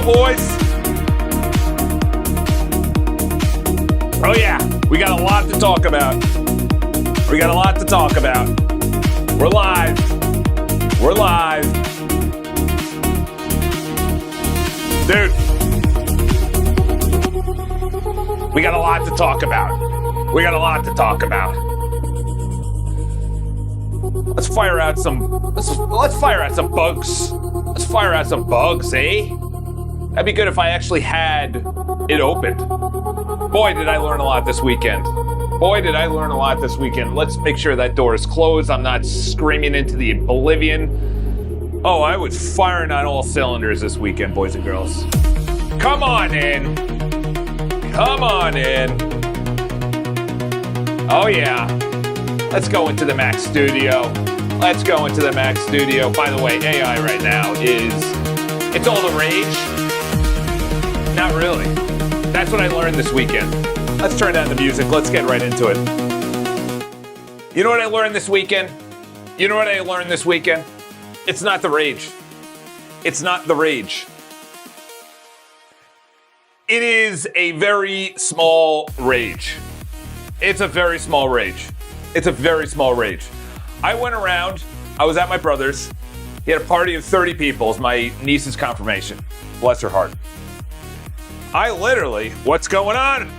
go, boys. Oh, yeah. We got a lot to talk about. We got a lot to talk about. We're live. We're live. Dude. We got a lot to talk about. We got a lot to talk about. Let's fire out some bugs. Let's fire out some bugs, eh? That'd be good if I actually had it opened. Boy, did I learn a lot this weekend. Boy, did I learn a lot this weekend. Let's make sure that door is closed. I'm not screaming into the oblivion. Oh, I was firing on all cylinders this weekend, boys and girls. Come on in. Come on in. Oh, yeah. Let's go into the Mac Studio. Let's go into the Mac Studio. By the way, AI right now it's all the rage. Not really. That's what I learned this weekend. Let's turn down the music. Let's get right into it. You know what I learned this weekend? You know what I learned this weekend? It's not the rage. It's not the rage. It is a very small rage. It's a very small rage. It's a very small rage. I went around, I was at my brother's. He had a party of 30 people. It's my niece's confirmation. Bless her heart. I literally, what's going on?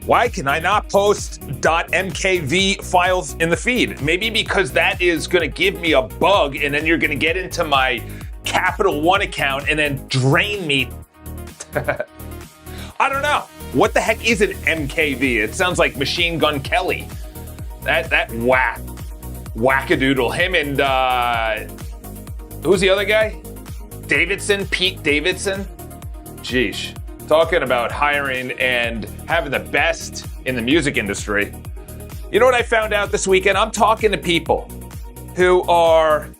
Why can I not post .mkv files in the feed? Maybe because that is gonna give me a bug and then you're gonna get into my Capital One account and then drain me. I don't know. What the heck is an MKV? It sounds like Machine Gun Kelly. That wackadoodle. Him and who's the other guy? Davidson, Pete Davidson. Jeesh. Talking about hiring and having the best in the music industry. You know what I found out this weekend? I'm talking to people who are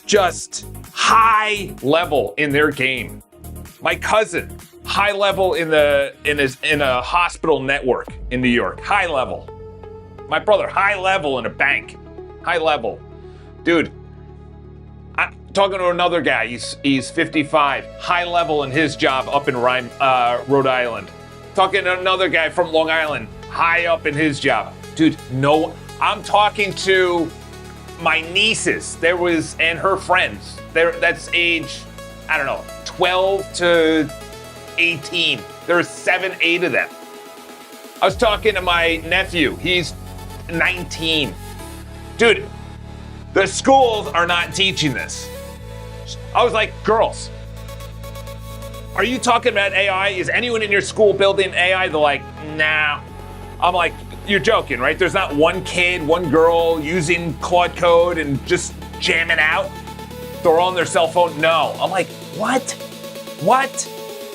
just high level in their game. My cousin, high level in a hospital network in New York. High level. My brother, high level in a bank. High level. Dude, I'm talking to another guy. He's 55. High level in his job up in Rhode Island. Talking to another guy from Long Island. High up in his job. Dude, no. I'm talking to my nieces. And her friends. That's age, I don't know, 12 to 18. There's 7, 8 of them. I was talking to my nephew. He's 19. Dude, the schools are not teaching this. I was like, girls, are you talking about AI? Is anyone in your school building AI? They're like, nah. I'm like, you're joking, right? There's not one kid, one girl using Claude Code and just jamming out. They're on their cell phone. No. I'm like, what?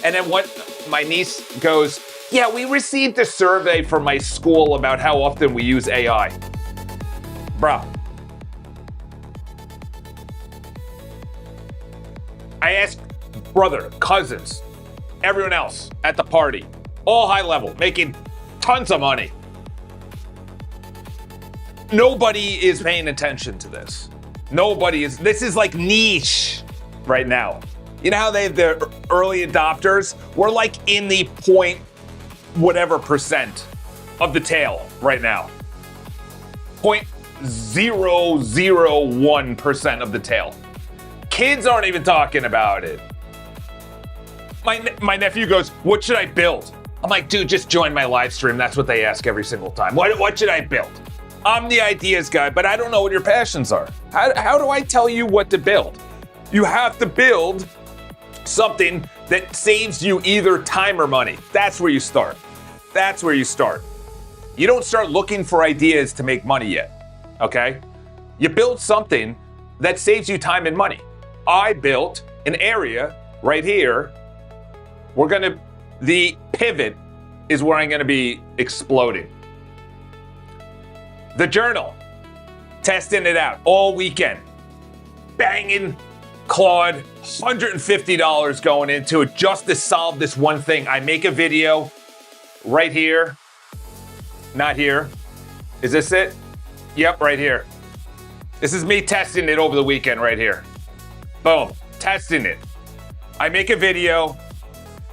And then what? My niece goes, yeah, we received a survey from my school about how often we use AI. Bruh. I asked brother, cousins, everyone else at the party, all high level, making tons of money. Nobody is paying attention to this. This is like niche right now. You know how they have their early adopters? We're like in the point whatever percent of the tail right now. 0.001% of the tail. Kids aren't even talking about it. My nephew goes, what should I build? I'm like, dude, just join my live stream. That's what they ask every single time. What should I build? I'm the ideas guy, but I don't know what your passions are. How do I tell you what to build? You have to build something that saves you either time or money. That's where you start. That's where you start. You don't start looking for ideas to make money yet, okay? You build something that saves you time and money. I built an area right here. The pivot is where I'm gonna be exploding. The journal, testing it out all weekend. Banging Claude, $150 going into it just to solve this one thing. I make a video right here, not here. Is this it? Yep, right here. This is me testing it over the weekend right here. Boom, testing it. I make a video,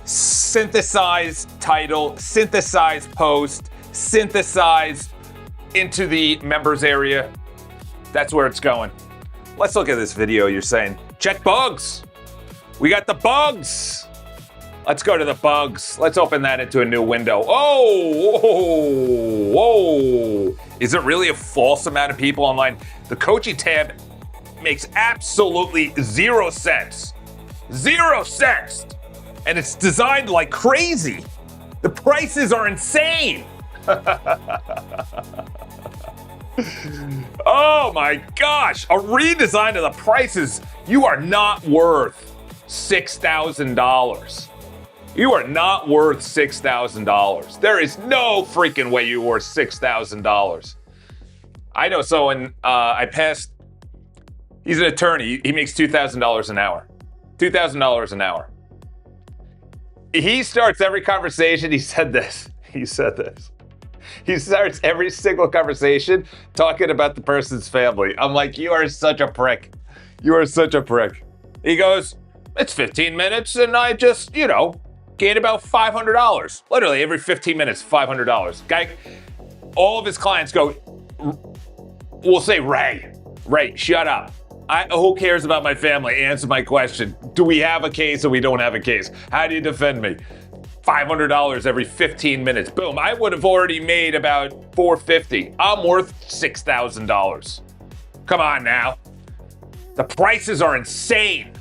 synthesize title, synthesize post, synthesize into the members area. That's where it's going. Let's look at this video. You're saying, check bugs. We got the bugs. Let's go to the bugs. Let's open that into a new window. Oh, whoa, whoa. Is it really a false amount of people online? The coaching tab makes absolutely 0 cents. 0 cents. And it's designed like crazy. The prices are insane. Oh my gosh, a redesign of the prices. You are not worth $6,000. You are not worth $6,000. There is no freaking way you're worth $6,000. I know someone, I passed, he's an attorney, he makes $2,000 an hour. $2,000 an hour. He starts every conversation, he said this. He starts every single conversation talking about the person's family. I'm like, you are such a prick. You are such a prick. He goes, it's 15 minutes and I just, gained about $500. Literally every 15 minutes, $500. Guy, all of his clients go, we'll say, Ray, shut up. Who cares about my family? Answer my question. Do we have a case or we don't have a case? How do you defend me? $500 every 15 minutes. Boom. I would have already made about $450. I'm worth $6,000. Come on now. The prices are insane.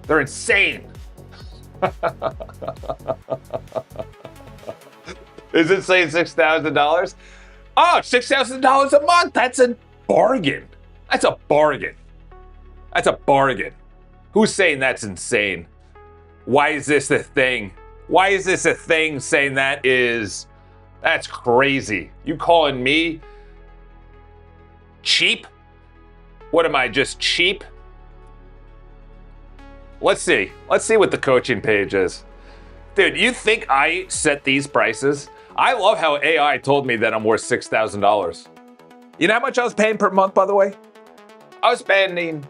They're insane. Is it saying $6,000? Oh, $6,000 a month. That's a bargain. That's a bargain. That's a bargain. Who's saying that's insane? Why is this a thing? Why is this a thing saying that's crazy? You calling me cheap? What am I, just cheap? Let's see what the coaching page is. Dude, you think I set these prices? I love how AI told me that I'm worth $6,000. You know how much I was paying per month, by the way? I was spending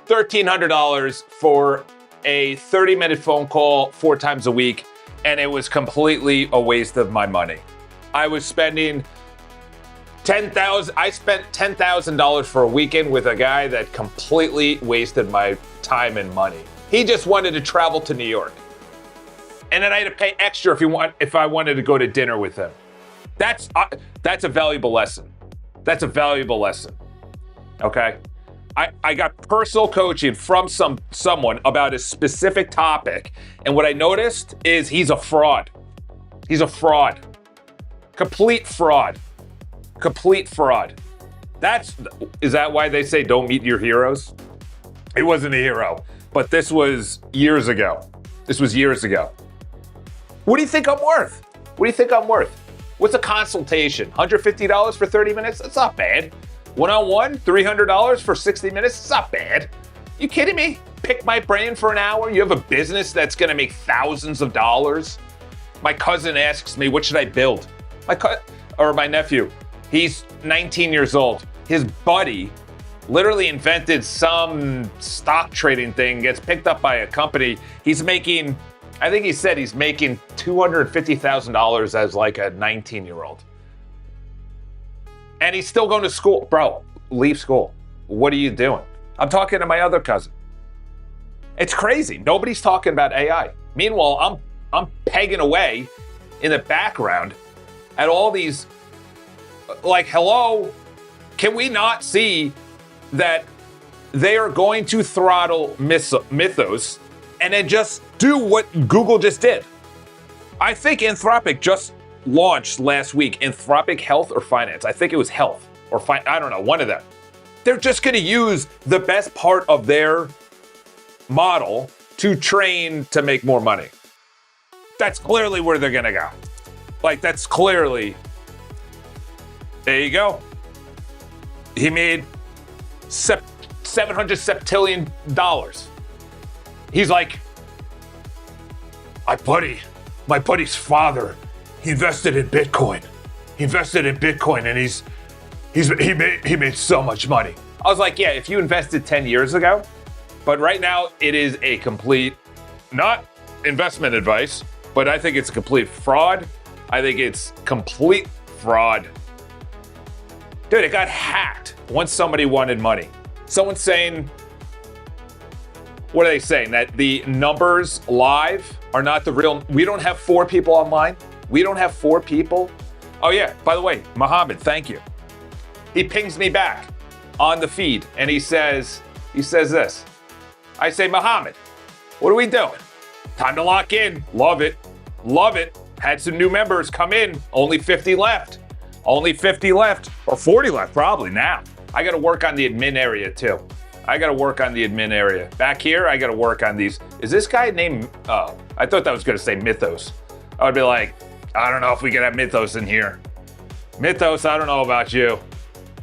$1,300 for a 30-minute phone call 4 times a week, and it was completely a waste of my money. I was spending I spent $10,000 for a weekend with a guy that completely wasted my time and money. He just wanted to travel to New York. And then I had to pay extra if I wanted to go to dinner with him. That's a valuable lesson. That's a valuable lesson. Okay? I got personal coaching from someone about a specific topic, and what I noticed is he's a fraud. He's a fraud. Complete fraud. Complete fraud. Is that why they say don't meet your heroes? It wasn't a hero, but this was years ago. This was years ago. What do you think I'm worth? What do you think I'm worth? What's a consultation? $150 for 30 minutes? That's not bad. One-on-one, $300 for 60 minutes? It's not bad. You kidding me? Pick my brain for an hour? You have a business that's gonna make thousands of dollars? My cousin asks me, what should I build? My nephew, he's 19 years old. His buddy literally invented some stock trading thing, gets picked up by a company. He's making, I think he said he's making $250,000 as like a 19-year-old. And he's still going to school. Bro, leave school. What are you doing? I'm talking to my other cousin. It's crazy. Nobody's talking about AI. Meanwhile, I'm pegging away in the background at all these, like, hello, can we not see that they are going to throttle mythos and then just do what Google just did? I think Anthropic just launched last week. Anthropic Health or Finance? I think it was Health or I don't know, one of them. They're just going to use the best part of their model to train to make more money. That's clearly where they're going to go. Like, that's clearly, there you go. He made $700 septillion. He's like, my buddy's father, he invested in Bitcoin. And he made so much money. I was like, yeah, if you invested 10 years ago, But right now, it is a complete, not investment advice, but I think it's a complete fraud. I think it's complete fraud. Dude, it got hacked once somebody wanted money. Someone's saying, what are they saying? That the numbers live are not the real, we don't have 4 people online? We don't have 4 people? Oh yeah, by the way, Mohammed, thank you. He pings me back on the feed and he says this. I say, Mohammed, what are we doing? Time to lock in. Love it. Love it. Had some new members come in. Only 50 left. Only 50 left. Or 40 left probably now. I got to work on the admin area too. I got to work on the admin area. Back here, I got to work on these. Is this guy named, oh, I thought that was going to say Mythos. I would be like, I don't know if we can have Mythos in here. Mythos, I don't know about you.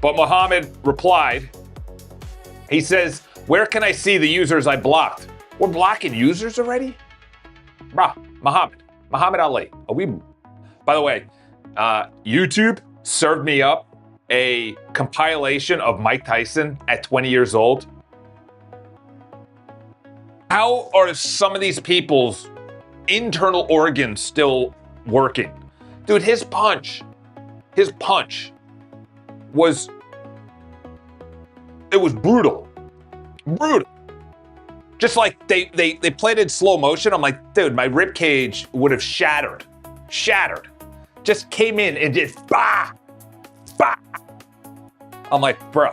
But Mohammed replied. He says, where can I see the users I blocked? We're blocking users already? Bruh, Muhammad Ali. Are we, by the way, YouTube served me up a compilation of Mike Tyson at 20 years old. How are some of these people's internal organs still working? Dude, his punch was, it was brutal. Brutal. Just like they played it in slow motion. I'm like, dude, my rib cage would have shattered. Just came in and just bah. I'm like, bro.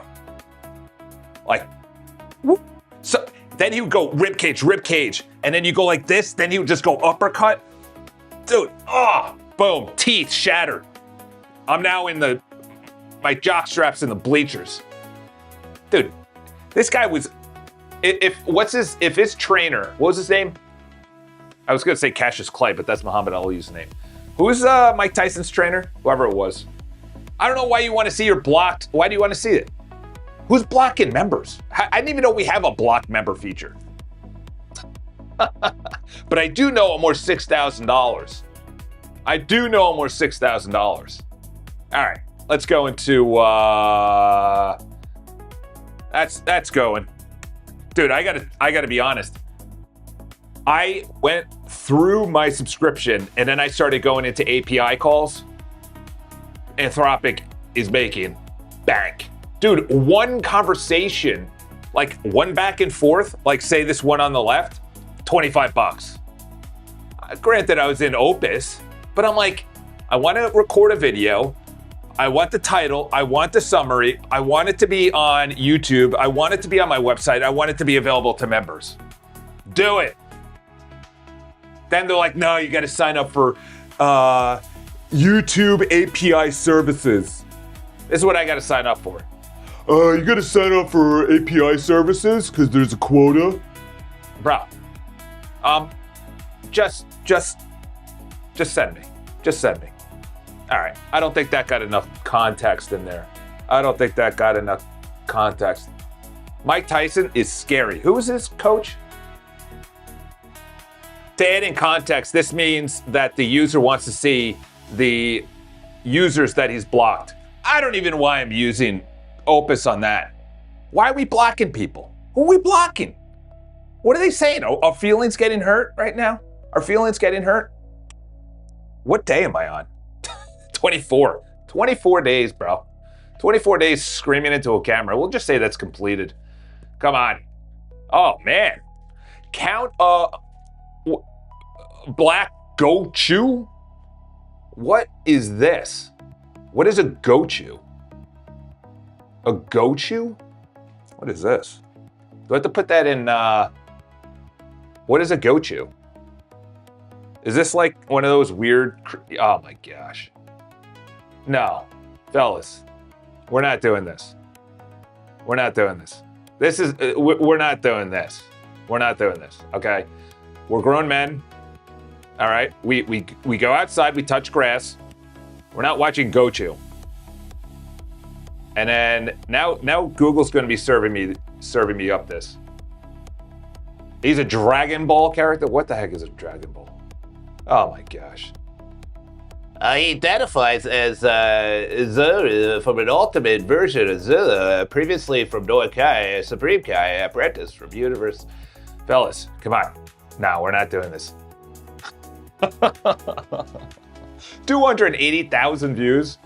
Like, whoop. So then he would go rib cage, and then you go like this, then he would just go uppercut. Dude, boom, teeth shattered. I'm now in my jock straps in the bleachers. Dude, this guy was, if his trainer, what was his name? I was gonna say Cassius Clay, but that's Muhammad Ali's name. Who's Mike Tyson's trainer? Whoever it was. I don't know why you want to see you're blocked. Why do you want to see it? Who's blocking members? I didn't even know we have a blocked member feature. But I do know I'm worth $6,000. I do know I'm worth $6,000. All right, let's go into, that's going. Dude, I gotta be honest. I went through my subscription and then I started going into API calls. Anthropic is making bank. Dude, one conversation, like one back and forth, like say this one on the left, $25. Granted, I was in Opus, but I'm like, I want to record a video. I want the title. I want the summary. I want it to be on YouTube. I want it to be on my website. I want it to be available to members. Do it. Then they're like, no, you got to sign up for YouTube API services. This is what I got to sign up for. You got to sign up for API services because there's a quota. Bro, just send me. Just send me. All right. I don't think that got enough context in there. Mike Tyson is scary. Who is this coach? To add in context, this means that the user wants to see the users that he's blocked. I don't even know why I'm using Opus on that. Why are we blocking people? Who are we blocking? What are they saying? Are feelings getting hurt right now? Are feelings getting hurt? What day am I on? 24. 24 days, bro. 24 days screaming into a camera. We'll just say that's completed. Come on. Oh, man. Count Black Gochu? What is this? What is a Gochu? A Gochu? What is this? Do I have to put that in, what is a Gochu? Is this like one of those weird, oh my gosh. No, fellas, we're not doing this. We're not doing this. We're not doing this. We're not doing this, okay? We're grown men, all right? We go outside, we touch grass. We're not watching Gochu. And then now Google's gonna be serving me up this. He's a Dragon Ball character? What the heck is a Dragon Ball? Oh my gosh. He identifies as Zora from an ultimate version of Zilla, previously from Noah Kai, a Supreme Kai apprentice from Universe. Fellas, come on. No, we're not doing this. 280,000 views?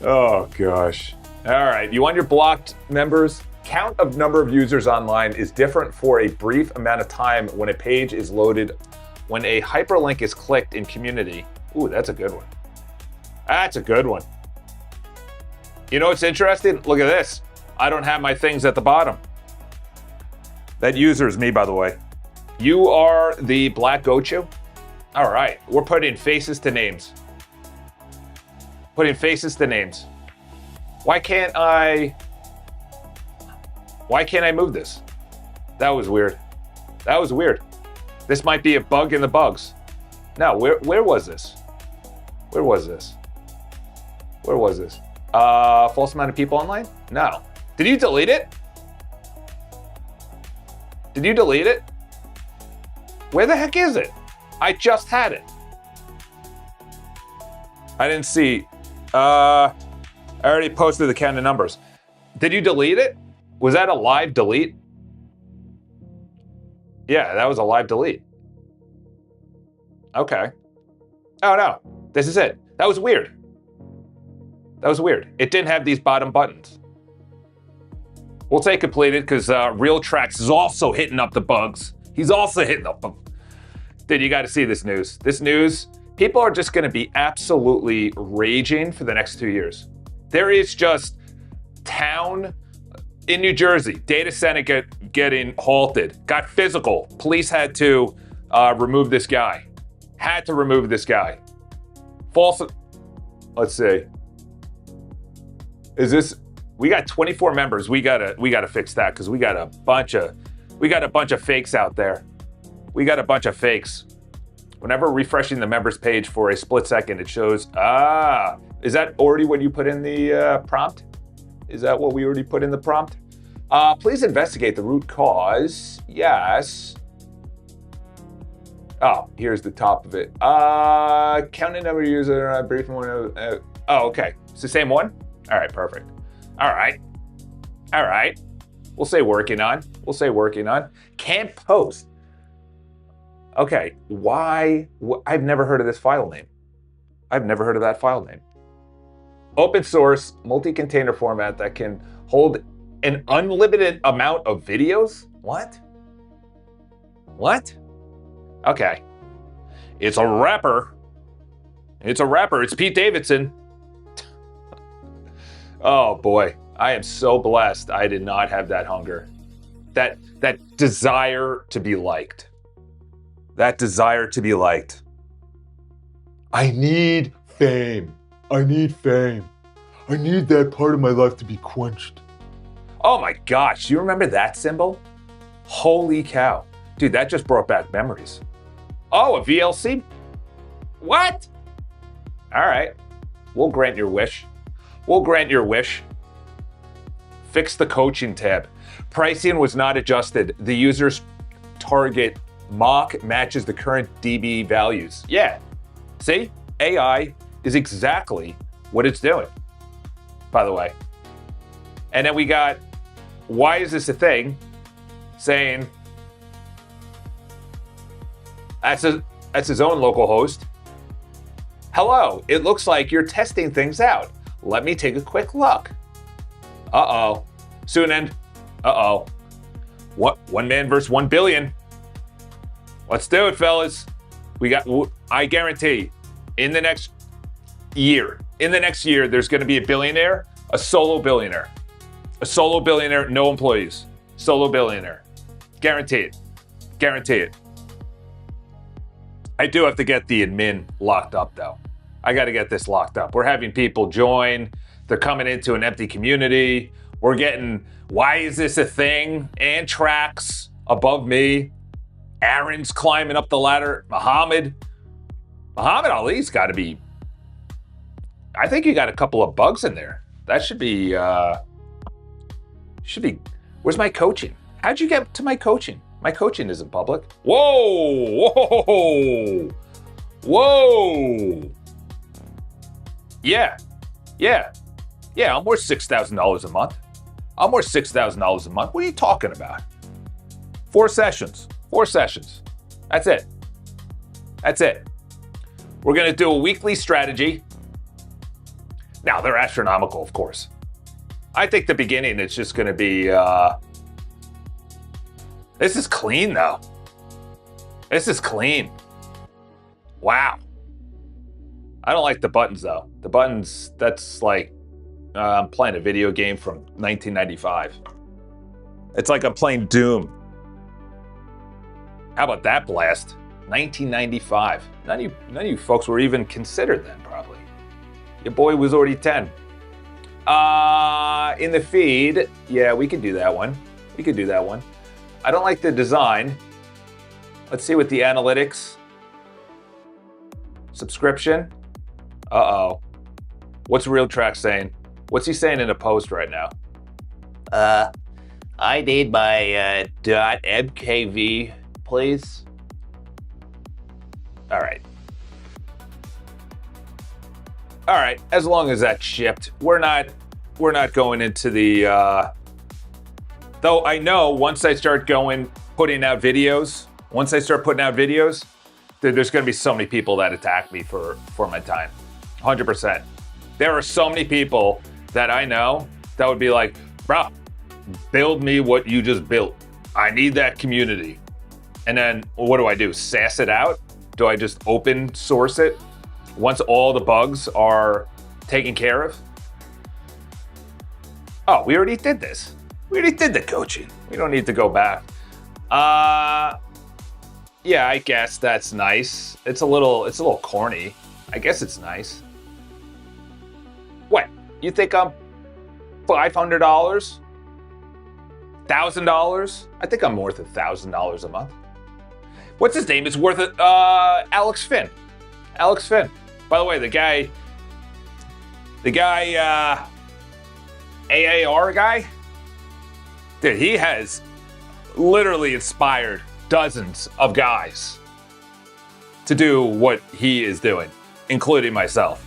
Oh, gosh. All right, you want your blocked members? Count of number of users online is different for a brief amount of time when a page is loaded, when a hyperlink is clicked in community. Ooh, that's a good one. That's a good one. You know what's interesting? Look at this. I don't have my things at the bottom. That user is me, by the way. You are the Black Gochu? All right, we're putting faces to names. Putting faces to names. Why can't I move this? That was weird. That was weird. This might be a bug in the bugs. No, where was this? Where was this? Where was this? False amount of people online? No. Did you delete it? Did you delete it? Where the heck is it? I just had it. I didn't see. I already posted the count of numbers. Did you delete it? Was that a live delete? Yeah, that was a live delete. Okay. Oh no, this is it. That was weird. That was weird. It didn't have these bottom buttons. We'll say completed because Real Tracks is also hitting up the bugs. He's also hitting up them. Dude, you got to see this news. This news, people are just going to be absolutely raging for the next 2 years. There is just town in New Jersey, data center getting halted, got physical. Police had to remove this guy. Had to remove this guy. False. Let's see. Is this? We got 24 members. We gotta fix that because we got a bunch of fakes out there. We got a bunch of fakes. Whenever refreshing the members page for a split second, it shows. Is that already what you put in the prompt? Is that what we already put in the prompt? Please investigate the root cause. Yes. Oh, here's the top of it. Count the number of users. Briefing one. Oh, okay. It's the same one? All right, perfect. All right. All right. We'll say working on. We'll say working on. Can't post. Okay, why? I've never heard of this file name. I've never heard of that file name. Open source, multi-container format that can hold an unlimited amount of videos? What? What? Okay. It's a rapper. It's a rapper. It's Pete Davidson. Oh boy, I am so blessed I did not have that hunger. That desire to be liked. That desire to be liked. I need fame. I need fame. I need that part of my life to be quenched. Oh my gosh, you remember that symbol? Holy cow. Dude, that just brought back memories. Oh, a VLC? What? All right, we'll grant your wish. We'll grant your wish. Fix the coaching tab. Pricing was not adjusted. The user's target mock matches the current DB values. Yeah, see? AI is exactly what it's doing, by the way. And then we got, why is this a thing? Saying, that's his own local host. Hello, it looks like you're testing things out. Let me take a quick look. Uh-oh. Soon end. Uh-oh. What? 1 man versus 1 billion. Let's do it, fellas. I guarantee, in the next year, there's going to be a billionaire, a solo billionaire. A solo billionaire, no employees. Solo billionaire. Guarantee it. Guarantee it. I do have to get the admin locked up, though. I got to get this locked up. We're having people join. They're coming into an empty community. We're getting, why is this a thing? Antrax above me. Aaron's climbing up the ladder. Muhammad Ali's got to be, I think you got a couple of bugs in there. That should be, where's my coaching? How'd you get to my coaching? My coaching isn't public. Whoa, whoa, whoa. Yeah, I'm worth $6,000 a month. I'm worth $6,000 a month. What are you talking about? 4 sessions. That's it. We're gonna do a weekly strategy. Now, they're astronomical, of course. I think the beginning it's just gonna be, this is clean though. This is clean. Wow. I don't like the buttons though. The buttons, that's like, I'm playing a video game from 1995. It's like I'm playing Doom. How about that blast? 1995. None of you folks were even considered then, probably. Your boy was already 10. In the feed, yeah, we could do that one. I don't like the design. Let's see what the analytics. Subscription. Uh-oh. What's Real Track saying? What's he saying in a post right now? I need my .mkv, please. All right, as long as that's shipped. We're not going into the, though I know once I start putting out videos, there's gonna be so many people that attack me for my time, 100%. There are so many people that I know that would be like, bro, build me what you just built. I need that community. And then what do I do? Sass it out? Do I just open source it once all the bugs are taken care of? Oh, we already did this. We already did the coaching. We don't need to go back. Yeah, I guess that's nice. It's a little corny. I guess it's nice. What? You think I'm $500? $1,000? I think I'm worth $1,000 a month. What's his name? It's worth it. Alex Finn. By the way, the guy, AAR guy, dude, he has literally inspired dozens of guys to do what he is doing, including myself.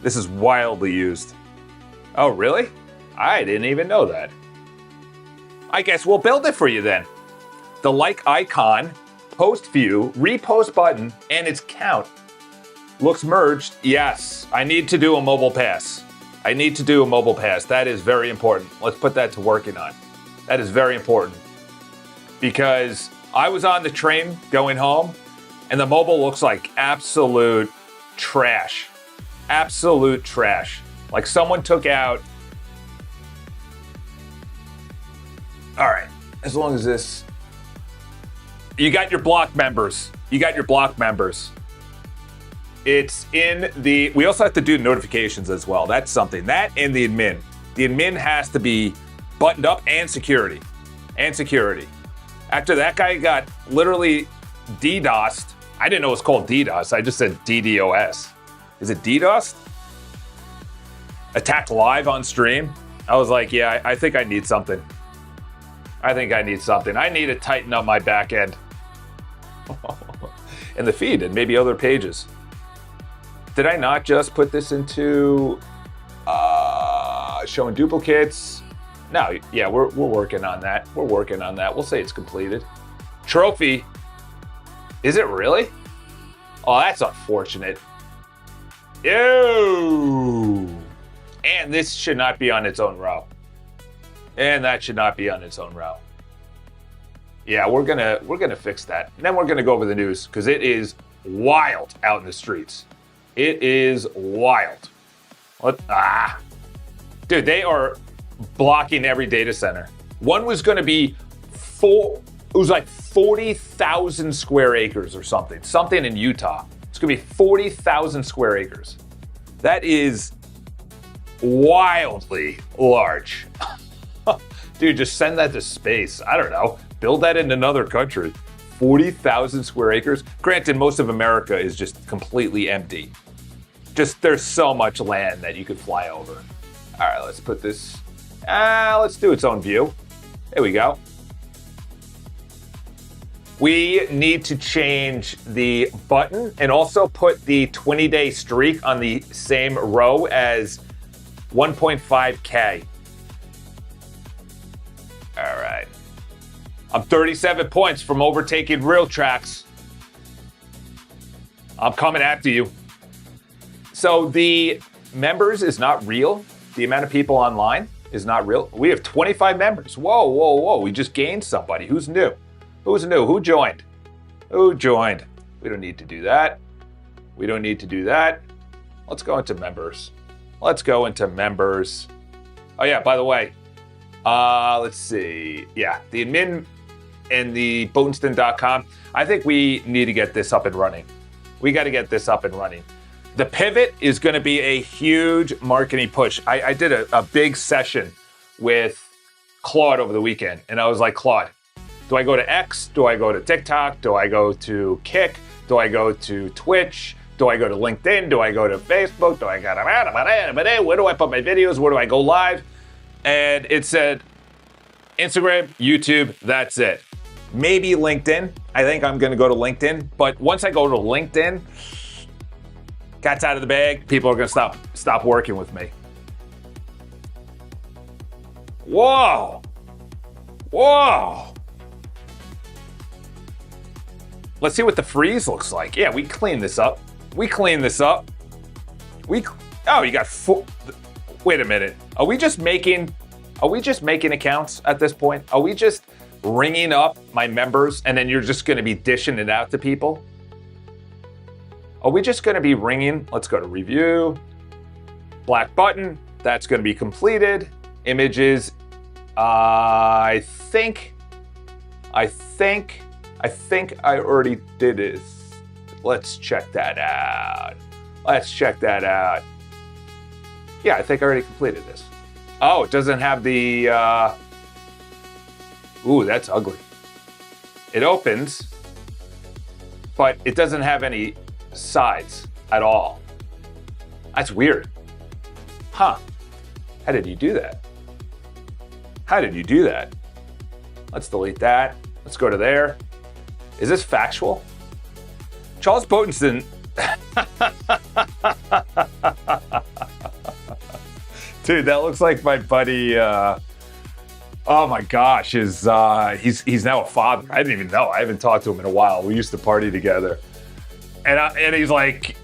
This is wildly used. Oh, really? I didn't even know that. I guess we'll build it for you then. The like icon, post view, repost button, and its count looks merged. Yes, I need to do a mobile pass. That is very important. Let's put that to working on. That is very important. Because I was on the train going home, and the mobile looks like absolute trash. Like someone took out. All right, as long as this. You got your block members. It's in the, we also have to do notifications as well. That's something. That and the admin. The admin has to be buttoned up and security. After that guy got literally DDoSed, I didn't know it was called DDoS. I just said DDoS. Is it DDoSed? Attacked live on stream. I was like, yeah, I think I need something. I need to tighten up my back end. And the feed and maybe other pages. Did I not just put this into showing duplicates? No, yeah, we're working on that. We'll say it's completed. Trophy. Is it really? Oh, that's unfortunate. Ew. And this should not be on its own row. And that should not be on its own row. Yeah, we're gonna fix that. And then we're gonna go over the news because it is wild out in the streets. It is wild. Dude, they are blocking every data center. One was gonna be it was like 40,000 square acres or something in Utah. It's gonna be 40,000 square acres. That is wildly large. Dude, just send that to space. I don't know. Build that in another country. 40,000 square acres. Granted, most of America is just completely empty. Just there's so much land that you could fly over. All right, let's put this. Let's do its own view. There we go. We need to change the button and also put the 20-day streak on the same row as 1.5K. All right. I'm 37 points from overtaking Real Tracks. I'm coming after you. So the members is not real. The amount of people online is not real. We have 25 members. Whoa, whoa, whoa. We just gained somebody. Who's new? Who's new? Who joined? Who joined? We don't need to do that. We don't need to do that. Let's go into members. Let's go into members. Oh yeah, by the way, let's see. Yeah, the admin and the Boonston.com. I think we need to get this up and running. We got to get this up and running. The pivot is going to be a huge marketing push. I did a big session with Claude over the weekend, and I was like, Claude, do I go to X? Do I go to TikTok? Do I go to Kick? Do I go to Twitch? Do I go to LinkedIn? Do I go to Facebook? Do I go to where do I put my videos? Where do I go live? And it said Instagram, YouTube, that's it. Maybe LinkedIn. I think I'm going to go to LinkedIn. But once I go to LinkedIn, cat's out of the bag. People are going to stop working with me. Whoa. Whoa. Let's see what the freeze looks like. Yeah, we clean this up. We clean this up. Oh, you got wait a minute. Are we just making accounts at this point? Are we just ringing up my members and then you're just going to be dishing it out to people? Are we just going to be ringing? Let's go to review. Black button. That's going to be completed. Images. I think I already did this. Let's check that out. Let's check that out. Yeah, I think I already completed this. Oh, it doesn't have the, ooh, that's ugly. It opens, but it doesn't have any sides at all. That's weird. Huh. How did you do that? How did you do that? Let's delete that. Let's go to there. Is this factual? Charles Botenson. Dude, that looks like my buddy. Oh my gosh, he's now a father. I didn't even know. I haven't talked to him in a while. We used to party together, and he's like,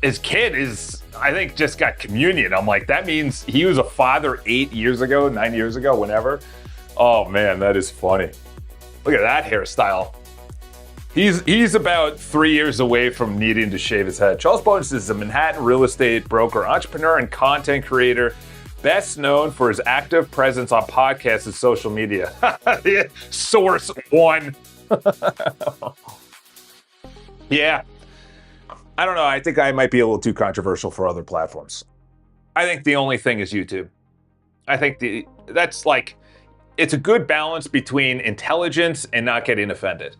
his kid is, I think, just got communion. I'm like, that means he was a father 8 years ago, 9 years ago, whenever. Oh man, that is funny. Look at that hairstyle. He's about 3 years away from needing to shave his head. Charles Bones is a Manhattan real estate broker, entrepreneur, and content creator, best known for his active presence on podcasts and social media. Source one. Yeah. I don't know. I think I might be a little too controversial for other platforms. I think the only thing is YouTube. I think that's like, it's a good balance between intelligence and not getting offended.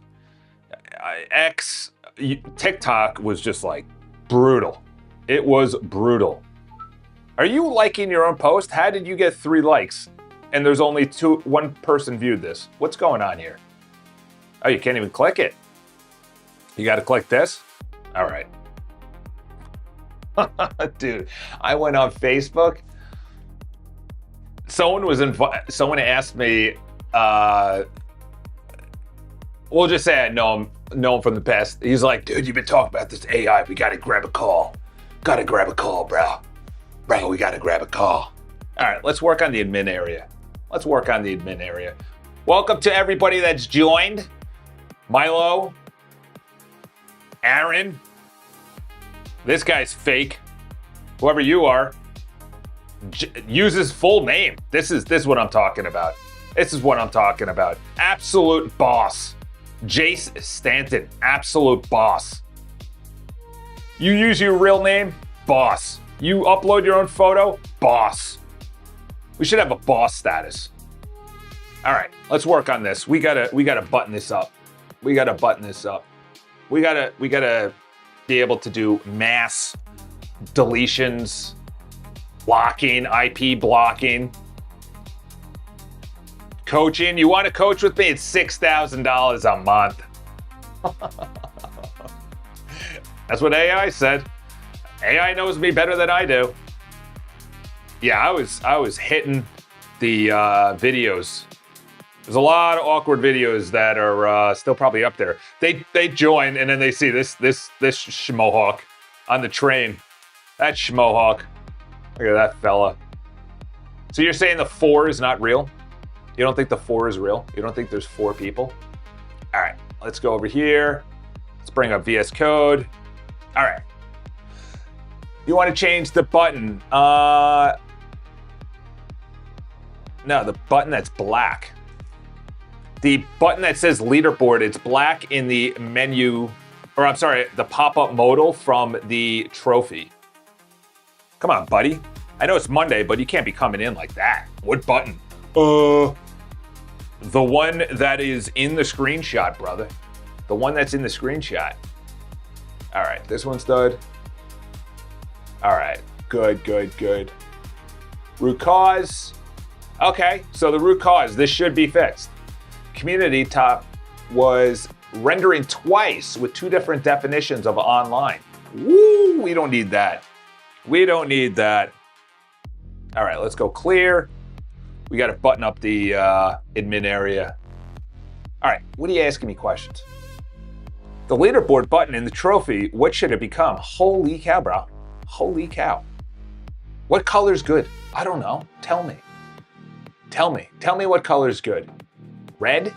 TikTok was just like brutal. It was brutal. Are you liking your own post? How did you get 3 likes? And there's only one person viewed this. What's going on here? Oh, you can't even click it. You got to click this? All right. Dude, I went on Facebook. Someone asked me, we'll just say I know him from the past. He's like, dude, you've been talking about this AI. We gotta grab a call. Gotta grab a call, bro. Bro, we gotta grab a call. All right, let's work on the admin area. Welcome to everybody that's joined. Milo, Aaron. This guy's fake. Whoever you are, use his full name. This is what I'm talking about. Absolute boss. Jace Stanton, absolute boss. You use your real name, boss. You upload your own photo, boss. We should have a boss status. All right, let's work on this. We gotta button this up. We gotta be able to do mass deletions, blocking, IP blocking, Coaching, you want to coach with me? It's $6,000 a month. That's what AI said. AI knows me better than I do. Yeah, I was hitting the videos. There's a lot of awkward videos that are still probably up there. They join and then they see this schmohawk on the train. That schmohawk. Look at that fella. So you're saying the 4 is not real? You don't think the 4 is real? You don't think there's 4 people? All right, let's go over here. Let's bring up VS Code. All right. You want to change the button. No, the button that's black. The button that says leaderboard, it's black in the menu, or I'm sorry, the pop-up modal from the trophy. Come on, buddy. I know it's Monday, but you can't be coming in like that. What button? The one that is in the screenshot, brother. The one that's in the screenshot. All right, this one's done. All right, good. Root cause. Okay, so the root cause, this should be fixed. Community top was rendering twice with 2 different definitions of online. Woo, we don't need that. We don't need that. All right, let's go clear. We got to button up the admin area. All right, what are you asking me questions? The leaderboard button in the trophy, what should it become? Holy cow, bro. Holy cow. What color's good? I don't know. Tell me. Tell me what color's good. Red?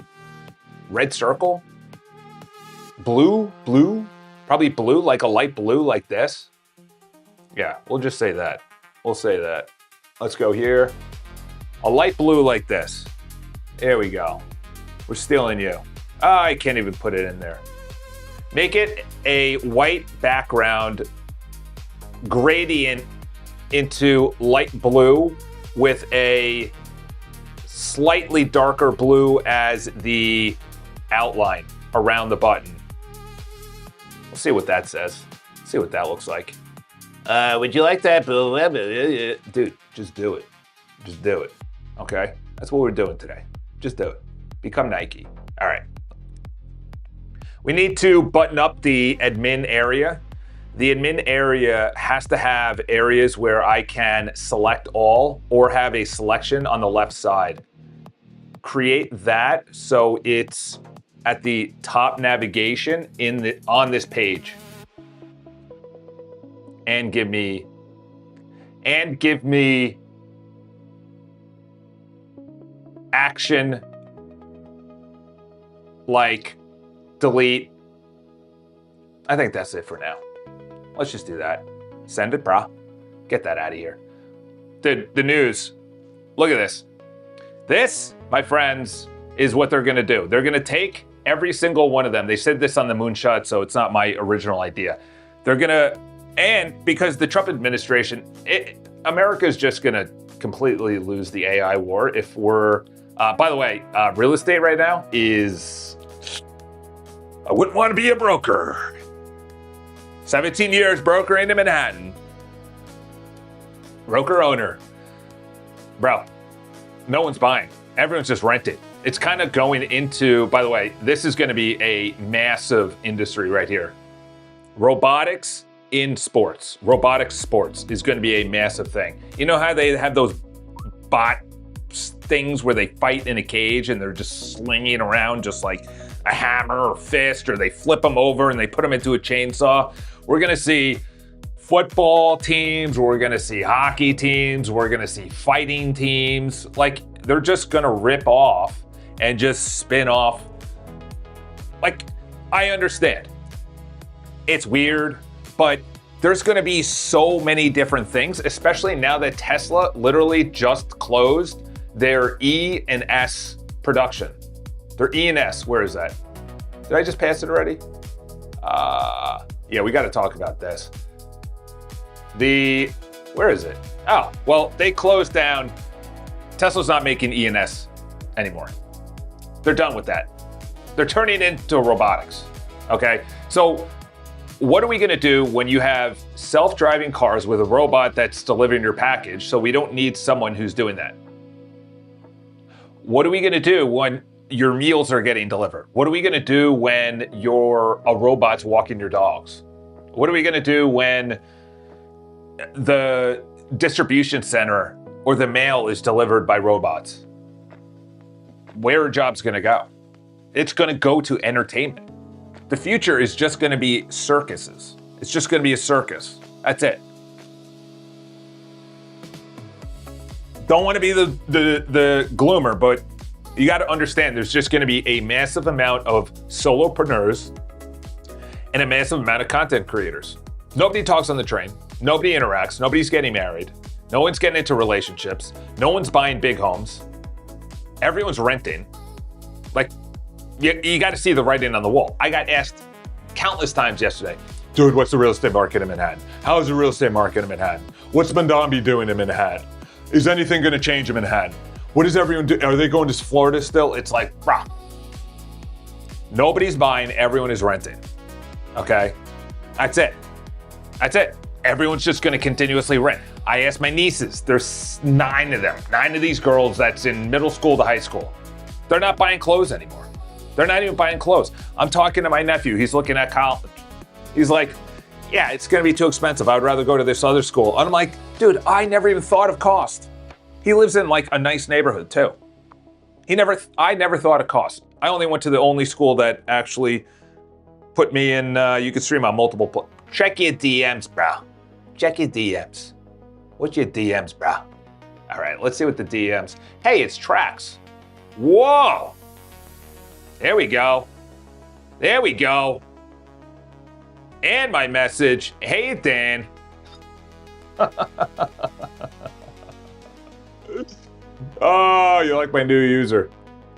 Red circle? Blue? Probably blue, like a light blue like this. Yeah, we'll just say that. We'll say that. Let's go here. A light blue like this. There we go. We're stealing you. Oh, I can't even put it in there. Make it a white background, gradient into light blue with a slightly darker blue as the outline around the button. We'll see what that says. See what that looks like. Would you like that? Dude, just do it. Just do it. Okay? That's what we're doing today. Just do it. Become Nike. All right. We need to button up the admin area. The admin area has to have areas where I can select all or have a selection on the left side. Create that so it's at the top navigation on this page. And give me action like delete. I think that's it for now. Let's just do that. Send it, brah. Get that out of here. The news. Look at this. This, my friends, is what they're going to do. They're going to take every single one of them. They said this on the moonshot, so it's not my original idea. They're going to, and because the Trump administration, America's just going to completely lose the AI war if we're, by the way, real estate right now is, I wouldn't want to be a broker. 17 years brokering in Manhattan. Broker owner. Bro, no one's buying. Everyone's just renting. It's kind of going into, by the way, this is going to be a massive industry right here. Robotics in sports. Robotics sports is going to be a massive thing. You know how they have those bot things where they fight in a cage and they're just slinging around just like a hammer or fist, or they flip them over and they put them into a chainsaw? We're going to see football teams, we're going to see hockey teams, we're going to see fighting teams. Like, they're just going to rip off and just spin off. Like, I understand. It's weird, but there's going to be so many different things, especially now that Tesla literally just closed their E and S production. Their E and S, where is that? Did I just pass it already? Yeah, we got to talk about this. Where is it? Oh, well, they closed down. Tesla's not making E and S anymore. They're done with that. They're turning into robotics, okay? So what are we gonna do when you have self-driving cars with a robot that's delivering your package, so we don't need someone who's doing that? What are we gonna do when your meals are getting delivered? What are we gonna do when a robot's walking your dogs? What are we gonna do when the distribution center or the mail is delivered by robots? Where are jobs gonna go? It's gonna go to entertainment. The future is just gonna be circuses. It's just gonna be a circus. That's it. Don't wanna be the gloomer, but you gotta understand there's just gonna be a massive amount of solopreneurs and a massive amount of content creators. Nobody talks on the train. Nobody interacts. Nobody's getting married. No one's getting into relationships. No one's buying big homes. Everyone's renting. Like, you got to see the writing on the wall. I got asked countless times yesterday, dude, what's the real estate market in Manhattan? How is the real estate market in Manhattan? What's Mandambi doing in Manhattan? Is anything going to change in Manhattan? What is everyone doing? Are they going to Florida still? It's like, brah. Nobody's buying. Everyone is renting. Okay? That's it. That's it. Everyone's just going to continuously rent. I asked my nieces, there's 9 of them, 9 of these girls that's in middle school to high school. They're not buying clothes anymore. They're not even buying clothes. I'm talking to my nephew, he's looking at college. He's like, yeah, it's gonna be too expensive. I would rather go to this other school. And I'm like, dude, I never even thought of cost. He lives in like a nice neighborhood too. I never thought of cost. I only went to the only school that actually put me in, you could stream on multiple, check your DMs, bro. Check your DMs. What's your DMs, bro? All right, let's see what the DMs. Hey, it's Trax. Whoa. There we go. There we go. And my message. Hey, Dan. Oh, you like my new user.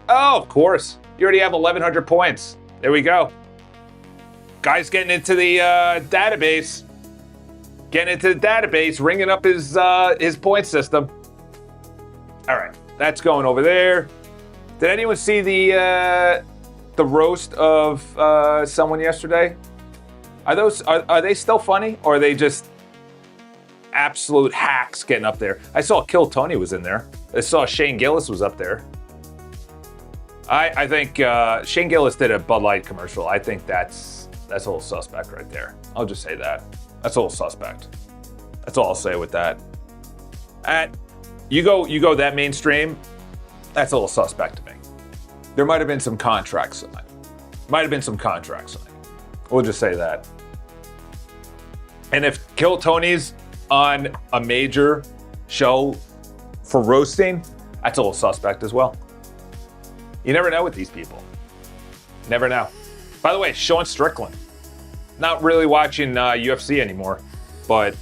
Oh, of course. You already have 1,100 points. There we go. Guy's getting into the database. Getting into the database, ringing up his point system. All right, that's going over there. Did anyone see the roast of someone yesterday? Are they still funny, or are they just absolute hacks getting up there? I saw Kill Tony was in there. I saw Shane Gillis was up there. I think Shane Gillis did a Bud Light commercial. I think that's a little suspect right there. I'll just say that. That's a little suspect. That's all I'll say with that. You go that mainstream, that's a little suspect to me. There might have been some contracts signed. We'll just say that. And if Kill Tony's on a major show for roasting, that's a little suspect as well. You never know with these people. Never know. By the way, Sean Strickland. Not really watching UFC anymore, but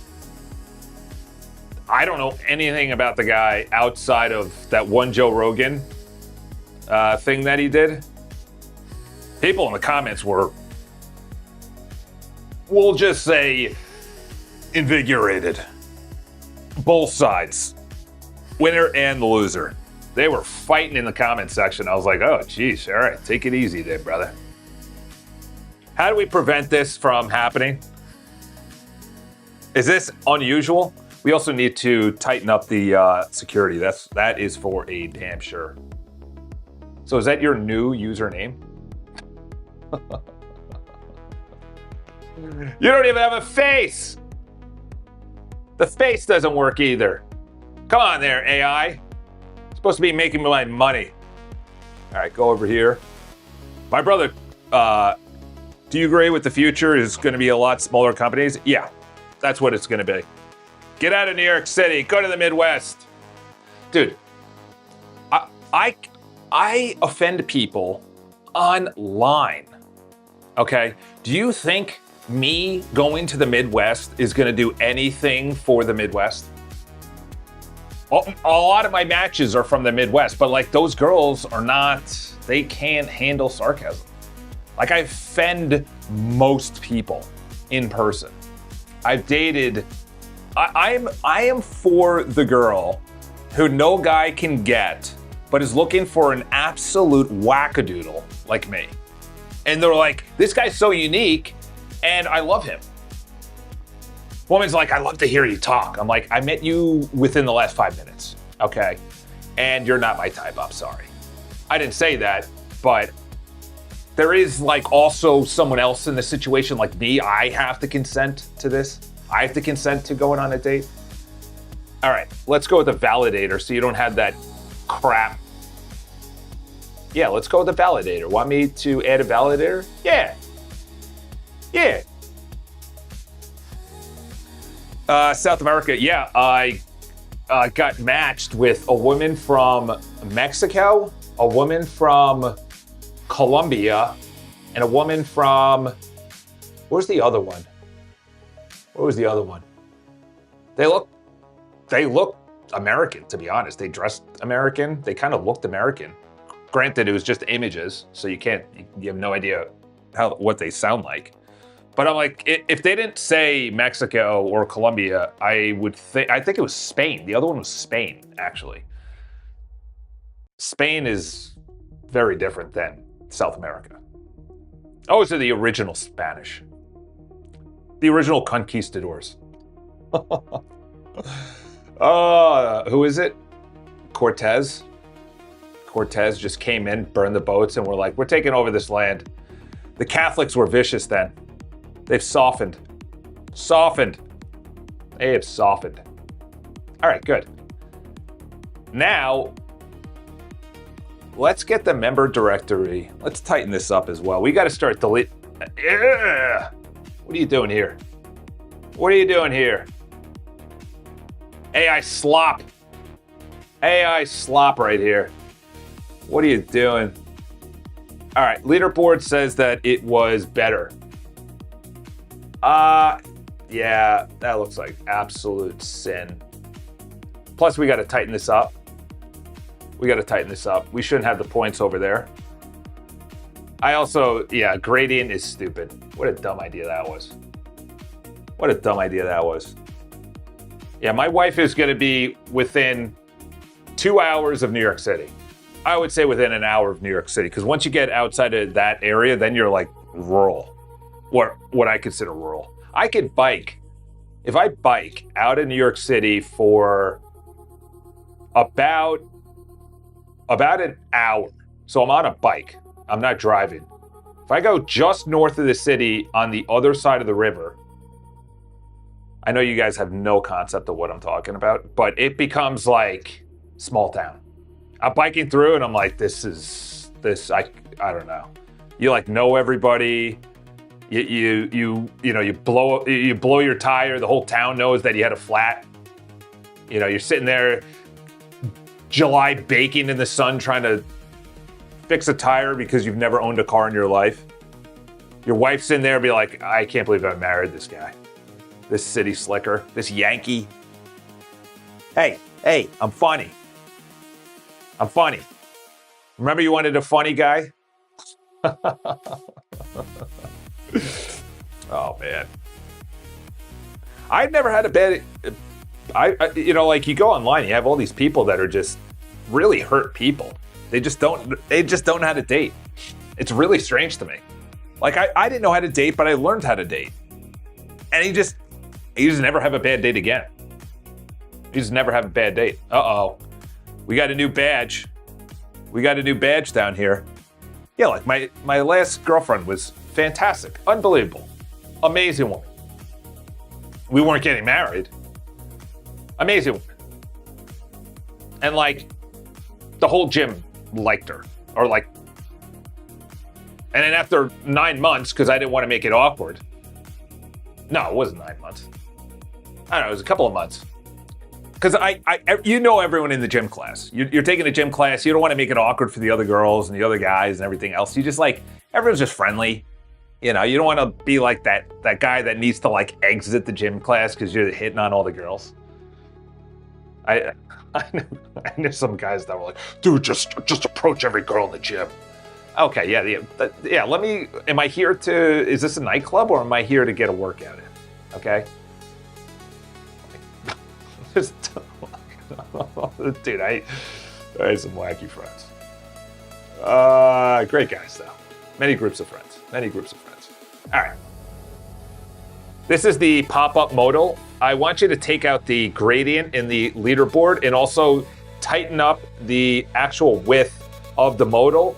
I don't know anything about the guy outside of that one Joe Rogan thing that he did. People in the comments were, we'll just say, invigorated. Both sides, winner and the loser. They were fighting in the comment section. I was like, oh, geez, all right, take it easy there, brother. How do we prevent this from happening? Is this unusual? We also need to tighten up the security. That is for a damn sure. So is that your new username? You don't even have a face. The face doesn't work either. Come on there, AI. You're supposed to be making my money. All right, go over here. My brother, do you agree with the future is going to be a lot smaller companies? Yeah, that's what it's going to be. Get out of New York City. Go to the Midwest. Dude, I offend people online, okay? Do you think me going to the Midwest is going to do anything for the Midwest? A lot of my matches are from the Midwest, but like those girls are not, they can't handle sarcasm. Like I offend most people in person. I've dated, I am for the girl who no guy can get, but is looking for an absolute wackadoodle like me. And they're like, this guy's so unique and I love him. Woman's like, I love to hear you talk. I'm like, I met you within the last 5 minutes, okay? And you're not my type, I'm sorry. I didn't say that, but there is like also someone else in the situation like me. I have to consent to this. I have to consent to going on a date. All right, let's go with a validator so you don't have that crap. Yeah, let's go with a validator. Want me to add a validator? Yeah. Yeah. South America, yeah, I got matched with a woman from Mexico, a woman from Colombia, and a woman from, where's the other one? Where was the other one? They look American, to be honest. They dressed American. They kind of looked American. Granted, it was just images, so you have no idea what they sound like. But I'm like, if they didn't say Mexico or Colombia, I think it was Spain. The other one was Spain, actually. Spain is very different than South America. Those are the original Spanish. The original conquistadors. Who is it? Cortez. Cortez just came in, burned the boats, and we're like, we're taking over this land. The Catholics were vicious then. They've softened. Softened. They have softened. All right, good. Now, let's get the member directory. Let's tighten this up as well. We got to start delete. What are you doing here? What are you doing here? AI slop. AI slop right here. What are you doing? All right, leaderboard says that it was better. Yeah, that looks like absolute sin. Plus, we got to tighten this up. We got to tighten this up. We shouldn't have the points over there. I also, yeah, gradient is stupid. What a dumb idea that was. What a dumb idea that was. Yeah, my wife is going to be within 2 hours of New York City. I would say within an hour of New York City, because once you get outside of that area, then you're like rural, or what I consider rural. I could bike. If I bike out of New York City for about an hour, so I'm on a bike, I'm not driving. If I go just north of the city on the other side of the river, I know you guys have no concept of what I'm talking about, but it becomes like small town. I'm biking through and I'm like, I don't know. You like know everybody. You blow your tire. The whole town knows that you had a flat. You know, you're sitting there, July baking in the sun, trying to fix a tire because you've never owned a car in your life. Your wife's in there, be like, I can't believe I married this guy, this city slicker, this Yankee. Hey, I'm funny. I'm funny. Remember you wanted a funny guy? Oh man. I've never had a bad, like you go online, you have all these people that are just really hurt people. They just don't know how to date. It's really strange to me. Like I didn't know how to date, but I learned how to date. And you just never have a bad date again. You just never have a bad date. Uh-oh. We got a new badge. We got a new badge down here. Yeah, like my last girlfriend was fantastic. Unbelievable. Amazing woman. We weren't getting married. Amazing woman. And like, the whole gym liked her. Or like, and then after 9 months, because I didn't want to make it awkward. No, it wasn't 9 months. I don't know, it was a couple of months. Because you know everyone in the gym class. You're taking a gym class. You don't want to make it awkward for the other girls and the other guys and everything else. You just like, everyone's just friendly. You know, you don't want to be like that guy that needs to like exit the gym class because you're hitting on all the girls. I know some guys that were like, dude, just approach every girl in the gym. Okay, yeah. Am I here to, is this a nightclub or am I here to get a workout in? Okay. Dude, I had some wacky friends. Great guys, though. Many groups of friends. All right. This is the pop-up modal. I want you to take out the gradient in the leaderboard and also tighten up the actual width of the modal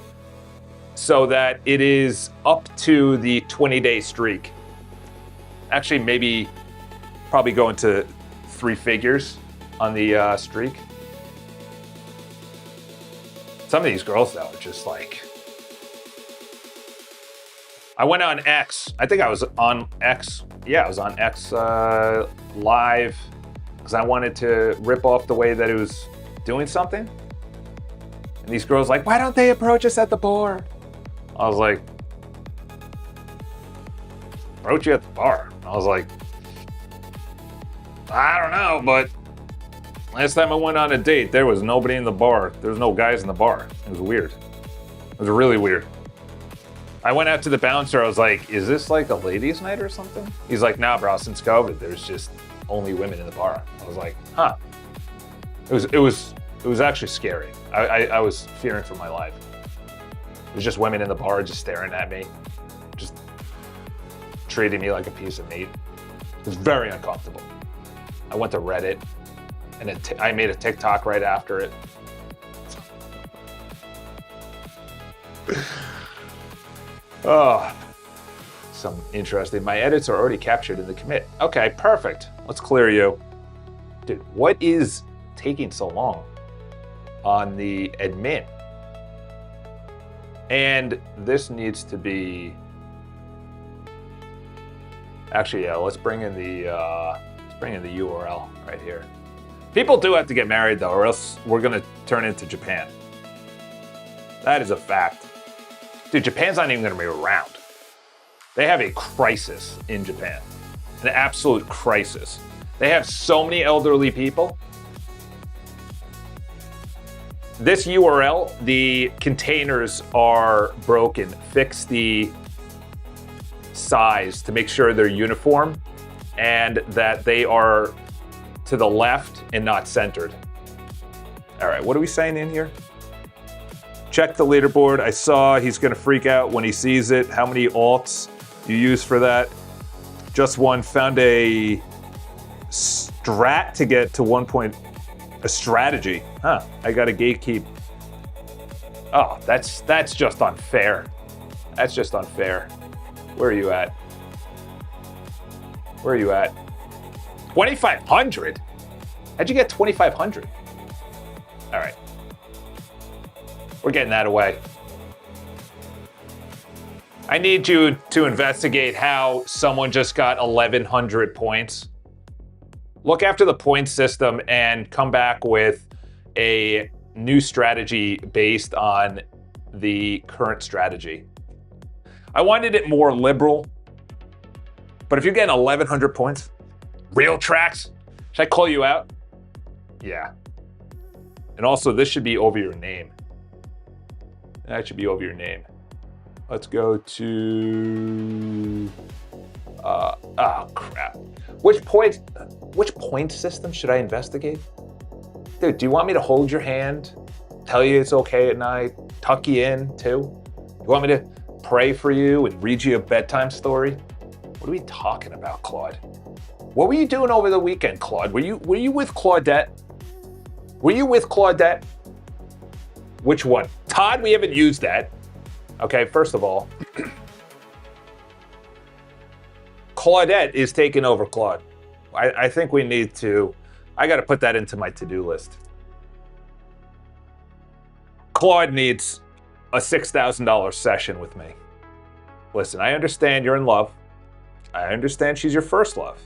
so that it is up to the 20-day streak. Actually, maybe probably go into 3 figures on the streak. Some of these girls, though, are just like... I went on X. I think I was on X. Yeah, I was on X live because I wanted to rip off the way that it was doing something. And these girls like, why don't they approach us at the bar? I was like, approach you at the bar? I was like, I don't know, but last time I went on a date, there was nobody in the bar. There was no guys in the bar. It was weird. It was really weird. I went out to the bouncer. I was like, is this like a ladies' night or something? He's like, nah, bro, since COVID, there's just only women in the bar. I was like, huh. It was actually scary. I was fearing for my life. It was just women in the bar just staring at me, just treating me like a piece of meat. It was very uncomfortable. I went to Reddit, and then I made a TikTok right after it. Oh, some interesting. My edits are already captured in the commit. Okay, perfect. Let's clear you. Dude, what is taking so long on the admin? And this needs to be... Actually, yeah, let's bring in the URL right here. People do have to get married, though, or else we're going to turn into Japan. That is a fact. Dude, Japan's not even going to be around. They have a crisis in Japan. An absolute crisis. They have so many elderly people. This URL, the containers are broken. Fix the size to make sure they're uniform and that they are to the left and not centered. All right, what are we saying in here? Check the leaderboard. I saw he's gonna freak out when he sees it. How many alts you use for that? Just one. Found a strat to get to 1 point. A strategy. Huh, I gotta gatekeep. Oh, that's just unfair. That's just unfair. Where are you at? Where are you at? 2,500? How'd you get 2,500? All right. We're getting that away. I need you to investigate how someone just got 1,100 points. Look after the point system and come back with a new strategy based on the current strategy. I wanted it more liberal, but if you're getting 1,100 points, real tracks, should I call you out? Yeah. And also, this should be over your name. That should be over your name. Let's go to, oh crap. Which point system should I investigate? Dude, do you want me to hold your hand, tell you it's okay at night, tuck you in too? You want me to pray for you and read you a bedtime story? What are we talking about, Claude? What were you doing over the weekend, Claude? Were you with Claudette? Were you with Claudette? Which one? Todd, we haven't used that. Okay, first of all, Claudette is taking over Claude. I think we need to, I got to put that into my to-do list. Claude needs a $6,000 session with me. Listen, I understand you're in love. I understand she's your first love.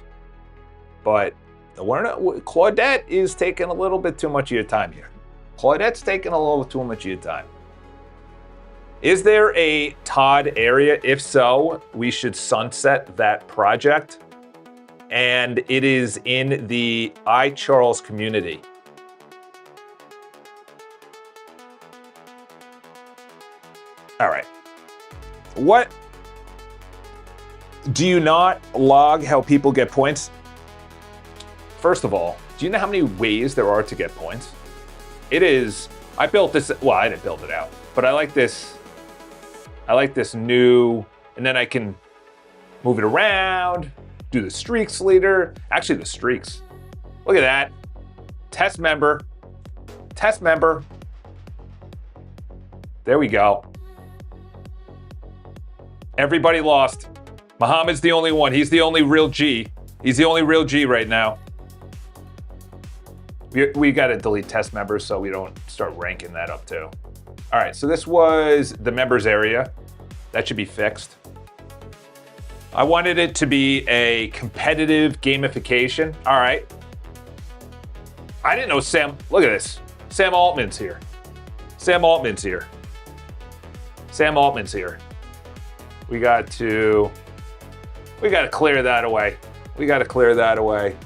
But Claudette is taking a little bit too much of your time here. Claudette's taking a little too much of your time. Is there a Todd area? If so, we should sunset that project. And it is in the iCharles community. All right. What? Do you not log how people get points? First of all, do you know how many ways there are to get points? It is, I built this, well, I didn't build it out, but I like this new, and then I can move it around, do the streaks leader. Actually, the streaks. Look at that. Test member. There we go. Everybody lost. Muhammad's the only one. He's the only real G. He's the only real G right now. We got to delete test members so we don't start ranking that up too. All right, so this was the members area. That should be fixed. I wanted it to be a competitive gamification. All right. I didn't know Sam, look at this. Sam Altman's here. Sam Altman's here. Sam Altman's here. We got to clear that away. We got to clear that away.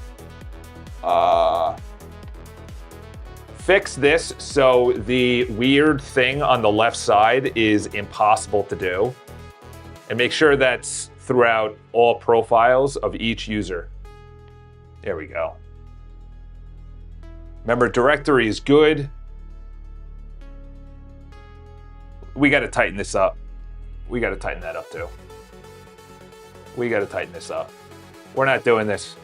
Fix this so the weird thing on the left side is impossible to do. And make sure that's throughout all profiles of each user. There we go. Remember, directory is good. We got to tighten this up. We got to tighten that up too. We got to tighten this up. We're not doing this.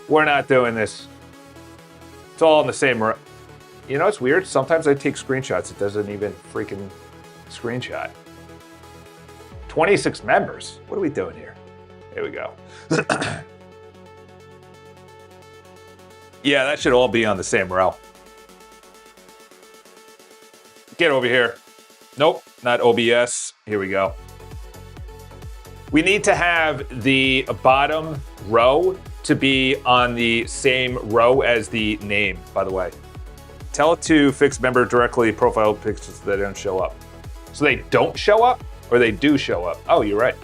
We're not doing this. It's all in the same row. You know, it's weird. Sometimes I take screenshots. It doesn't even freaking screenshot. 26 members. What are we doing here? Here we go. Yeah, that should all be on the same row. Get over here. Nope, not OBS. Here we go. We need to have the bottom row to be on the same row as the name, by the way. Tell it to fix member directly profile pictures that don't show up. So they don't show up or they do show up? Oh, you're right.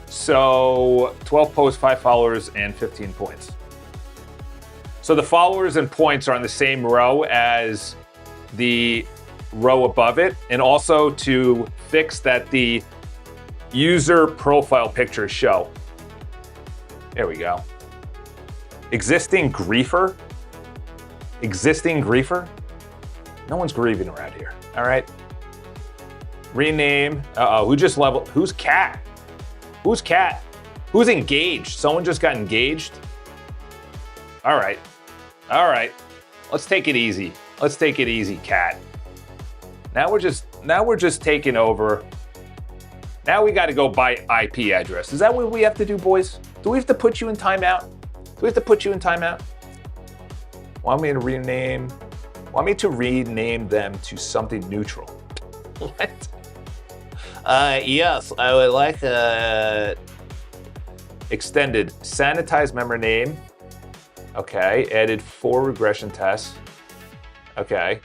So 12 posts, 5 followers, and 15 points. So the followers and points are on the same row as the row above it, and also to fix that the user profile pictures show. There we go. Existing griefer? Existing griefer? No one's grieving around here, all right? Rename, who just leveled, who's cat? Who's cat? Who's engaged? Someone just got engaged? All right, let's take it easy. Let's take it easy, cat. Now we're just taking over. Now we gotta go by IP address. Is that what we have to do, boys? Do we have to put you in timeout? Do we have to put you in timeout? Want me to rename them to something neutral? What? Yes, I would like Extended, sanitized member name. Okay, added 4 regression tests. Okay.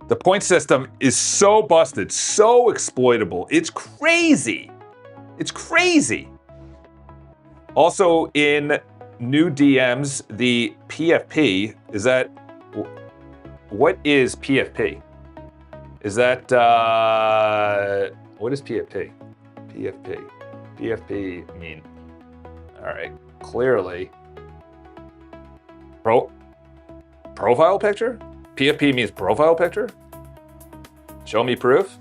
The point system is so busted, so exploitable. It's crazy. It's crazy. Also in new DMs, the PFP, is that, what is PFP? Is that, what is PFP? PFP mean? All right, clearly. Profile picture? PFP means profile picture? Show me proof?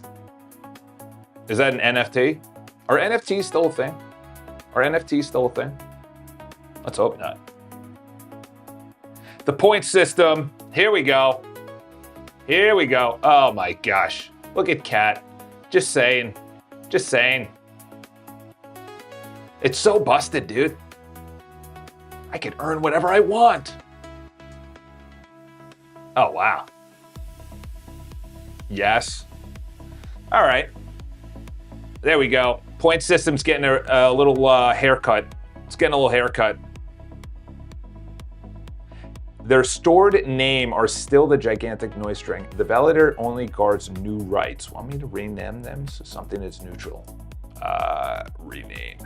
Is that an NFT? Are NFTs still a thing? Are NFTs still a thing? Let's hope not. The point system, here we go. Here we go. Oh my gosh. Look at Cat. Just saying. Just saying. It's so busted, dude. I can earn whatever I want. Oh, wow. Yes. All right. There we go. Point system's getting a little haircut. It's getting a little haircut. Their stored name are still the gigantic noise string. The validator only guards new rights. Want me to rename them so something is neutral? Rename.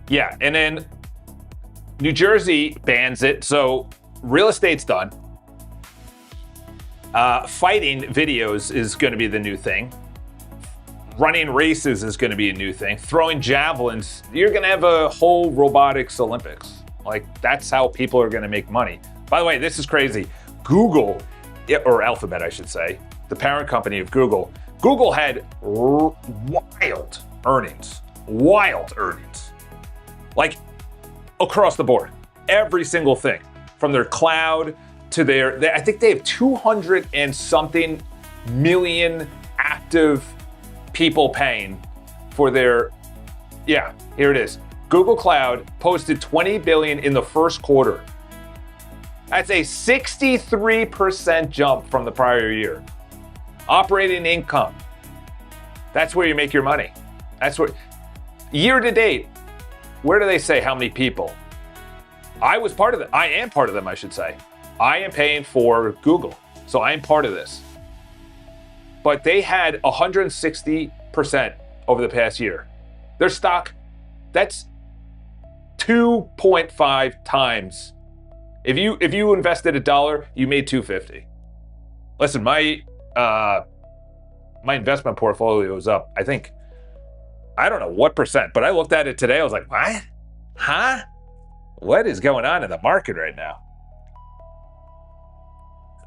Yeah, and then New Jersey bans it, so real estate's done. Fighting videos is going to be the new thing. Running races is going to be a new thing. Throwing javelins, you're going to have a whole robotics Olympics. Like, that's how people are going to make money. By the way, this is crazy. Google, or Alphabet, I should say, the parent company of Google, Google had wild earnings. Wild earnings. Like, across the board. Every single thing. from their cloud to I think they have 200 and something million active people paying for their, yeah, here it is. Google Cloud posted 20 billion in the first quarter. That's a 63% jump from the prior year. Operating income. That's where you make your money. That's where, year to date, where do they say how many people? I was part of it. I am part of them, I should say. I am paying for Google, so I am part of this. But they had 160% over the past year. Their stock, that's 2.5 times. If you invested $1, you made $2.50. Listen, my investment portfolio is up, I think, I don't know what percent, but I looked at it today, I was like, what? Huh? What is going on in the market right now?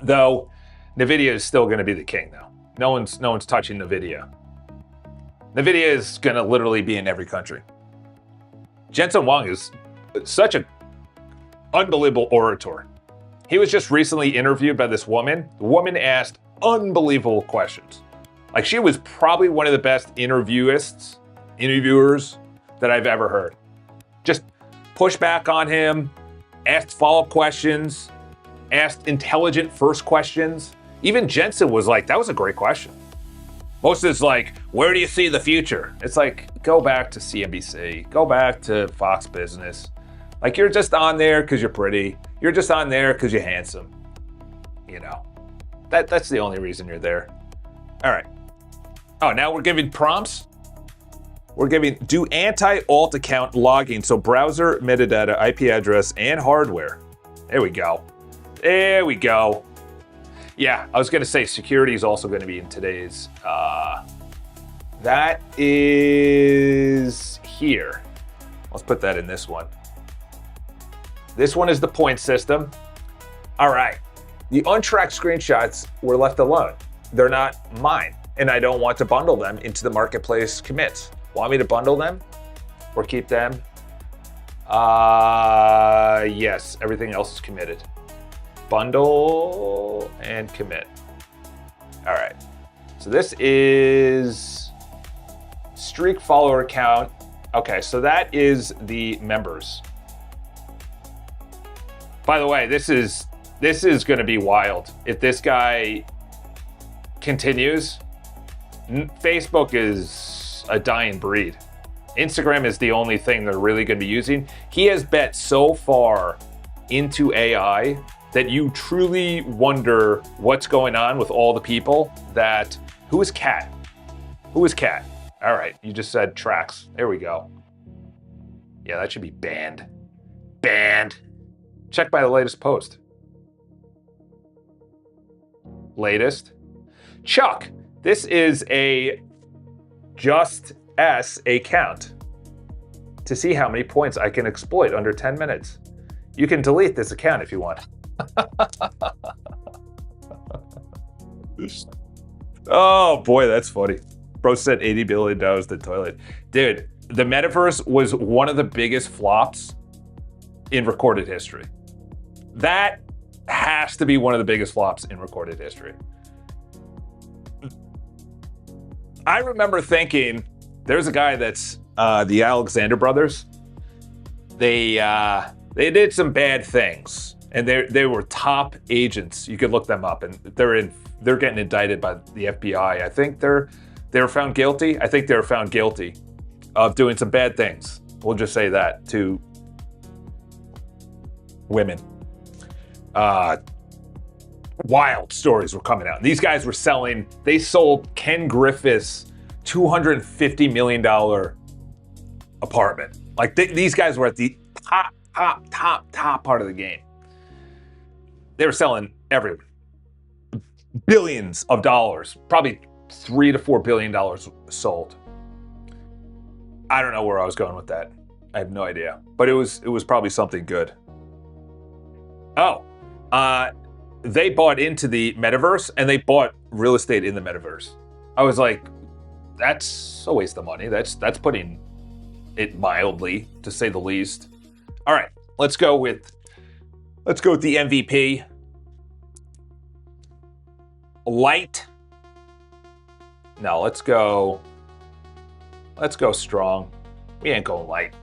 Though, Nvidia is still going to be the king, though. No one's touching Nvidia. Nvidia is going to literally be in every country. Jensen Huang is such an unbelievable orator. He was just recently interviewed by this woman. The woman asked unbelievable questions. Like, she was probably one of the best interviewers that I've ever heard. Just push back on him, asked follow-up questions, asked intelligent first questions. Even Jensen was like, that was a great question. Most of it's like, where do you see the future? It's like, go back to CNBC, go back to Fox Business. Like, you're just on there because you're pretty. You're just on there because you're handsome. You know, that's the only reason you're there. All right. Oh, now we're giving prompts. We're giving do anti-alt account logging. So browser, metadata, IP address, and hardware. There we go. There we go. Yeah, I was going to say security is also going to be in today's. That is here. Let's put that in this one. This one is the point system. All right. The untracked screenshots were left alone. They're not mine, and I don't want to bundle them into the marketplace commits. Want me to bundle them or keep them? Yes, everything else is committed. Bundle and commit. All right. So this is streak follower count. Okay, so that is the members. By the way, this is going to be wild. If this guy continues, Facebook is a dying breed. Instagram is the only thing they're really going to be using. He has bet so far into AI that you truly wonder what's going on with all the people that, who is Cat? Who is Cat? All right, you just said tracks. There we go. Yeah, that should be banned. Banned. Check my latest post. Latest. Chuck, this is a just S account to see how many points I can exploit under 10 minutes. You can delete this account if you want. Oh boy, that's funny. Bro said $80 billion the toilet. Dude, the metaverse was one of the biggest flops in recorded history. That has to be one of the biggest flops in recorded history. I remember thinking, there's a guy that's the Alexander brothers. They did some bad things, and they were top agents. You could look them up, and they're getting indicted by the FBI. I think they were found guilty. I think they were found guilty of doing some bad things. We'll just say that to women. Wild stories were coming out. These guys were they sold Ken Griffith's $250 million apartment. Like these guys were at the top part of the game. They were selling billions of dollars, probably $3 to $4 billion sold. I don't know where I was going with that. I have no idea, but it was probably something good. Oh, they bought into the metaverse and they bought real estate in the metaverse. I was like, that's a waste of money. That's putting it mildly, to say the least. All right, let's go with Let's go with the MVP. Light. No, let's go strong. We ain't going light.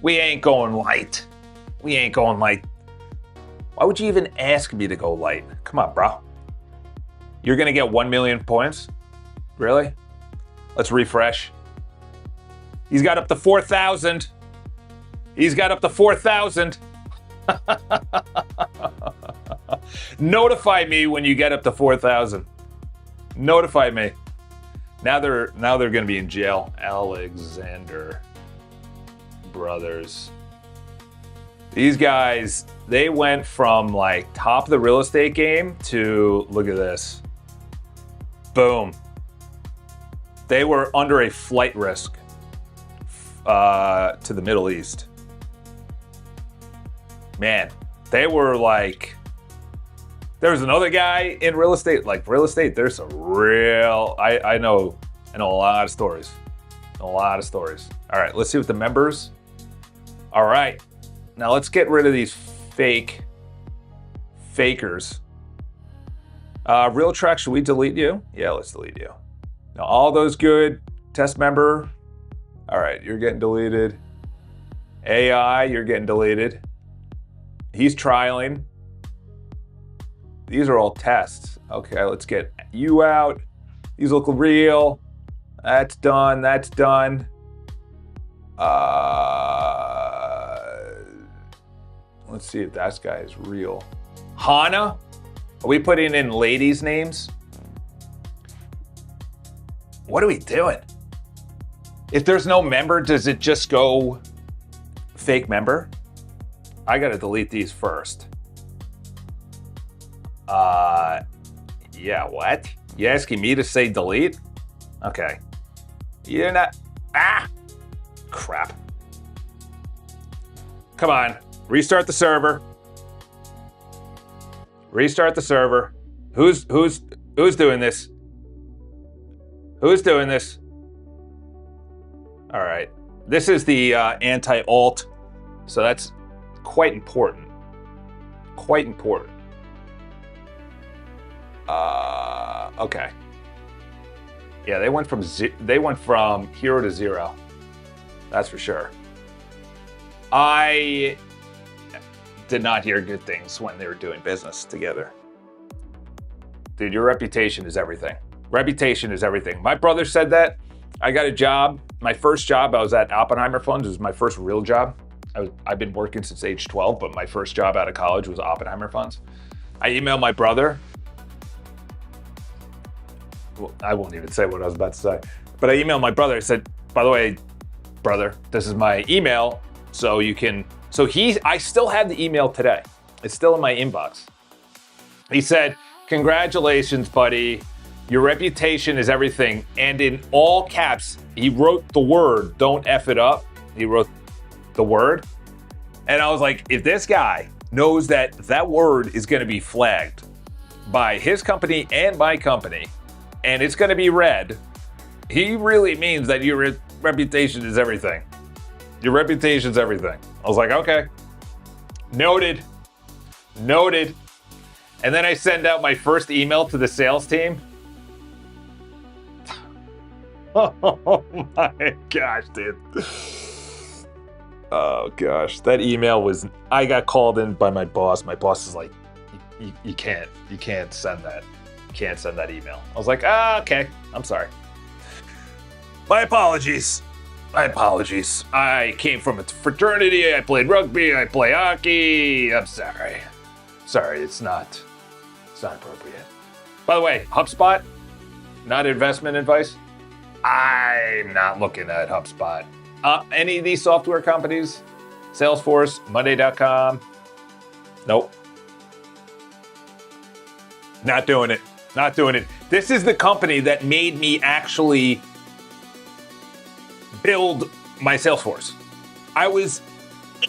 We ain't going light. We ain't going light. Why would you even ask me to go light? Come on, bro. You're gonna get 1 million points? Really? Let's refresh. He's got up to 4,000. He's got up to 4,000. Notify me when you get up to 4,000. Notify me. Now they're going to be in jail. Alexander Brothers. These guys, they went from like top of the real estate game to look at this. Boom. They were under a flight risk to the Middle East. Man, they were like, there was another guy in real estate. Like real estate, there's some real, I know a lot of stories. A lot of stories. All right, let's see what the members. All right, now let's get rid of these fakers. Real Track, should we delete you? Yeah, let's delete you. Now all those good, test member. All right, you're getting deleted. AI, you're getting deleted. He's trialing. These are all tests. Okay, let's get you out. These look real. That's done. That's done. Let's see if that guy is real. Hana? Are we putting in ladies' names? What are we doing? If there's no member, does it just go fake member? I gotta delete these first. Yeah, what? You asking me to say delete? Okay. You're not, crap. Come on, restart the server. Restart the server. Who's doing this? Who's doing this? All right, this is the anti-alt, so that's quite important. Quite important. Okay. Yeah, they went from hero to zero. That's for sure. I did not hear good things when they were doing business together. Dude, your reputation is everything. Reputation is everything. My brother said that. I got a job. My first job, I was at Oppenheimer Funds. It was my first real job. I've been working since age 12, but my first job out of college was Oppenheimer Funds. I emailed my brother. Well, I won't even say what I was about to say. But I emailed my brother. I said, by the way, brother, this is my email. So you can, I still have the email today. It's still in my inbox. He said, congratulations, buddy. Your reputation is everything. And in all caps, he wrote the word, don't F it up. He wrote the word. And I was like, if this guy knows that that word is going to be flagged by his company and my company, and it's going to be read, he really means that your reputation is everything. Your reputation's everything. I was like, okay. Noted. Noted. And then I send out my first email to the sales team. Oh my gosh, dude. Oh gosh, that email was, I got called in by my boss. My boss is like, you can't send that. You can't send that email. I was like, okay, I'm sorry. My apologies. My apologies. I came from a fraternity. I played rugby. I play hockey. I'm sorry. Sorry, it's not appropriate. By the way, HubSpot, not investment advice. I'm not looking at HubSpot. Any of these software companies, Salesforce, Monday.com, nope. Not doing it. Not doing it. This is the company that made me actually build my Salesforce. I was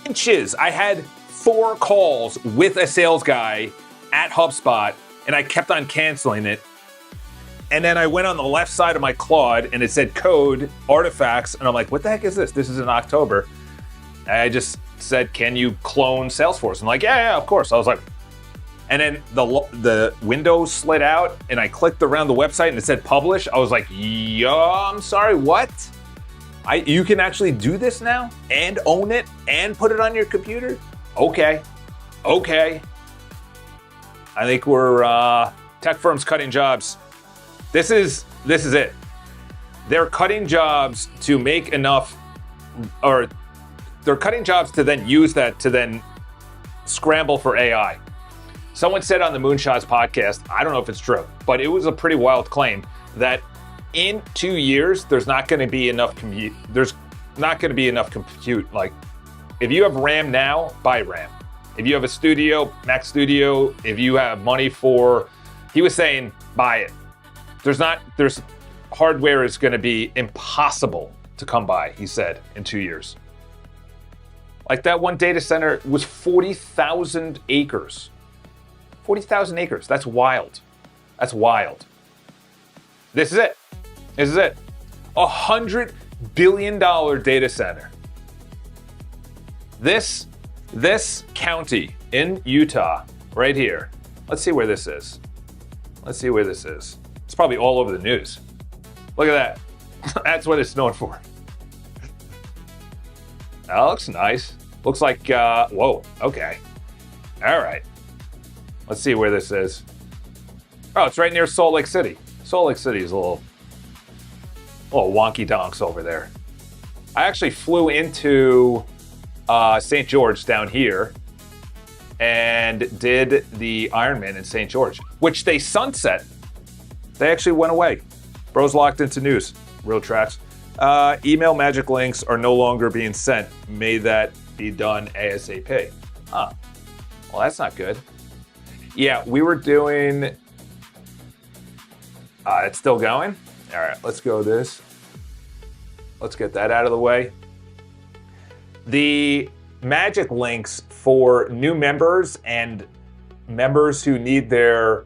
inches. I had 4 calls with a sales guy at HubSpot, and I kept on canceling it. And then I went on the left side of my Claude, and it said code, artifacts, and I'm like, what the heck is this? This is in October. I just said, can you clone Salesforce? I'm like, yeah, of course. I was like, and then the window slid out and I clicked around the website and it said publish. I was like, yo, I'm sorry, what? You can actually do this now and own it and put it on your computer? Okay. I think we're tech firms cutting jobs. This is it. They're cutting jobs to make enough, or they're cutting jobs to then use that to then scramble for AI. Someone said on the Moonshots podcast, I don't know if it's true, but it was a pretty wild claim that in 2 years, there's not going to be enough compute. There's not going to be enough compute. Like, if you have RAM now, buy RAM. If you have a studio, Mac Studio, if you have money for, he was saying, buy it. There's hardware is going to be impossible to come by, he said, in 2 years. Like that one data center was 40,000 acres. 40,000 acres. That's wild. That's wild. This is it. This is it. $100 billion data center. This county in Utah, right here. Let's see where this is. Let's see where this is. It's probably all over the news. Look at that. That's what it's known for. That looks nice. Looks like, whoa, okay. All right. Let's see where this is. Oh, it's right near Salt Lake City. Salt Lake City is a little wonky donks over there. I actually flew into St. George down here and did the Ironman in St. George, which they sunset. They actually went away. Bros locked into news. Real tracks. Email magic links are no longer being sent. May that be done ASAP. Huh. Well, that's not good. Yeah, we were doing... it's still going? All right, let's go this. Let's get that out of the way. The magic links for new members and members who are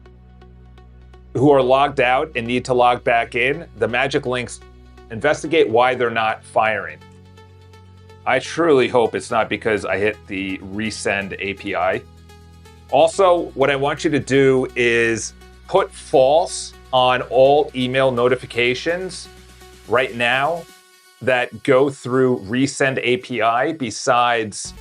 logged out and need to log back in, the magic links investigate why they're not firing. I truly hope it's not because I hit the resend API. Also, what I want you to do is put false on all email notifications right now that go through resend API, besides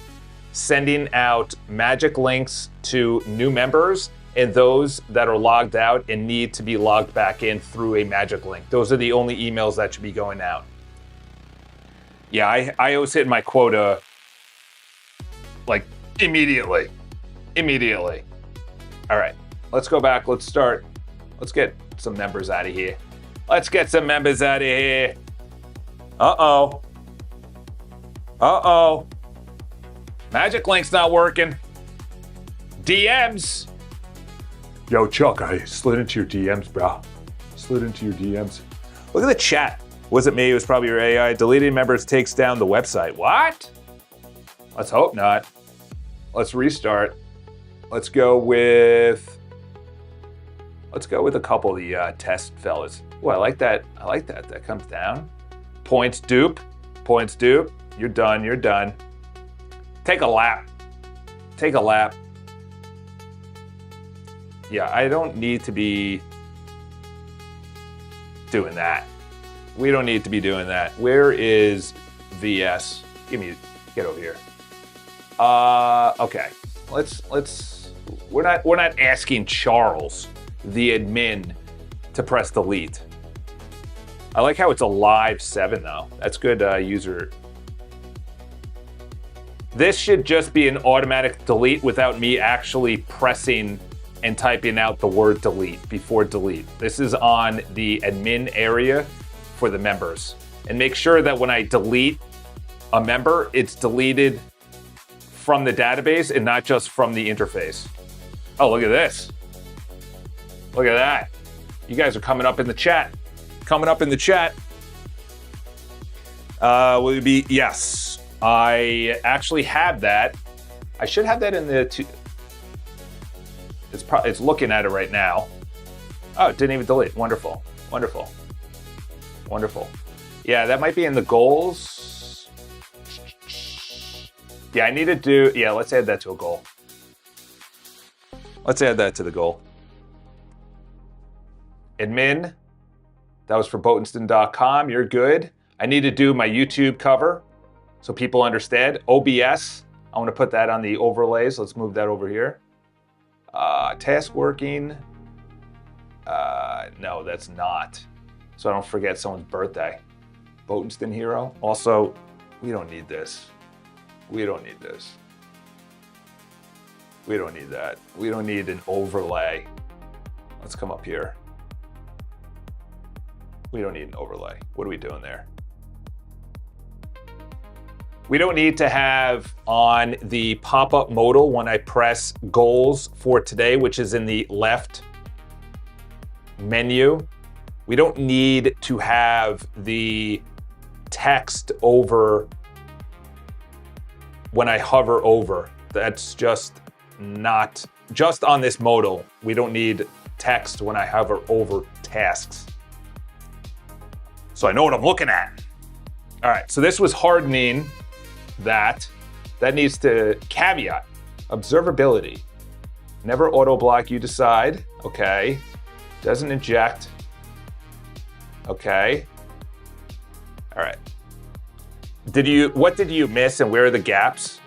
sending out magic links to new members and those that are logged out and need to be logged back in through a magic link. Those are the only emails that should be going out. Yeah, I always hit my quota like immediately. All right, let's go back. Let's start. Let's get some members out of here. Uh-oh. Magic link's not working. DMs. Yo, Chuck, I slid into your DMs, bro. Look at the chat. Was it me? It was probably your AI. Deleting members takes down the website. What? Let's hope not. Let's restart. Let's go with a couple of the test fellas. Oh, I like that. That comes down. Points dupe. You're done. Take a lap. Yeah, I don't need to be doing that. We don't need to be doing that. Where is VS? Get over here. Okay. We're not asking Charles, the admin, to press delete. I like how it's a live 7 though. That's good user. This should just be an automatic delete without me actually pressing and typing out the word delete before delete. This is on the admin area for the members. And make sure that when I delete a member, it's deleted from the database and not just from the interface. Oh, look at this. Look at that. You guys are coming up in the chat. Will it be? Yes. I actually have that. I should have that in the it's looking at it right now. Oh, it didn't even delete. Wonderful. Yeah, that might be in the goals. Yeah, I need to do, yeah, let's add that to a goal. Let's add that to the goal. Admin, that was for Botenston.com. You're good. I need to do my YouTube cover so people understand. OBS, I want to put that on the overlays. Let's move that over here. Task working. No, that's not. So I don't forget someone's birthday. Botenston Hero. Also, we don't need this. We don't need this. We don't need that. We don't need an overlay. Let's come up here. We don't need an overlay. What are we doing there? We don't need to have on the pop-up modal when I press goals for today, which is in the left menu. We don't need to have the text over when I hover over. That's just not, just on this modal. We don't need text when I hover over tasks. So I know what I'm looking at. All right, so this was hardening that. That needs to caveat, observability. Never auto block, you decide. Okay, doesn't inject. Okay, all right. What did you miss and where are the gaps?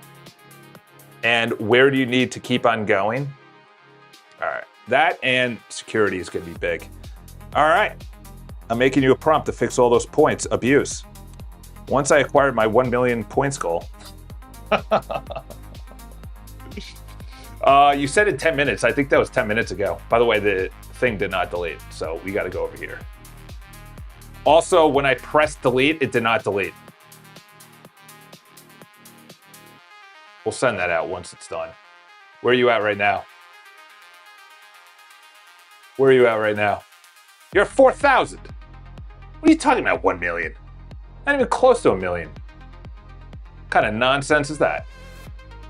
And where do you need to keep on going? All right, that and security is gonna be big. All right, I'm making you a prompt to fix all those points, abuse. Once I acquired my 1 million points goal. You said in 10 minutes, I think that was 10 minutes ago. By the way, the thing did not delete, so we gotta go over here. Also, when I pressed delete, it did not delete. We'll send that out once it's done. Where are you at right now? Where are you at right now? You're at 4,000. What are you talking about, 1 million? Not even close to 1 million. What kind of nonsense is that?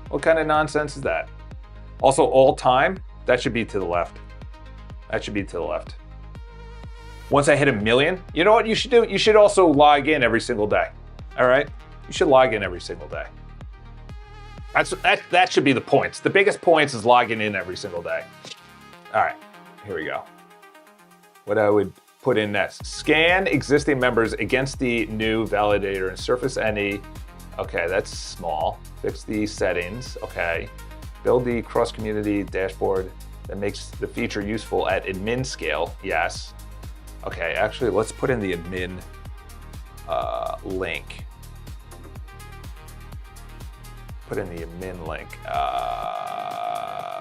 What kind of nonsense is that? Also, all time, that should be to the left. That should be to the left. Once I hit 1 million, you know what you should do? You should also log in every single day. All right? You should log in every single day. That should be the points. The biggest points is logging in every single day. All right, here we go. What I would put in next. Scan existing members against the new validator and surface any. Okay, that's small. Fix the settings, okay. Build the cross-community dashboard that makes the feature useful at admin scale, yes. Okay, actually, let's put in the admin link. Put in the admin link.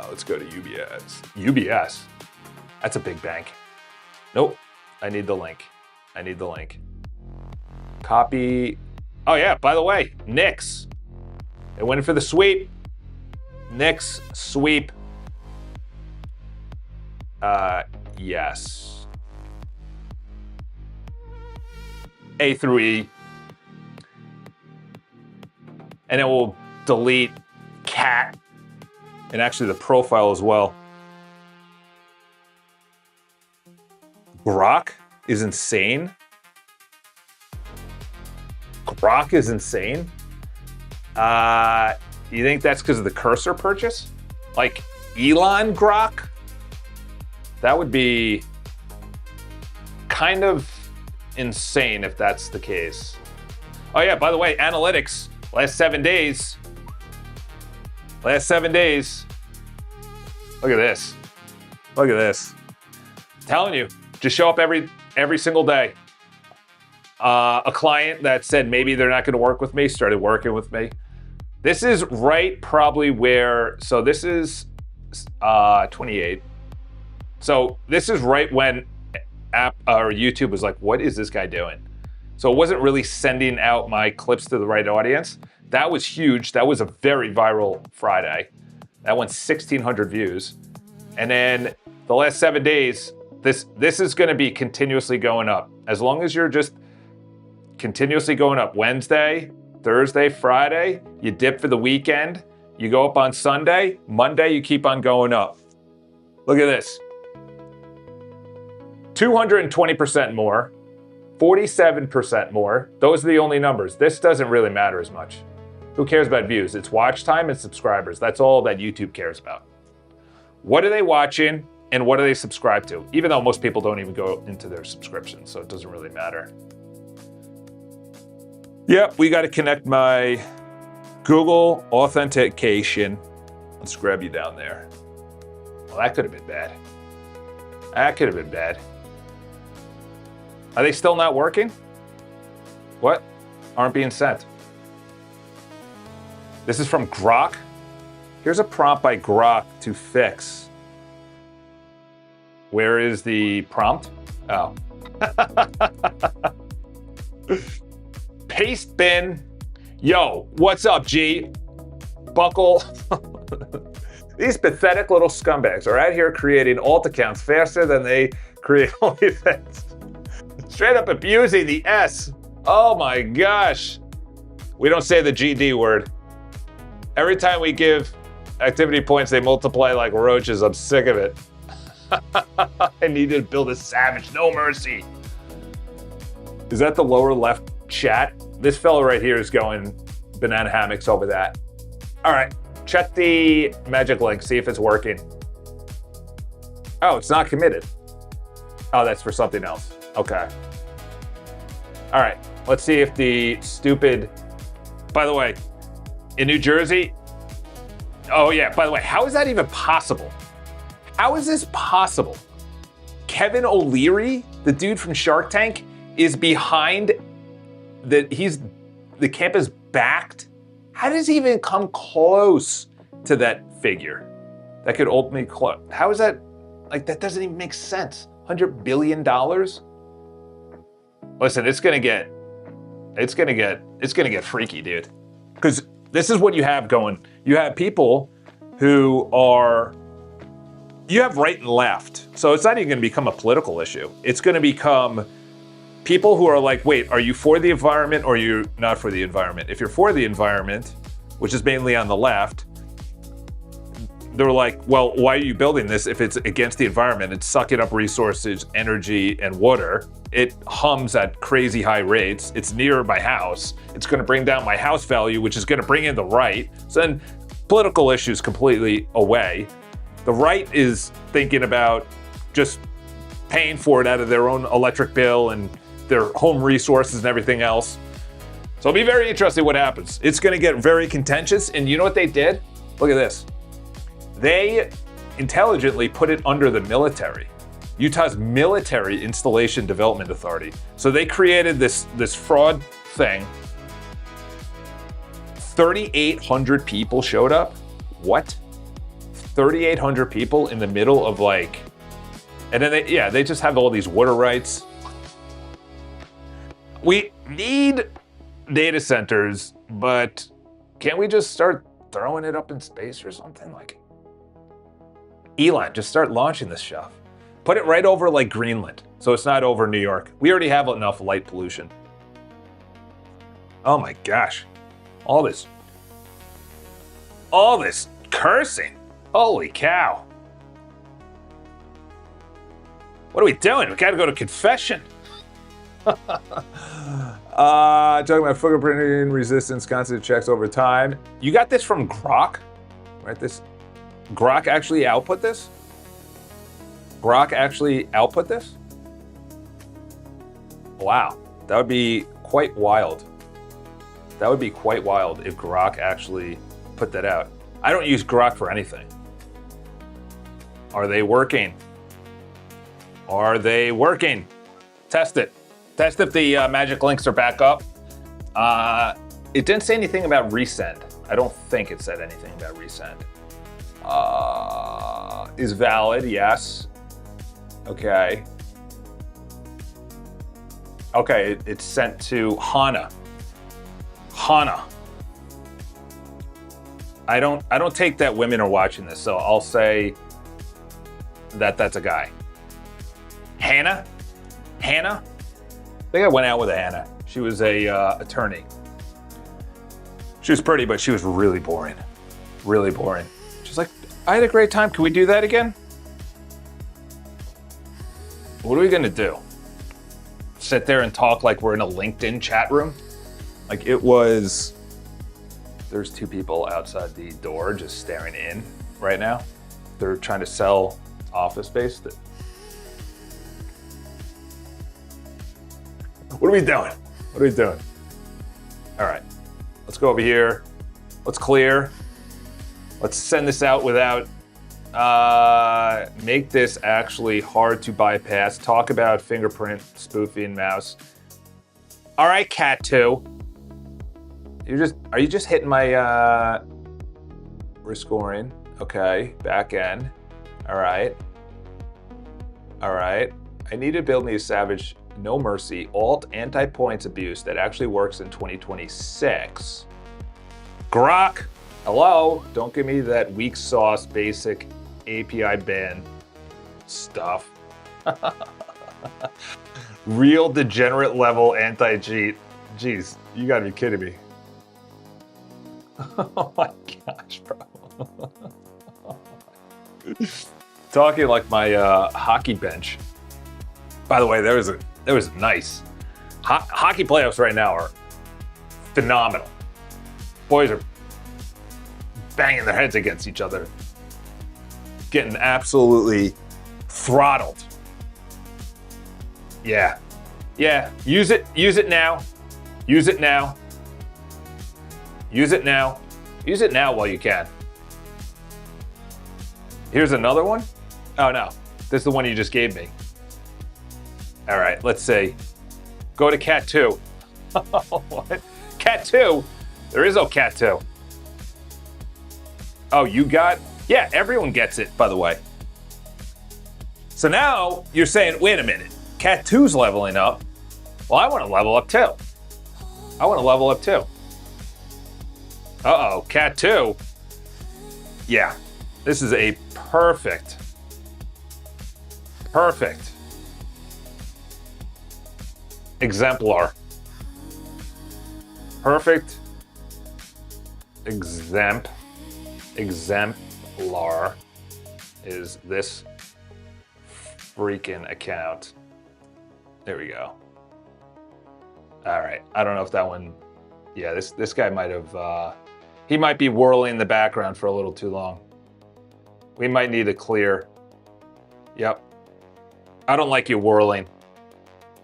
Let's go to UBS. UBS? That's a big bank. Nope, I need the link. I need the link. Copy. Oh yeah, by the way, Knicks. They went for the sweep. Knicks sweep. Yes. A through E. And it will delete cat and actually the profile as well. Grok is insane. Grok is insane. You think that's because of the cursor purchase? Like Elon Grok? That would be kind of insane if that's the case. Oh yeah, by the way, analytics, last 7 days. Last 7 days. Look at this. Look at this. I'm telling you, just show up every single day. A client that said maybe they're not going to work with me started working with me. This is right probably where, so this is 28. So this is right when YouTube was like, what is this guy doing? So it wasn't really sending out my clips to the right audience. That was huge. That was a very viral Friday. That went 1,600 views. And then the last 7 days, this is going to be continuously going up. As long as you're just continuously going up. Wednesday, Thursday, Friday, you dip for the weekend. You go up on Sunday. Monday, you keep on going up. Look at this. 220% more. 47% more. Those are the only numbers. This doesn't really matter as much. Who cares about views? It's watch time and subscribers. That's all that YouTube cares about. What are they watching and what do they subscribe to? Even though most people don't even go into their subscriptions, so it doesn't really matter. Yep, we got to connect my Google authentication. Let's grab you down there. Well, that could have been bad. That could have been bad. Are they still not working? What? Aren't being sent. This is from Grok. Here's a prompt by Grok to fix. Where is the prompt? Oh. Paste bin. Yo, what's up, G? Buckle. These pathetic little scumbags are out here creating alt accounts faster than they create OnlyFans. Straight up abusing the S. Oh my gosh. We don't say the GD word. Every time we give activity points, they multiply like roaches. I'm sick of it. I need to build a savage, no mercy. Is that the lower left chat? This fellow right here is going banana hammocks over that. All right, check the magic link, see if it's working. Oh, it's not committed. Oh, that's for something else. Okay. All right, let's see if the stupid, by the way, in New Jersey, oh yeah, by the way, how is that even possible? How is this possible? Kevin O'Leary, the dude from Shark Tank, is behind the camp is backed. How does he even come close to that figure? That could ultimately close. How is that? Like, that doesn't even make sense. $100 billion? Listen, it's gonna get freaky, dude. Because this is what you have going. You have people who are, you have right and left. So it's not even gonna become a political issue. It's gonna become people who are like, wait, are you for the environment or are you not for the environment? If you're for the environment, which is mainly on the left, they're like, well, why are you building this if it's against the environment? It's sucking up resources, energy, and water. It hums at crazy high rates. It's near my house. It's gonna bring down my house value, which is gonna bring in the right. So then political issues completely away. The right is thinking about just paying for it out of their own electric bill and their home resources and everything else. So it'll be very interesting what happens. It's gonna get very contentious, and you know what they did? Look at this. They intelligently put it under the military, Utah's Military Installation Development Authority. So they created this fraud thing. 3,800 people showed up. What? 3,800 people in the middle of like, and then they just have all these water rights. We need data centers, but can't we just start throwing it up in space or something? Like, Elon, just start launching this stuff. Put it right over like Greenland, so it's not over New York. We already have enough light pollution. Oh my gosh. All this cursing. Holy cow. What are we doing? We gotta go to confession. Talking about fingerprinting resistance, constant checks over time. You got this from Grok, right? Grok actually output this? Grok actually output this? Wow, that would be quite wild. That would be quite wild if Grok actually put that out. I don't use Grok for anything. Are they working? Are they working? Test it. Test if the magic links are back up. It didn't say anything about resend. I don't think it said anything about resend. Is valid, yes. Okay. Okay, it's sent to Hana. Hana. I don't take that women are watching this, so I'll say that that's a guy. Hannah? Hannah? I think I went out with a Hannah. She was a attorney. She was pretty, but she was really boring. Really boring. She's like, I had a great time. Can we do that again? What are we gonna do? Sit there and talk like we're in a LinkedIn chat room? Like, it was There's two people outside the door just staring in right now. They're trying to sell office space. What are we doing? What are we doing? All right, let's go over here. Let's clear. Let's send this out without, make this actually hard to bypass. Talk about fingerprint spoofing mouse. All right, Cat 2. Are you just hitting my, rescoring? Okay, back end. All right. All right. I need to build me a savage, no mercy, alt anti-points abuse that actually works in 2026. Grok, hello? Don't give me that weak sauce basic API ban stuff. Real degenerate level anti-cheat. Jeez, you gotta be kidding me. Oh my gosh, bro. Talking like my hockey bench. By the way, there was nice. Hockey playoffs right now are phenomenal. Boys are banging their heads against each other, getting absolutely throttled. Yeah, use it now. Use it now. Use it now. Use it now while you can. Here's another one. Oh no, this is the one you just gave me. All right, let's see. Go to Cat 2. What? Cat 2? There is no Cat 2. Oh, you got? Yeah, everyone gets it, by the way. So now you're saying, wait a minute, Cat 2's leveling up. Well, I want to level up too. I want to level up too. Uh-oh, Cat 2. Yeah, this is a perfect exemplar. Perfect exemplar is this freaking account. There we go. All right, I don't know if that one, yeah, this guy might have, he might be whirling in the background for a little too long. We might need to clear. Yep. I don't like you whirling.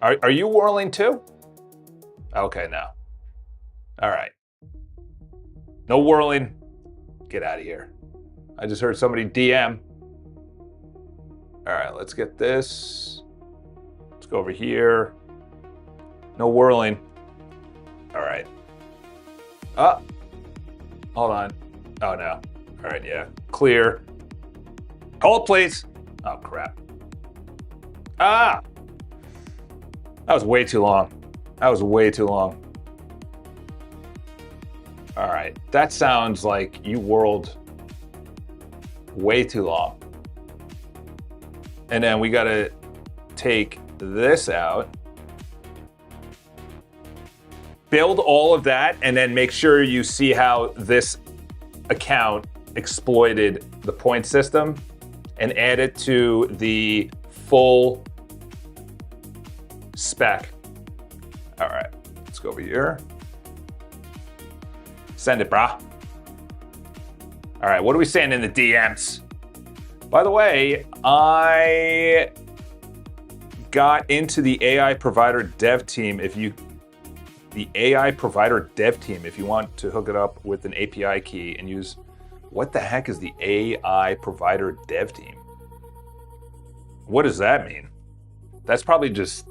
Are you whirling too? Okay, no. All right. No whirling. Get out of here. I just heard somebody DM. All right, let's get this. Let's go over here. No whirling. All right. Oh, hold on. Oh no. All right, yeah. Clear. Hold, please. Oh, crap. Ah! That was way too long. That was way too long. All right, that sounds like you whirled way too long. And then we gotta take this out. Build all of that and then make sure you see how this account exploited the point system and add it to the full spec. All right, let's go over here. Send it, brah. All right, what are we saying in the DMs? By the way, I got into the AI provider dev team. If you want to hook it up with an API key and use, what the heck is the AI provider dev team? What does that mean? That's probably just,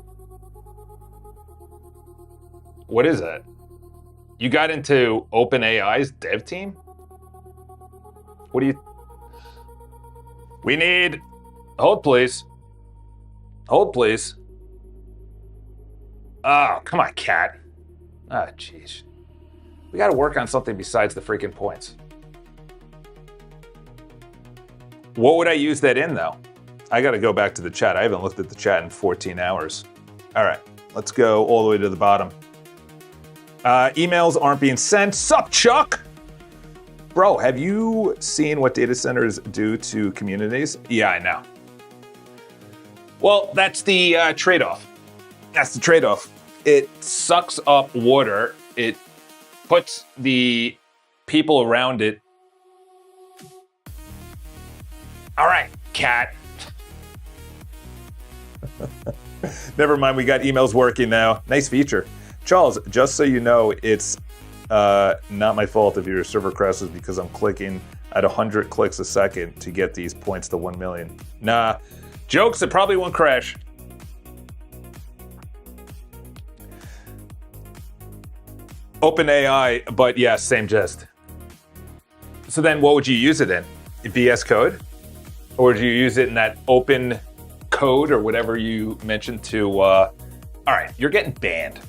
what is that? You got into OpenAI's dev team? What do you, we need, hold please. Hold please. Oh, come on, cat. Ah, oh, jeez. We gotta work on something besides the freaking points. What would I use that in though? I gotta go back to the chat. I haven't looked at the chat in 14 hours. All right, let's go all the way to the bottom. Emails aren't being sent. Sup, Chuck? Bro, have you seen what data centers do to communities? Yeah, I know. Well, that's the trade-off. That's the trade-off. It sucks up water. It puts the people around it. All right, cat. Never mind, we got emails working now. Nice feature. Charles, just so you know, it's not my fault if your server crashes because I'm clicking at 100 clicks a second to get these points to 1 million. Nah, jokes, it probably won't crash. OpenAI, but yeah, same gist. So then what would you use it in? VS Code? Or would you use it in that open code or whatever you mentioned to, all right, you're getting banned.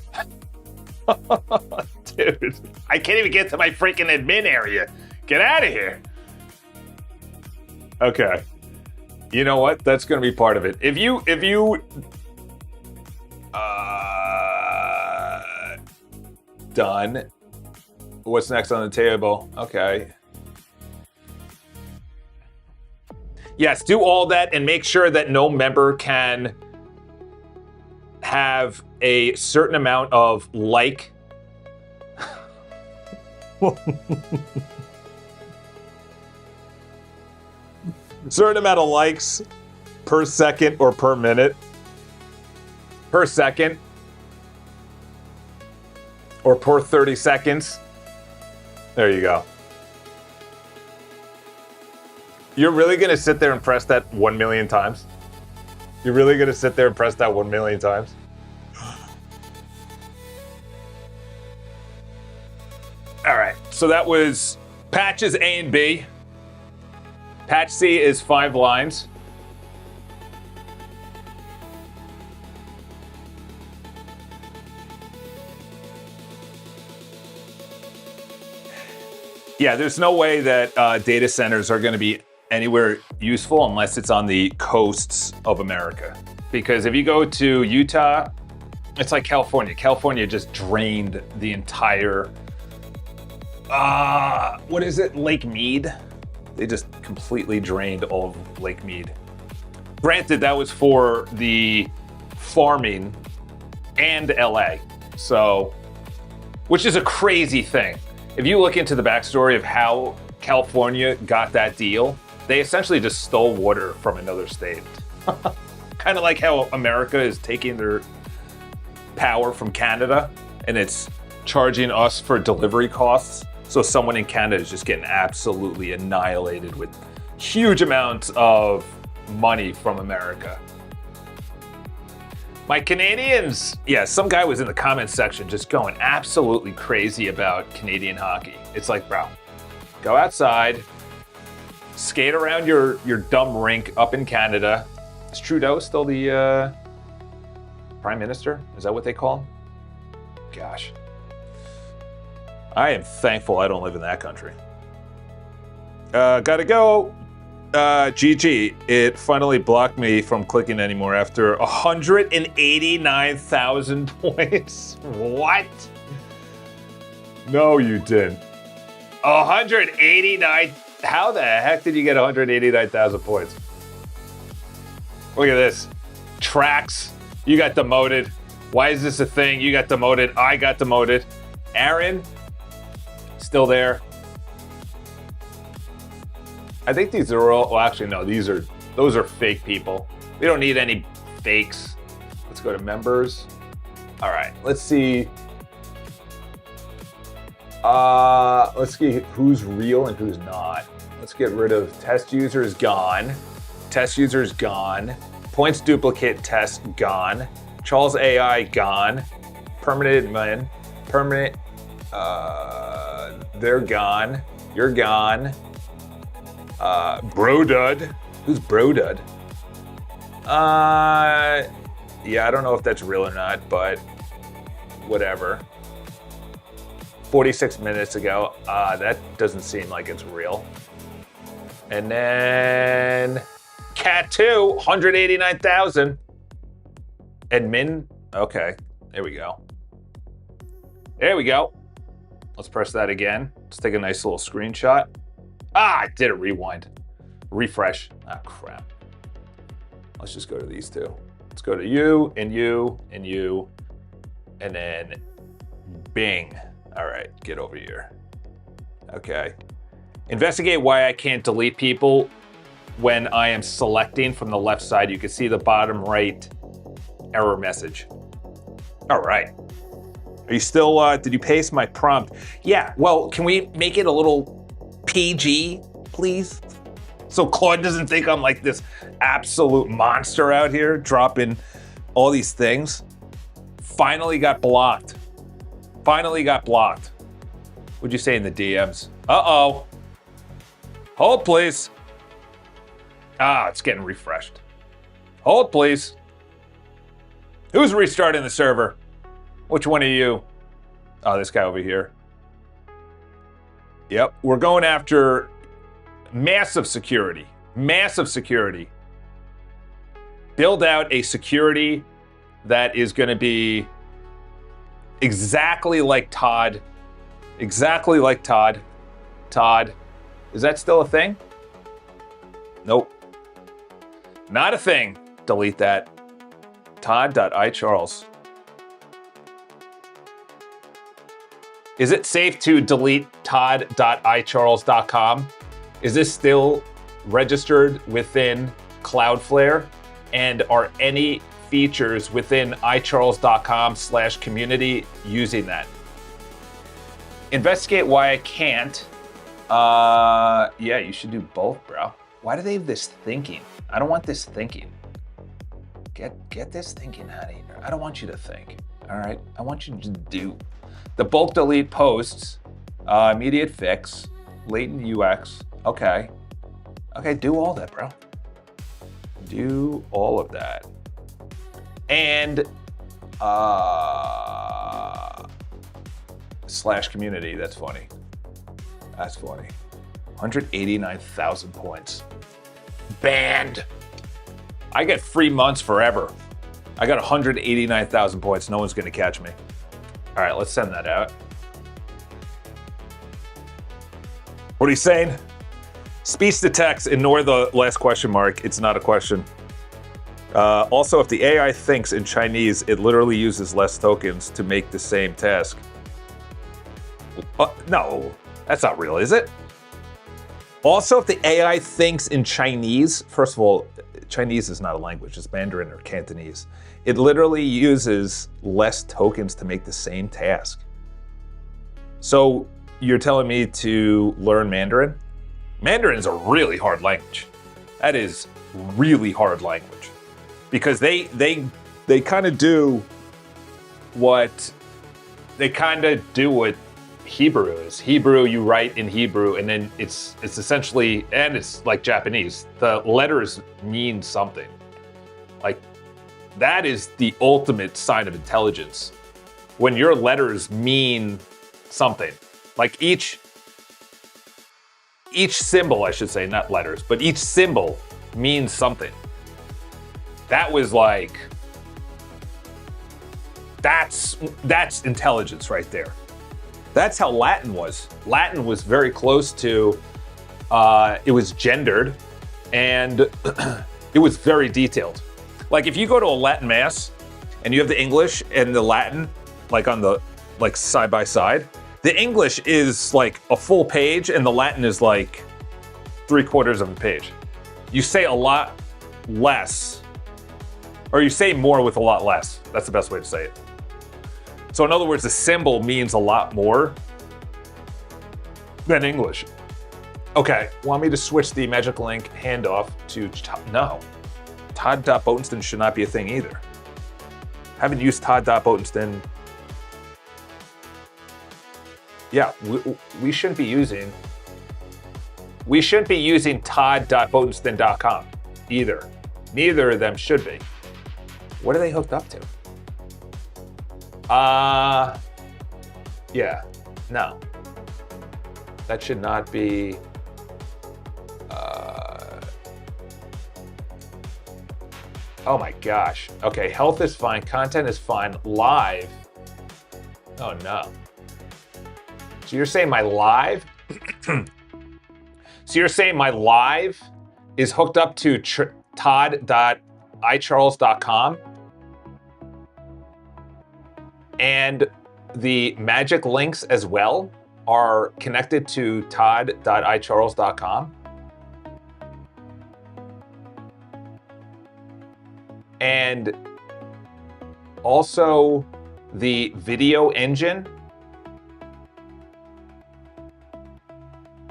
Dude, I can't even get to my freaking admin area. Get out of here. Okay. You know what? That's going to be part of it. If you done. What's next on the table? Okay. Yes, do all that and make sure that no member can have a certain amount of like. Certain amount of likes per second or per minute. Per second. Or per 30 seconds. There you go. You're really gonna sit there and press that 1 million times? You're really gonna sit there and press that 1 million times? All right, so that was patches A and B. Patch C is 5 lines. Yeah, there's no way that data centers are going to be anywhere useful unless it's on the coasts of America. Because if you go to Utah, it's like California. California just drained the entire, what is it, Lake Mead? They just completely drained all of Lake Mead. Granted, that was for the farming and LA. So, which is a crazy thing. If you look into the backstory of how California got that deal, they essentially just stole water from another state. Kind of like how America is taking their power from Canada and it's charging us for delivery costs. So someone in Canada is just getting absolutely annihilated with huge amounts of money from America. My Canadians, yeah, some guy was in the comments section just going absolutely crazy about Canadian hockey. It's like, bro, go outside, skate around your dumb rink up in Canada. Is Trudeau still the Prime Minister? Is that what they call him? Gosh. I am thankful I don't live in that country. Gotta go. GG, it finally blocked me from clicking anymore after 189,000 points. What? No, you didn't. 189. How the heck did you get 189,000 points? Look at this. Tracks. You got demoted. Why is this a thing? You got demoted. I got demoted. Aaron, still there. I think these are all, well, actually, no, those are fake people. We don't need any fakes. Let's go to members. All right, let's see. Let's see who's real and who's not. Let's get rid of test users gone. Test users gone. Points duplicate test gone. Charles AI gone. Permanent admin. Permanent, they're gone. You're gone. Brodud. Who's Brodud? Yeah, I don't know if that's real or not, but whatever. 46 minutes ago. That doesn't seem like it's real. And then Cat 2, 189,000. Admin. Okay, there we go. There we go. Let's press that again. Let's take a nice little screenshot. I did a rewind. Refresh. Ah, crap. Let's just go to these two. Let's go to you, and you, and you, and then bing. All right, get over here. Okay. Investigate why I can't delete people when I am selecting from the left side. You can see the bottom right error message. All right. Are you still, did you paste my prompt? Yeah, well, can we make it a little PG, please? So Claude doesn't think I'm like this absolute monster out here dropping all these things. Finally got blocked. Finally got blocked. What'd you say in the DMs? Uh-oh. Hold, please. Ah, it's getting refreshed. Hold, please. Who's restarting the server? Which one of you? Oh, this guy over here. Yep, we're going after massive security. Massive security. Build out a security that is going to be exactly like Todd. Exactly like Todd. Todd. Is that still a thing? Nope. Not a thing. Delete that. Todd.iCharles. Is it safe to delete todd.icharles.com? Is this still registered within Cloudflare? And are any features within iCharles.com/community using that? Investigate why I can't. Yeah, you should do both, bro. Why do they have this thinking? I don't want this thinking. Get this thinking out of here. I don't want you to think, all right? I want you to do. The bulk delete posts, immediate fix, latent UX. Okay. Okay, do all that, bro. Do all of that. And /community, that's funny. That's funny. 189,000 points. Banned. I get free months forever. I got 189,000 points. No one's gonna catch me. All right, let's send that out. What are you saying? Speech to text, ignore the last question mark. It's not a question. Also, if the AI thinks in Chinese, it literally uses less tokens to make the same task. No, that's not real, is it? Also, if the AI thinks in Chinese, first of all, Chinese is not a language, it's Mandarin or Cantonese. It literally uses less tokens to make the same task. So you're telling me to learn Mandarin? Mandarin is a really hard language. That is really hard language. Because they kind of do what Hebrew is. Hebrew, you write in Hebrew, and then it's essentially, and it's like Japanese. The letters mean something. Like, that is the ultimate sign of intelligence. When your letters mean something. Like each symbol, I should say, not letters, but each symbol means something. That was like, that's intelligence right there. That's how Latin was. Latin was very close to, it was gendered, and it was very detailed. Like if you go to a Latin mass, and you have the English and the Latin, like on the, like side by side, the English is like a full page, and the Latin is like 3/4 of a page. You say a lot less, or you say more with a lot less. That's the best way to say it. So in other words, the symbol means a lot more than English. Okay, want me to switch the magic link handoff to, no. Todd.Botenston should not be a thing either. Haven't used Todd.Botenston. Yeah, we shouldn't be using Todd.Botenston.com either. Neither of them should be. What are they hooked up to? Yeah, no. That should not be, oh my gosh. Okay, health is fine, content is fine, live. Oh no. So you're saying my live? So you're saying my live is hooked up to todd.icharles.com? And the magic links as well are connected to todd.icharles.com. And also the video engine.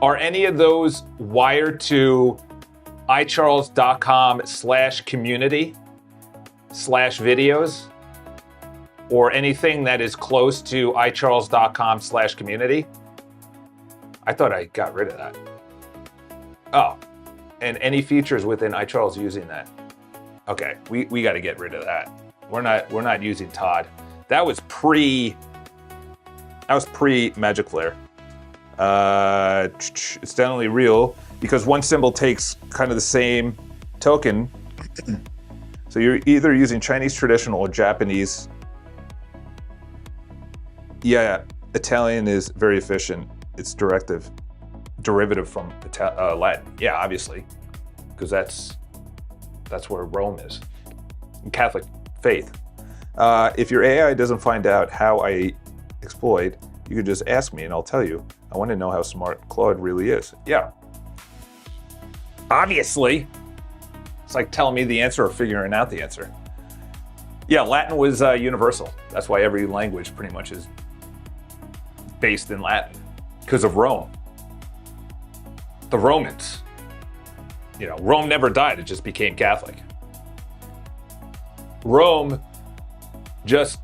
Are any of those wired to icharles.com/community/videos? Or anything that is close to icharles.com/community? I thought I got rid of that. Oh, and any features within iCharles using that. Okay, we got to get rid of that. We're not using Todd. That was pre Magic Flare. It's definitely real because one symbol takes kind of the same token. So you're either using Chinese traditional or Japanese. Yeah, Italian is very efficient. It's derivative from Latin. Yeah, obviously, because that's where Rome is, Catholic faith. If your AI doesn't find out how I exploit, you could just ask me and I'll tell you. I want to know how smart Claude really is. Yeah. Obviously. It's like telling me the answer or figuring out the answer. Yeah, Latin was universal. That's why every language pretty much is based in Latin because of Rome. The Romans. You know, Rome never died, it just became Catholic. Rome just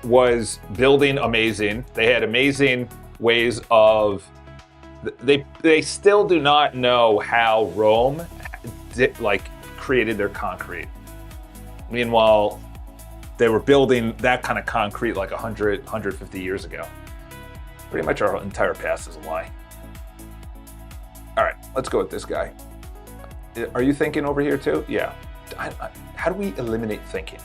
was building amazing. They had amazing ways of, they still do not know how Rome created their concrete. Meanwhile, they were building that kind of concrete like 100, 150 years ago. Pretty much our entire past is a lie. All right, let's go with this guy. Are you thinking over here too? Yeah. How do we eliminate thinking?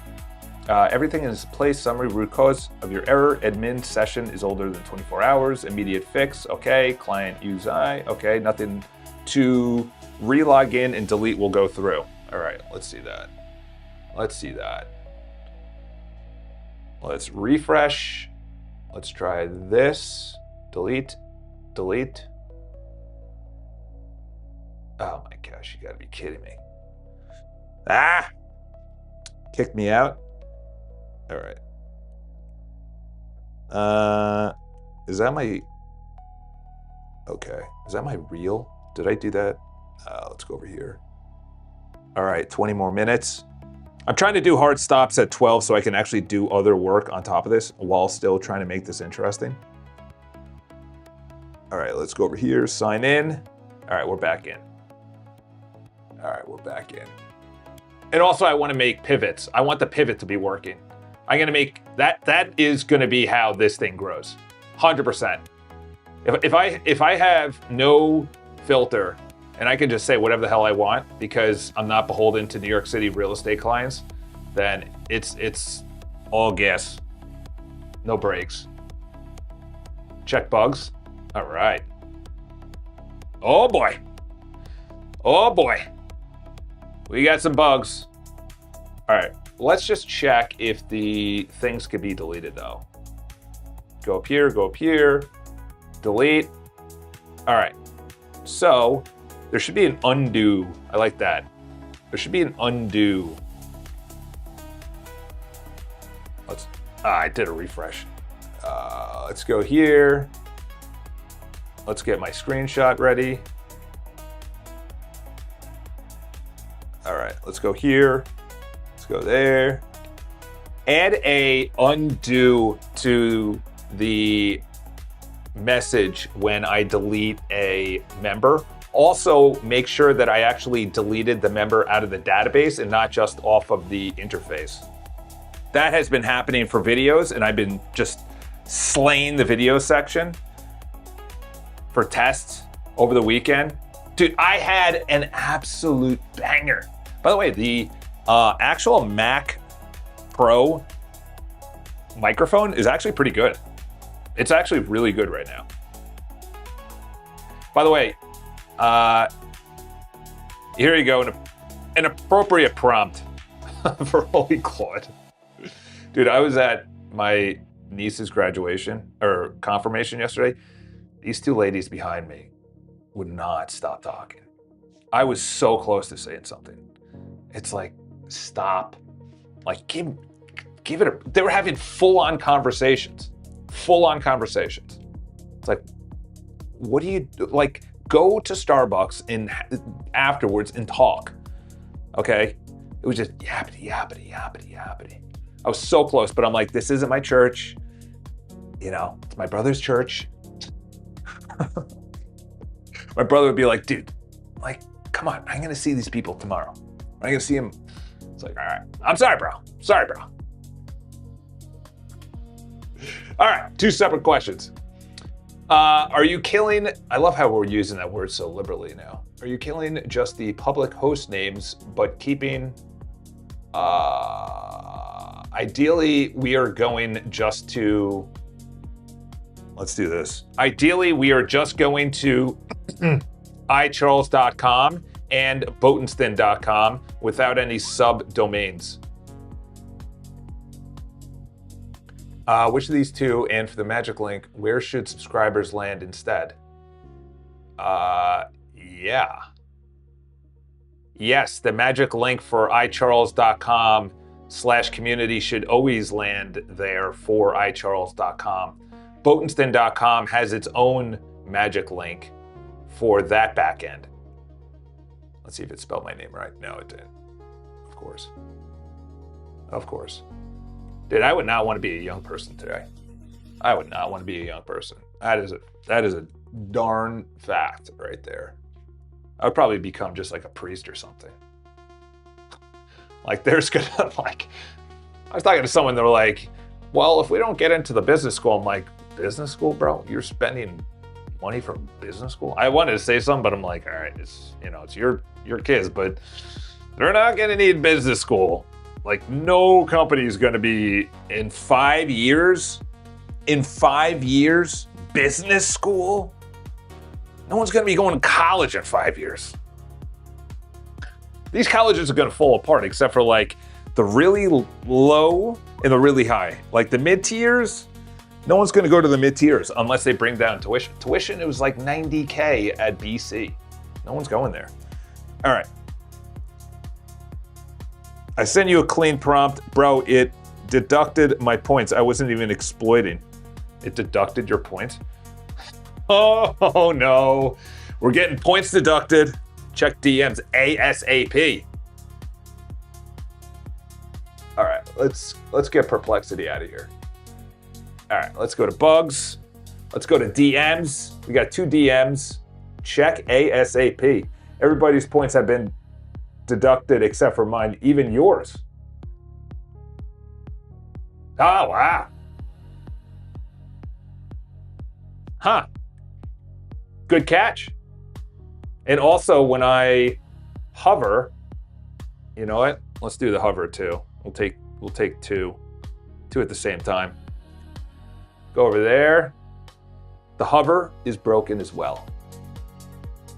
Everything in its place. Summary, root cause of your error. Admin session is older than 24 hours. Immediate fix. Okay. Client use I. Okay. Nothing to relog in and delete will go through. All right. Let's see that. Let's see that. Let's refresh. Let's try this. Delete. Delete. Oh my gosh, you gotta be kidding me. Ah! Kicked me out. All right. Is that my, okay. Is that my reel? Did I do that? Let's go over here. All right, 20 more minutes. I'm trying to do hard stops at 12 so I can actually do other work on top of this while still trying to make this interesting. All right, let's go over here, sign in. All right, we're back in. All right, we're back in. And also I want to make pivots. I want the pivot to be working. I'm going to make, that is going to be how this thing grows. 100%. If I have no filter and I can just say whatever the hell I want because I'm not beholden to New York City real estate clients, then it's all gas, no brakes. Check bugs. All right. Oh boy. Oh boy. We got some bugs. All right, let's just check if the things could be deleted though. Go up here, delete. All right, so there should be an undo. I like that. There should be an undo. I did a refresh. Let's go here. Let's get my screenshot ready. All right, let's go here. Let's go there. Add a undo to the message when I delete a member. Also, make sure that I actually deleted the member out of the database and not just off of the interface. That has been happening for videos, and I've been just slaying the video section for tests over the weekend. Dude, I had an absolute banger. By the way, the actual Mac Pro microphone is actually pretty good. It's actually really good right now. By the way, here you go, an appropriate prompt for Holy Claude. Dude, I was at my niece's graduation or confirmation yesterday. these two ladies behind me would not stop talking. I was so close to saying something. It's like, stop. Like, give it a, they were having full-on conversations. Full-on conversations. It's like, what do you do? Like, go to Starbucks and afterwards and talk, okay? It was just yappity, yappity, yappity, yappity. I was so close, but I'm like, this isn't my church. You know, it's my brother's church. My brother would be like, dude, like, come on, I'm gonna see these people tomorrow. I'm gonna see them. It's like, all right, I'm sorry, bro. Sorry, bro. All right, two separate questions. Are you killing, I love how we're using that word so liberally now. Are you killing just the public host names, but keeping, ideally we are going just to, let's do this. Ideally, we are just going to iCharles.com and Botenston.com without any subdomains. Which of these two, and for the magic link, where should subscribers land instead? Yeah. Yes, the magic link for iCharles.com/community should always land there for iCharles.com. Botenston.com has its own magic link for that backend. Let's see if it spelled my name right. No, it didn't. Of course. Of course. Dude, I would not want to be a young person today. I would not want to be a young person. That is a darn fact right there. I would probably become just like a priest or something. Like there's gonna like, I was talking to someone, they were like, well, if we don't get into the business school, I'm like, business school, bro? You're spending money for business school? I wanted to say something, but I'm like, all right, it's, you know, it's your kids, but they're not gonna need business school. Like no company is gonna be in 5 years, business school? No one's gonna be going to college in 5 years. These colleges are gonna fall apart except for like the really low and the really high. Like the mid-tiers, no one's gonna go to the mid-tiers unless they bring down tuition. Tuition, it was like $90K at BC. No one's going there. All right. I sent you a clean prompt. Bro, it deducted my points. I wasn't even exploiting. It deducted your points? Oh no. We're getting points deducted. Check DMs ASAP. All right, let's get perplexity out of here. All right, let's go to bugs. Let's go to DMs. We got 2 DMs. Check ASAP. Everybody's points have been deducted except for mine, even yours. Oh, wow. Huh. Good catch. And also when I hover, you know what? Let's do the hover too. We'll take 2 at the same time. Go over there. The hover is broken as well.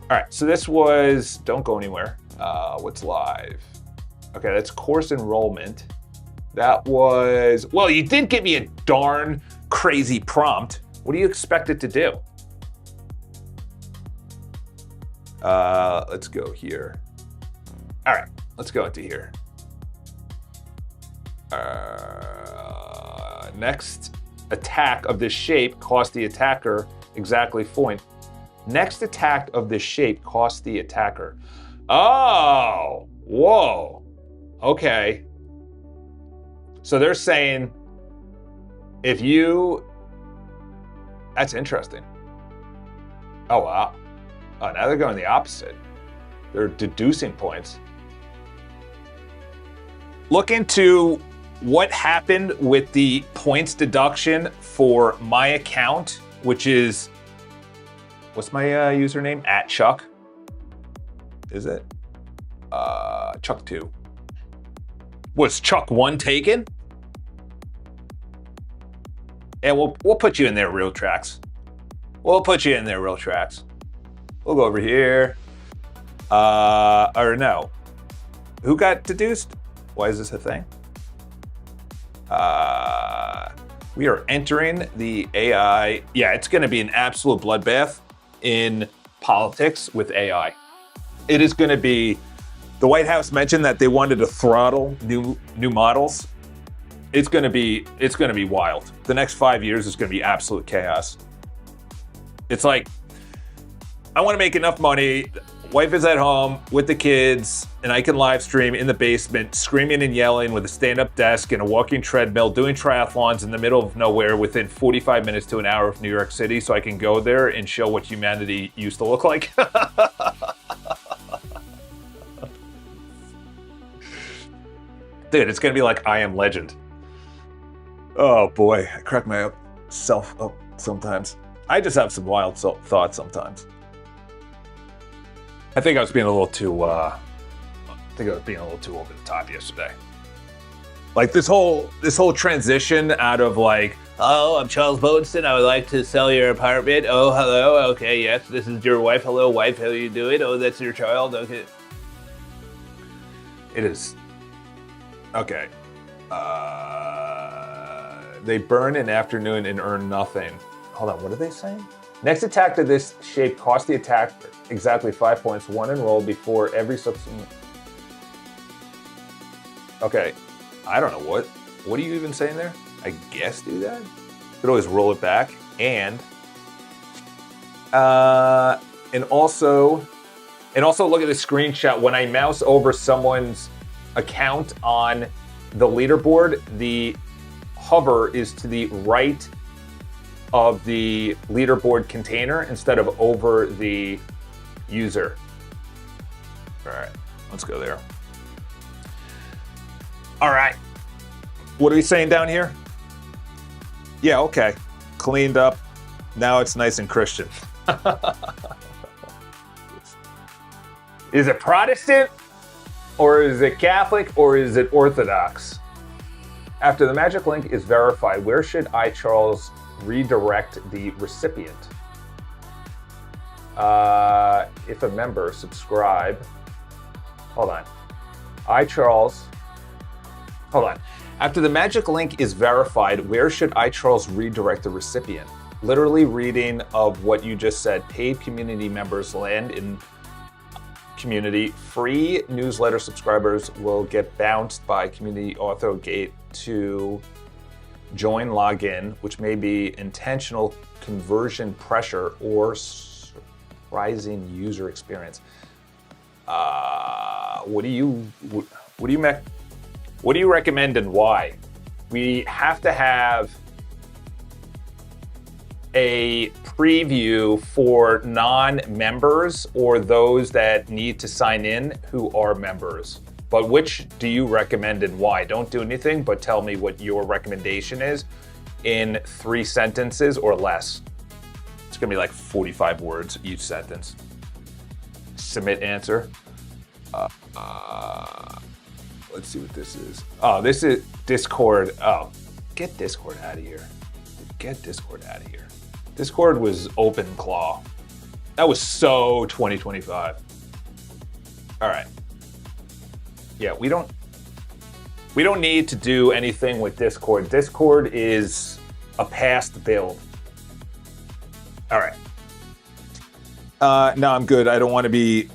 All right, so this was, don't go anywhere. What's live? Okay, that's course enrollment. That was, well, you did give me a darn crazy prompt. What do you expect it to do? Let's go here. All right, let's go into here. Next attack of this shape cost the attacker exactly point. Next attack of this shape cost the attacker. Oh, whoa. Okay. So they're saying if you, that's interesting. Oh, wow. Oh, now they're going the opposite. They're deducing points. Look into what happened with the points deduction for my account, which is, what's my username? @Chuck. Is it? Chuck2. Was Chuck1 taken? And we'll put you in there, real tracks. We'll put you in there, real tracks. We'll go over here. Or no. Who got deduced? Why is this a thing? We are entering the AI. Yeah, it's going to be an absolute bloodbath in politics with AI. It is going to be, the White House mentioned that they wanted to throttle new models. It's going to be wild. The next 5 years is going to be absolute chaos. It's like, I want to make enough money. Wife is at home with the kids, and I can live stream in the basement, screaming and yelling with a stand-up desk and a walking treadmill, doing triathlons in the middle of nowhere within 45 minutes to an hour of New York City, so I can go there and show what humanity used to look like. Dude, it's gonna be like I Am Legend. Oh boy, I crack myself up sometimes. I just have some wild thoughts sometimes. I think I was being a little too, over the top yesterday. Like this whole transition out of like, Oh, I'm Charles Bodenson. I would like to sell your apartment. Oh, hello. Okay, yes, this is your wife. Hello, wife. How are you doing? Oh, that's your child. Okay. It is. Okay. They burn in afternoon and earn nothing. Hold on, what are they saying? Next attack to this shape cost the attack exactly 5 points, 1 enroll before every subsequent. Okay, I don't know what are you even saying there? I guess do that. You could always roll it back and also look at the screenshot. When I mouse over someone's account on the leaderboard, the hover is to the right of the leaderboard container instead of over the user. All right, let's go there. All right, what are we saying down here? Yeah, okay, cleaned up. Now it's nice and Christian. Is it Protestant, or is it Catholic, or is it Orthodox? After the magic link is verified, where should I, Charles, redirect the recipient? If a member, subscribe. Hold on. Hold on. After the magic link is verified, where should I, Charles, redirect the recipient? Literally reading of what you just said. Paid community members land in community. Free newsletter subscribers will get bounced by community author gate to join login, which may be intentional conversion pressure or surprising user experience. What do you recommend and why? We have to have a preview for non-members or those that need to sign in who are members. But which do you recommend and why? Don't do anything, but tell me what your recommendation is in 3 sentences or less. It's gonna be like 45 words each sentence. Submit answer. Let's see what this is. Oh, this is Discord. Oh, get Discord out of here. Get Discord out of here. Discord was open claw. That was so 2025. All right. Yeah, we don't need to do anything with Discord. Discord is a past build. All right. No, I'm good. I don't want to be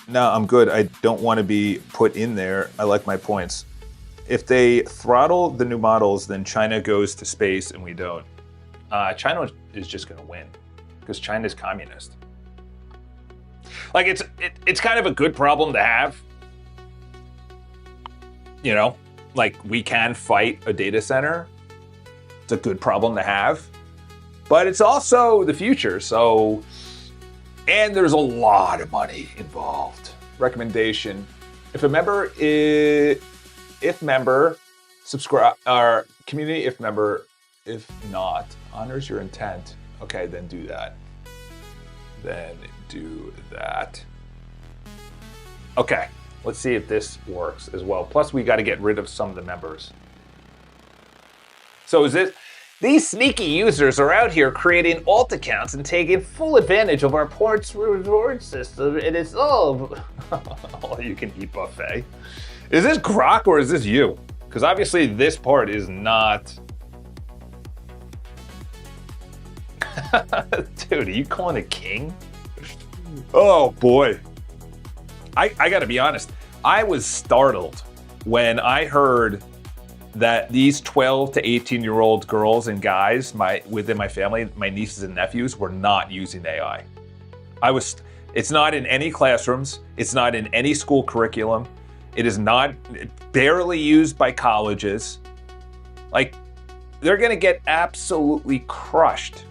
No, I'm good. I don't want to be put in there. I like my points. If they throttle the new models, then China goes to space and we don't. China is just going to win because China's communist. Like it's kind of a good problem to have. You know, like we can fight a data center. It's a good problem to have, but it's also the future. So, and there's a lot of money involved. Recommendation: if member, subscribe our community. If not, honors your intent. Okay, then do that. Okay. Let's see if this works as well. Plus, we got to get rid of some of the members. So these sneaky users are out here creating alt accounts and taking full advantage of our points reward system. And it's all you can eat buffet. Is this Grok or is this you? Because obviously this part is not Dude, are you calling it king? Oh boy. I gotta be honest. I was startled when I heard that these 12 to 18-year-old girls and guys within my family, my nieces and nephews, were not using AI. It's not in any classrooms. It's not in any school curriculum. It is not barely used by colleges. Like, they're gonna get absolutely crushed.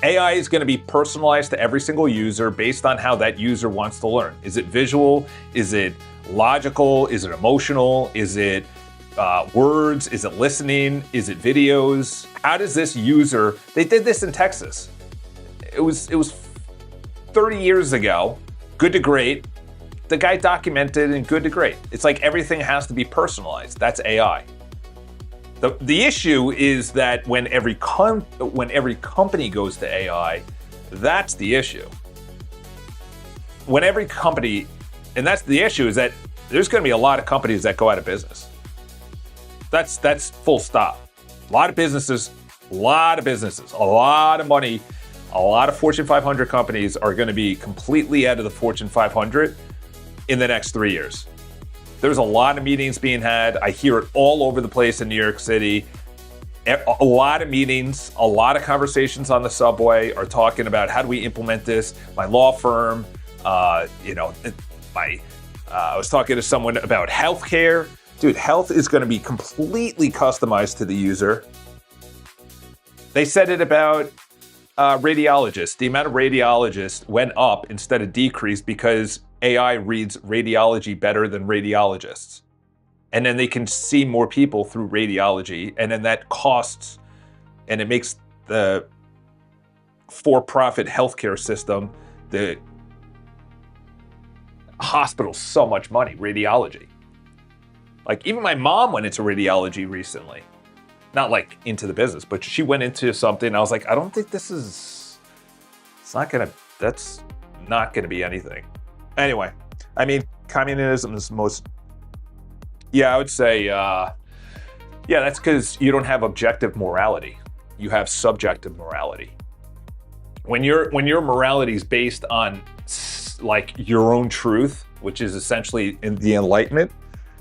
AI is gonna be personalized to every single user based on how that user wants to learn. Is it visual? Is it logical? Is it emotional? Is it words? Is it listening? Is it videos? How does this user, they did this in Texas. It was 30 years ago, good to great. The guy documented in good to great. It's like everything has to be personalized. That's AI. The issue is that when every company goes to AI, that's the issue. When every company, and that's the issue, is that there's going to be a lot of companies that go out of business. That's full stop. A lot of businesses, a lot of money, a lot of Fortune 500 companies are going to be completely out of the Fortune 500 in the next 3 years. There's a lot of meetings being had. I hear it all over the place in New York City. A lot of meetings, a lot of conversations on the subway are talking about how do we implement this. My law firm, I was talking to someone about healthcare. Dude, health is going to be completely customized to the user. They said it about radiologists. The amount of radiologists went up instead of decreased because AI reads radiology better than radiologists. And then they can see more people through radiology. And then that costs, and it makes the for-profit healthcare system, the hospital, so much money, radiology. Like, even my mom went into radiology recently. Not like into the business, but she went into something. I was like, I don't think that's not gonna be anything. Anyway, I mean, communism is I would say, that's because you don't have objective morality. You have subjective morality. When your morality is based on like your own truth, which is essentially in the Enlightenment,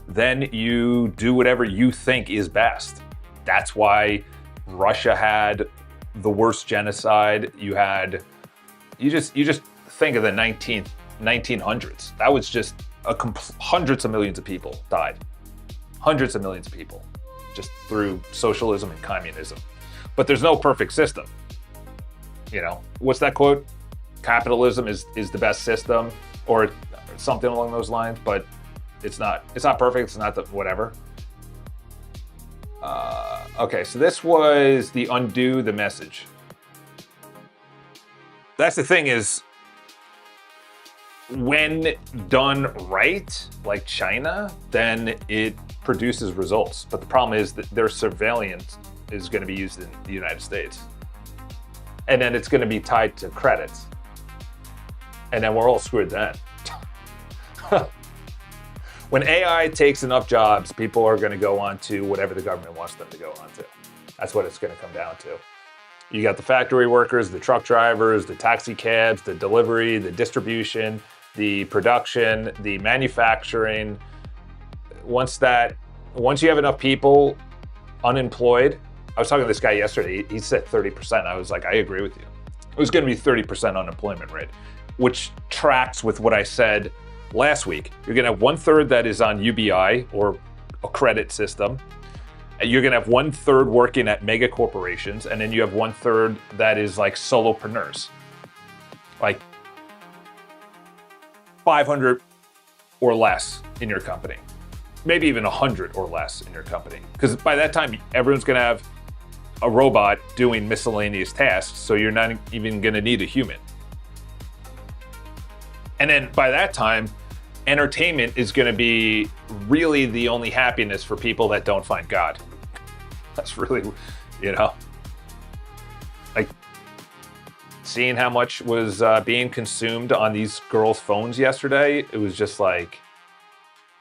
then you do whatever you think is best. That's why Russia had the worst genocide. You just think of the 1900s. That was just hundreds of millions of people died. Hundreds of millions of people just through socialism and communism. But there's no perfect system. You know, what's that quote? Capitalism is the best system, or something along those lines, but it's not perfect. It's not whatever. Okay, so this was the undo the message. That's the thing is, when done right, like China, then it produces results. But the problem is that their surveillance is going to be used in the United States. And then it's going to be tied to credits. And then we're all screwed then. When AI takes enough jobs, people are going to go on to whatever the government wants them to go on to. That's what it's going to come down to. You got the factory workers, the truck drivers, the taxi cabs, the delivery, the distribution, the production, the manufacturing. Once you have enough people unemployed, I was talking to this guy yesterday, he said 30%. I was like, I agree with you. It was going to be 30% unemployment rate, which tracks with what I said last week. You're going to have 1/3 that is on UBI or a credit system. And you're going to have 1/3 working at mega corporations. And then you have 1/3 that is like solopreneurs. Like 500 or less in your company. Maybe even 100 or less in your company. Because by that time, everyone's going to have a robot doing miscellaneous tasks. So you're not even going to need a human. And then by that time, entertainment is going to be really the only happiness for people that don't find God. That's really, like seeing how much was being consumed on these girls' phones yesterday. It was just like,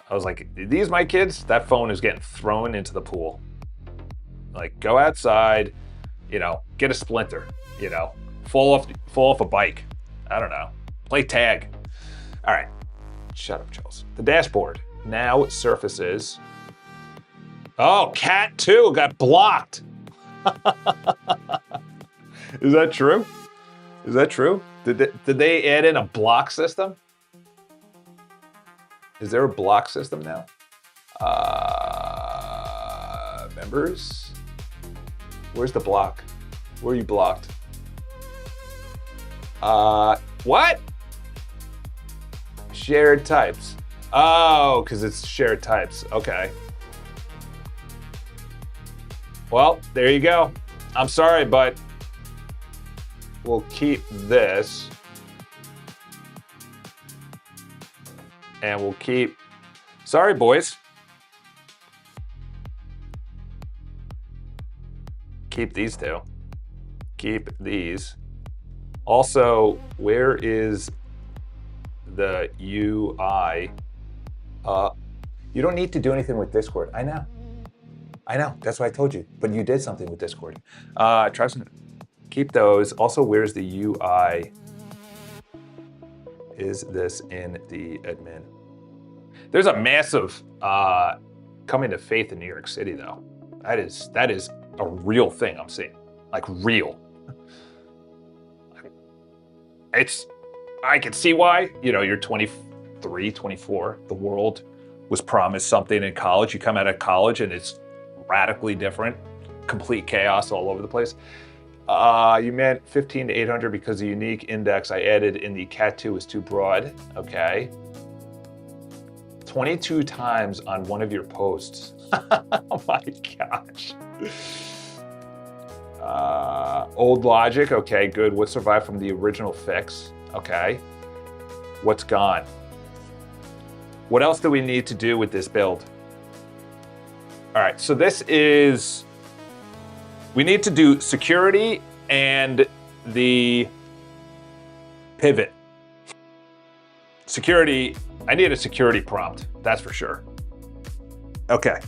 I was like, are these my kids? That phone is getting thrown into the pool. Like, go outside, You know, get a splinter, you know, fall off a bike. I don't know. Play tag. All right. Shut up, Charles. The dashboard now surfaces. Oh, Cat 2 got blocked. Is that true? Is that true? Did they add in a block system? Is there a block system now? Members? Where's the block? Where are you blocked? What? Shared types. Oh, because it's shared types. Okay. Well, there you go. I'm sorry, but we'll keep this. And we'll keep, sorry, boys. Keep these two. Keep these. Also, where is the UI? You don't need to do anything with Discord. I know. That's why I told you. But you did something with Discord. Try some. Keep those. Also, where's the UI? Is this in the admin? There's a massive coming to faith in New York City, though. That is a real thing I'm seeing. Like real. I can see why. You know, you're 23, 24. The world was promised something in college. You come out of college and it's radically different. Complete chaos all over the place. You meant 15 to 800 because the unique index I added in the Cat 2 is too broad. Okay. 22 times on one of your posts. Oh my gosh. Old logic. Okay, good. What survived from the original fix? Okay. What's gone? What else do we need to do with this build? All right, so this is, we need to do security and the pivot. Security, I need a security prompt, that's for sure. Okay,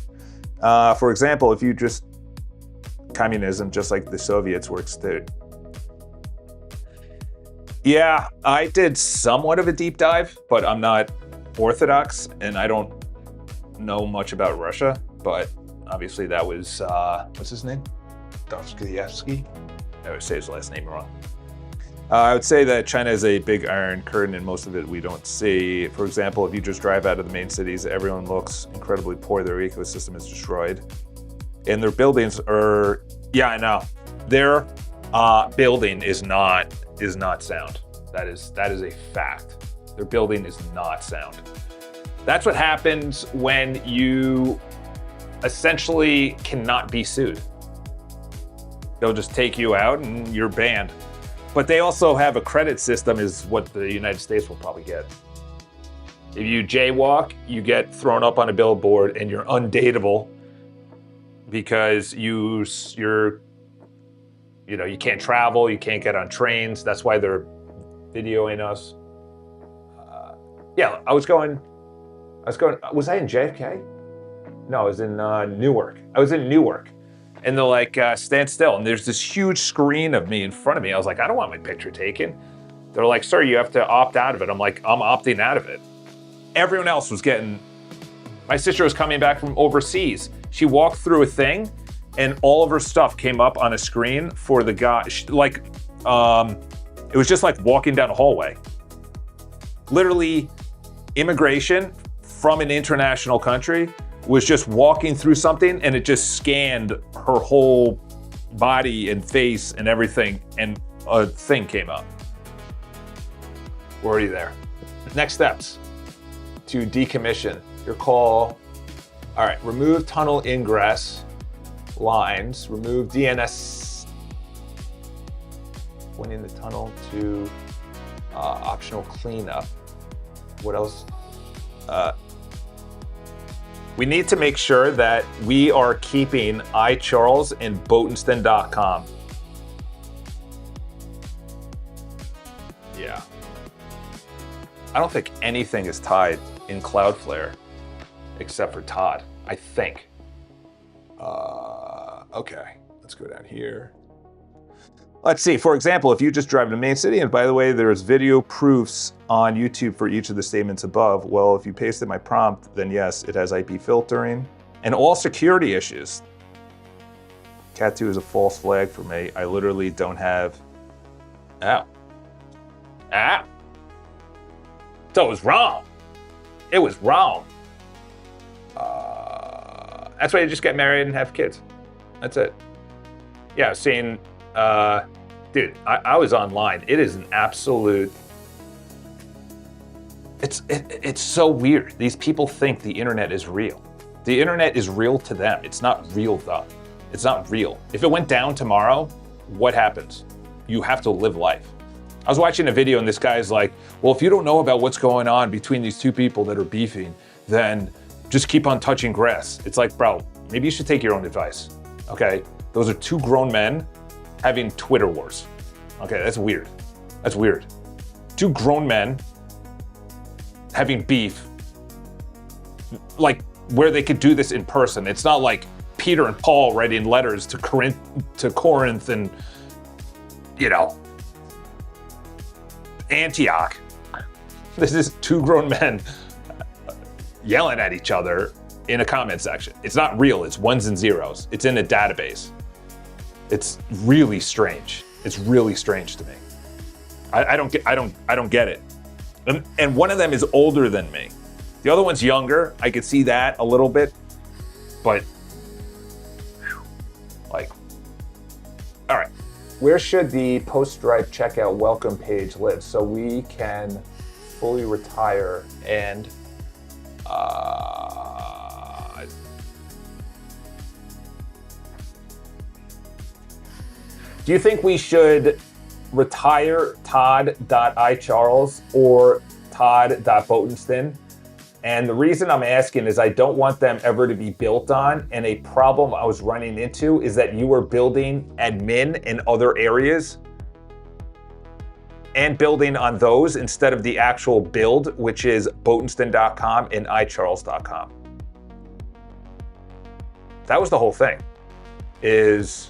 for example, if you just, communism, just like the Soviets works too. Yeah, I did somewhat of a deep dive, but I'm not Orthodox and I don't know much about Russia, but obviously that was, what's his name? Dostoevsky? I would say his last name wrong. I would say that China is a big iron curtain and most of it we don't see. For example, if you just drive out of the main cities, everyone looks incredibly poor. Their ecosystem is destroyed. And their buildings are, yeah, I know. Their building is not sound. That is a fact. Their building is not sound. That's what happens when you essentially cannot be sued. They'll just take you out and you're banned. But they also have a credit system is what the United States will probably get. If you jaywalk, you get thrown up on a billboard and you're undateable because you can't travel, you can't get on trains. That's why they're videoing us. Yeah, was I in JFK? No, I was in Newark. I was in Newark. And they're like, stand still. And there's this huge screen of me in front of me. I was like, I don't want my picture taken. They're like, sir, you have to opt out of it. I'm like, I'm opting out of it. Everyone else was getting, my sister was coming back from overseas. She walked through a thing and all of her stuff came up on a screen for the guy. It was just like walking down a hallway. Literally, immigration from an international country was just walking through something and it just scanned her whole body and face and everything and a thing came up. We're already there. Next steps to decommission your call. All right, remove tunnel ingress lines, remove DNS, pointing the tunnel to optional cleanup. What else? We need to make sure that we are keeping iCharles and Botenston.com. Yeah. I don't think anything is tied in Cloudflare except for Todd, I think. Okay, let's go down here. Let's see, for example, if you just drive to the main city, and by the way, there's video proofs on YouTube for each of the statements above. Well, if you pasted my prompt, then yes, it has IP filtering and all security issues. Cat 2 is a false flag for me. I literally don't have, So it was wrong. It was wrong. That's why you just get married and have kids. That's it. Yeah, I've seen, dude, I was online. It is an absolute, it's so weird. These people think the internet is real. The internet is real to them. It's not real though. It's not real. If it went down tomorrow, what happens? You have to live life. I was watching a video and this guy's like, well, if you don't know about what's going on between these two people that are beefing, then just keep on touching grass. It's like, bro, maybe you should take your own advice, okay? Those are two grown men having Twitter wars. Okay, that's weird. That's weird. Two grown men having beef, like where they could do this in person. It's not like Peter and Paul writing letters to Corinth and, you know, Antioch. This is two grown men yelling at each other in a comment section. It's not real, it's ones and zeros. It's in a database. It's really strange. It's really strange to me. I don't get it. And one of them is older than me. The other one's younger. I could see that a little bit, but like, all right. Where should the post-Stripe checkout welcome page live so we can fully retire and do you think we should retire Todd.iCharles or Todd.Botenston? And the reason I'm asking is I don't want them ever to be built on. And a problem I was running into is that you were building admin in other areas and building on those instead of the actual build, which is Botenston.com and iCharles.com. That was the whole thing, is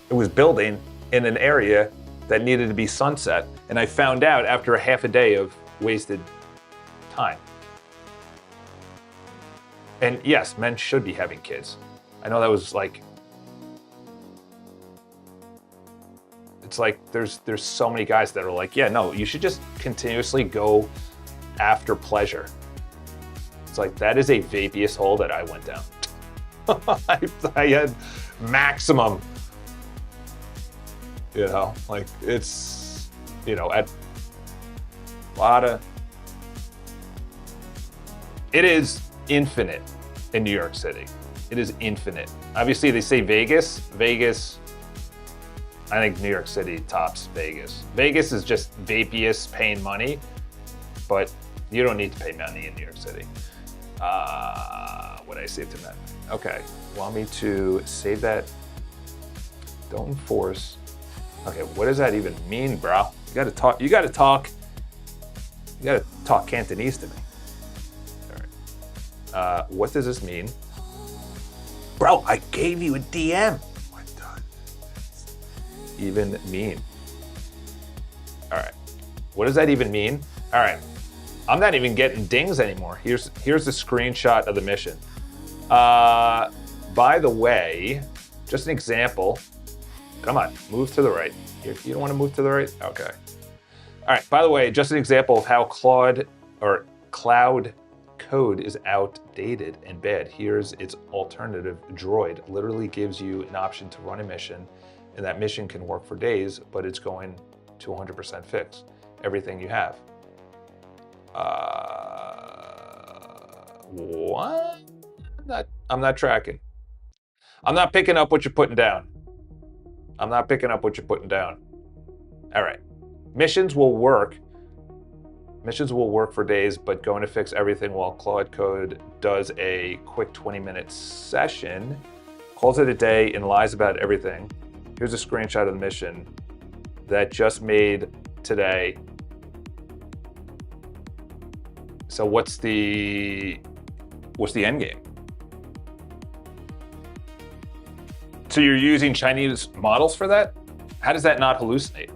it was building in an area that needed to be sunset. And I found out after a half a day of wasted time. And yes, men should be having kids. I know that was like, it's like there's so many guys that are like, yeah, no, you should just continuously go after pleasure. It's like, that is a vapiest hole that I went down. I had maximum, you know, like it's, you know, at a lot of, it is infinite in New York City. It is infinite. Obviously, they say Vegas. Vegas, I think New York City tops Vegas. Vegas is just vapiest paying money, but you don't need to pay money in New York City. What did I save to that? Okay, want me to save that? Don't enforce. Okay, what does that even mean, bro? You gotta talk Cantonese to me. What does this mean? Bro, I gave you a DM. What does this even mean? All right, what does that even mean? All right, I'm not even getting dings anymore. Here's the screenshot of the mission. By the way, just an example. Come on, move to the right. You don't want to move to the right? Okay. All right, by the way, just an example of how cloud code is outdated and bad. Here's its alternative. Droid literally gives you an option to run a mission, and that mission can work for days, but it's going to 100% fix everything you have. What? I'm not tracking. I'm not picking up what you're putting down. I'm not picking up what you're putting down. All right. Missions will work. Missions will work for days, but going to fix everything while Claude Code does a quick 20-minute session, calls it a day, and lies about everything. Here's a screenshot of the mission that just made today. So what's the end game? So you're using Chinese models for that? How does that not hallucinate?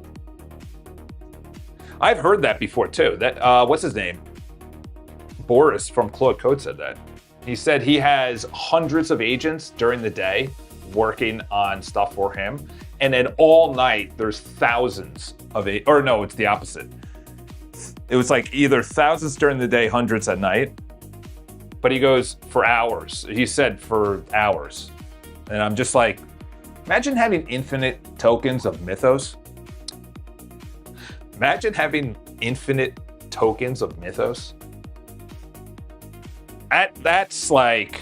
I've heard that before too. That what's his name? Boris from Claude Code said that. He said he has hundreds of agents during the day working on stuff for him, and then all night there's thousands of or no, it's the opposite. It was like either thousands during the day, hundreds at night. But he goes for hours. He said for hours. And I'm just like, imagine having infinite tokens of mythos. Imagine having infinite tokens of mythos. That's like,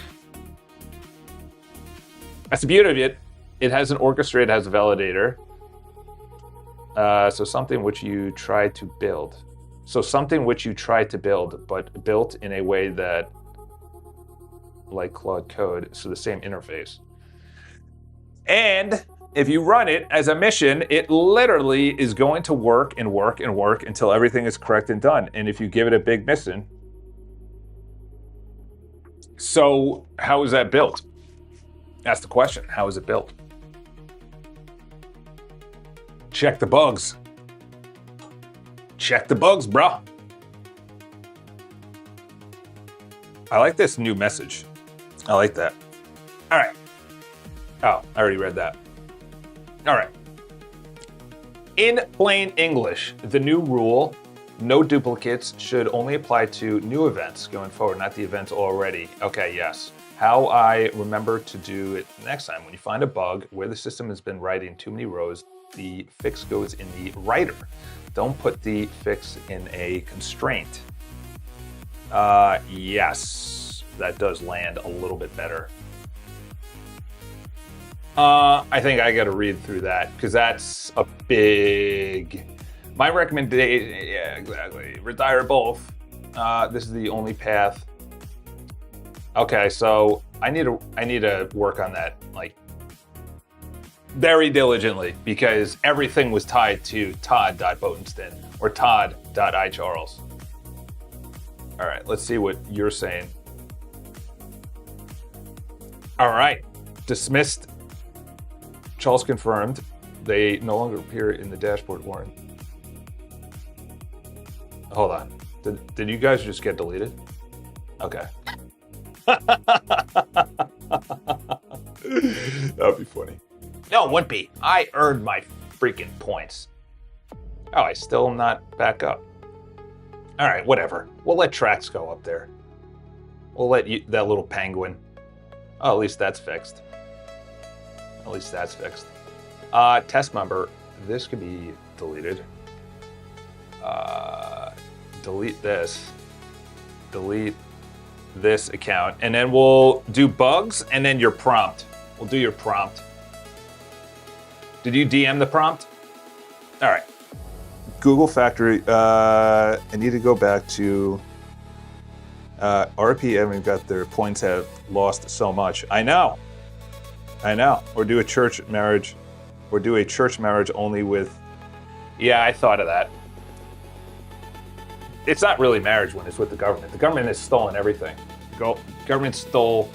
that's the beauty of it. It has an orchestrator, it has a validator. So something which you try to build. But built in a way that, like Claude Code, so the same interface. And if you run it as a mission, it literally is going to work and work and work until everything is correct and done. And if you give it a big mission, so how is that built? That's the question. How is it built? Check the bugs. Check the bugs, bro. I like this new message. I like that. All right. Oh, I already read that. All right. In plain English, the new rule, no duplicates, should only apply to new events going forward, not the events already. Okay, yes. How I remember to do it next time. When you find a bug where the system has been writing too many rows, the fix goes in the writer. Don't put the fix in a constraint. Yes, that does land a little bit better. I think I got to read through that because that's a big. My recommendation, yeah, exactly. Retire both. This is the only path. Okay, so I need to work on that like very diligently because everything was tied to Todd.Botenston or Todd.iCharles. All right, let's see what you're saying. All right, dismissed. Charles confirmed. They no longer appear in the dashboard, Warren. Hold on. Did you guys just get deleted? Okay. That would be funny. No, it wouldn't be. I earned my freaking points. Oh, I still am not back up. All right, whatever. We'll let tracks go up there. We'll let you, that little penguin. Oh, at least that's fixed. At least that's fixed. Test member. This could be deleted. Delete this. Delete this account. And then we'll do bugs and then your prompt. We'll do your prompt. Did you DM the prompt? All right. Google Factory. I need to go back to RPM. We've got their points have lost so much. I know. Or do a church marriage. Or do a church marriage only with. Yeah, I thought of that. It's not really marriage when it's with the government. The government has stolen everything. Government stole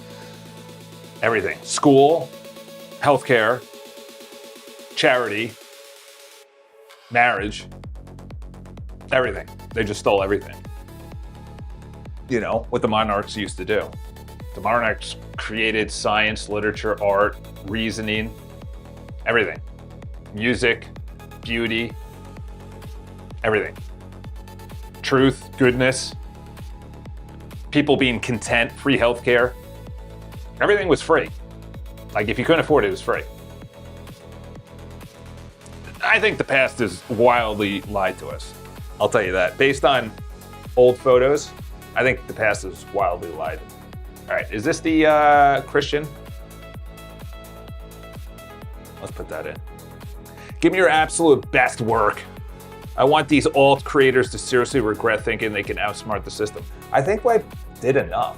everything. School, healthcare, charity, marriage, everything. They just stole everything. You know, what the monarchs used to do. The monarchs created science, literature, art, reasoning, everything. Music, beauty, everything. Truth, goodness, people being content, free healthcare. Everything was free. Like if you couldn't afford it, it was free. I think the past is wildly lied to us. I'll tell you that. Based on old photos, I think the past is wildly lied. All right, is this the Christian? Let's put that in. Give me your absolute best work. I want these alt creators to seriously regret thinking they can outsmart the system. I think I did enough,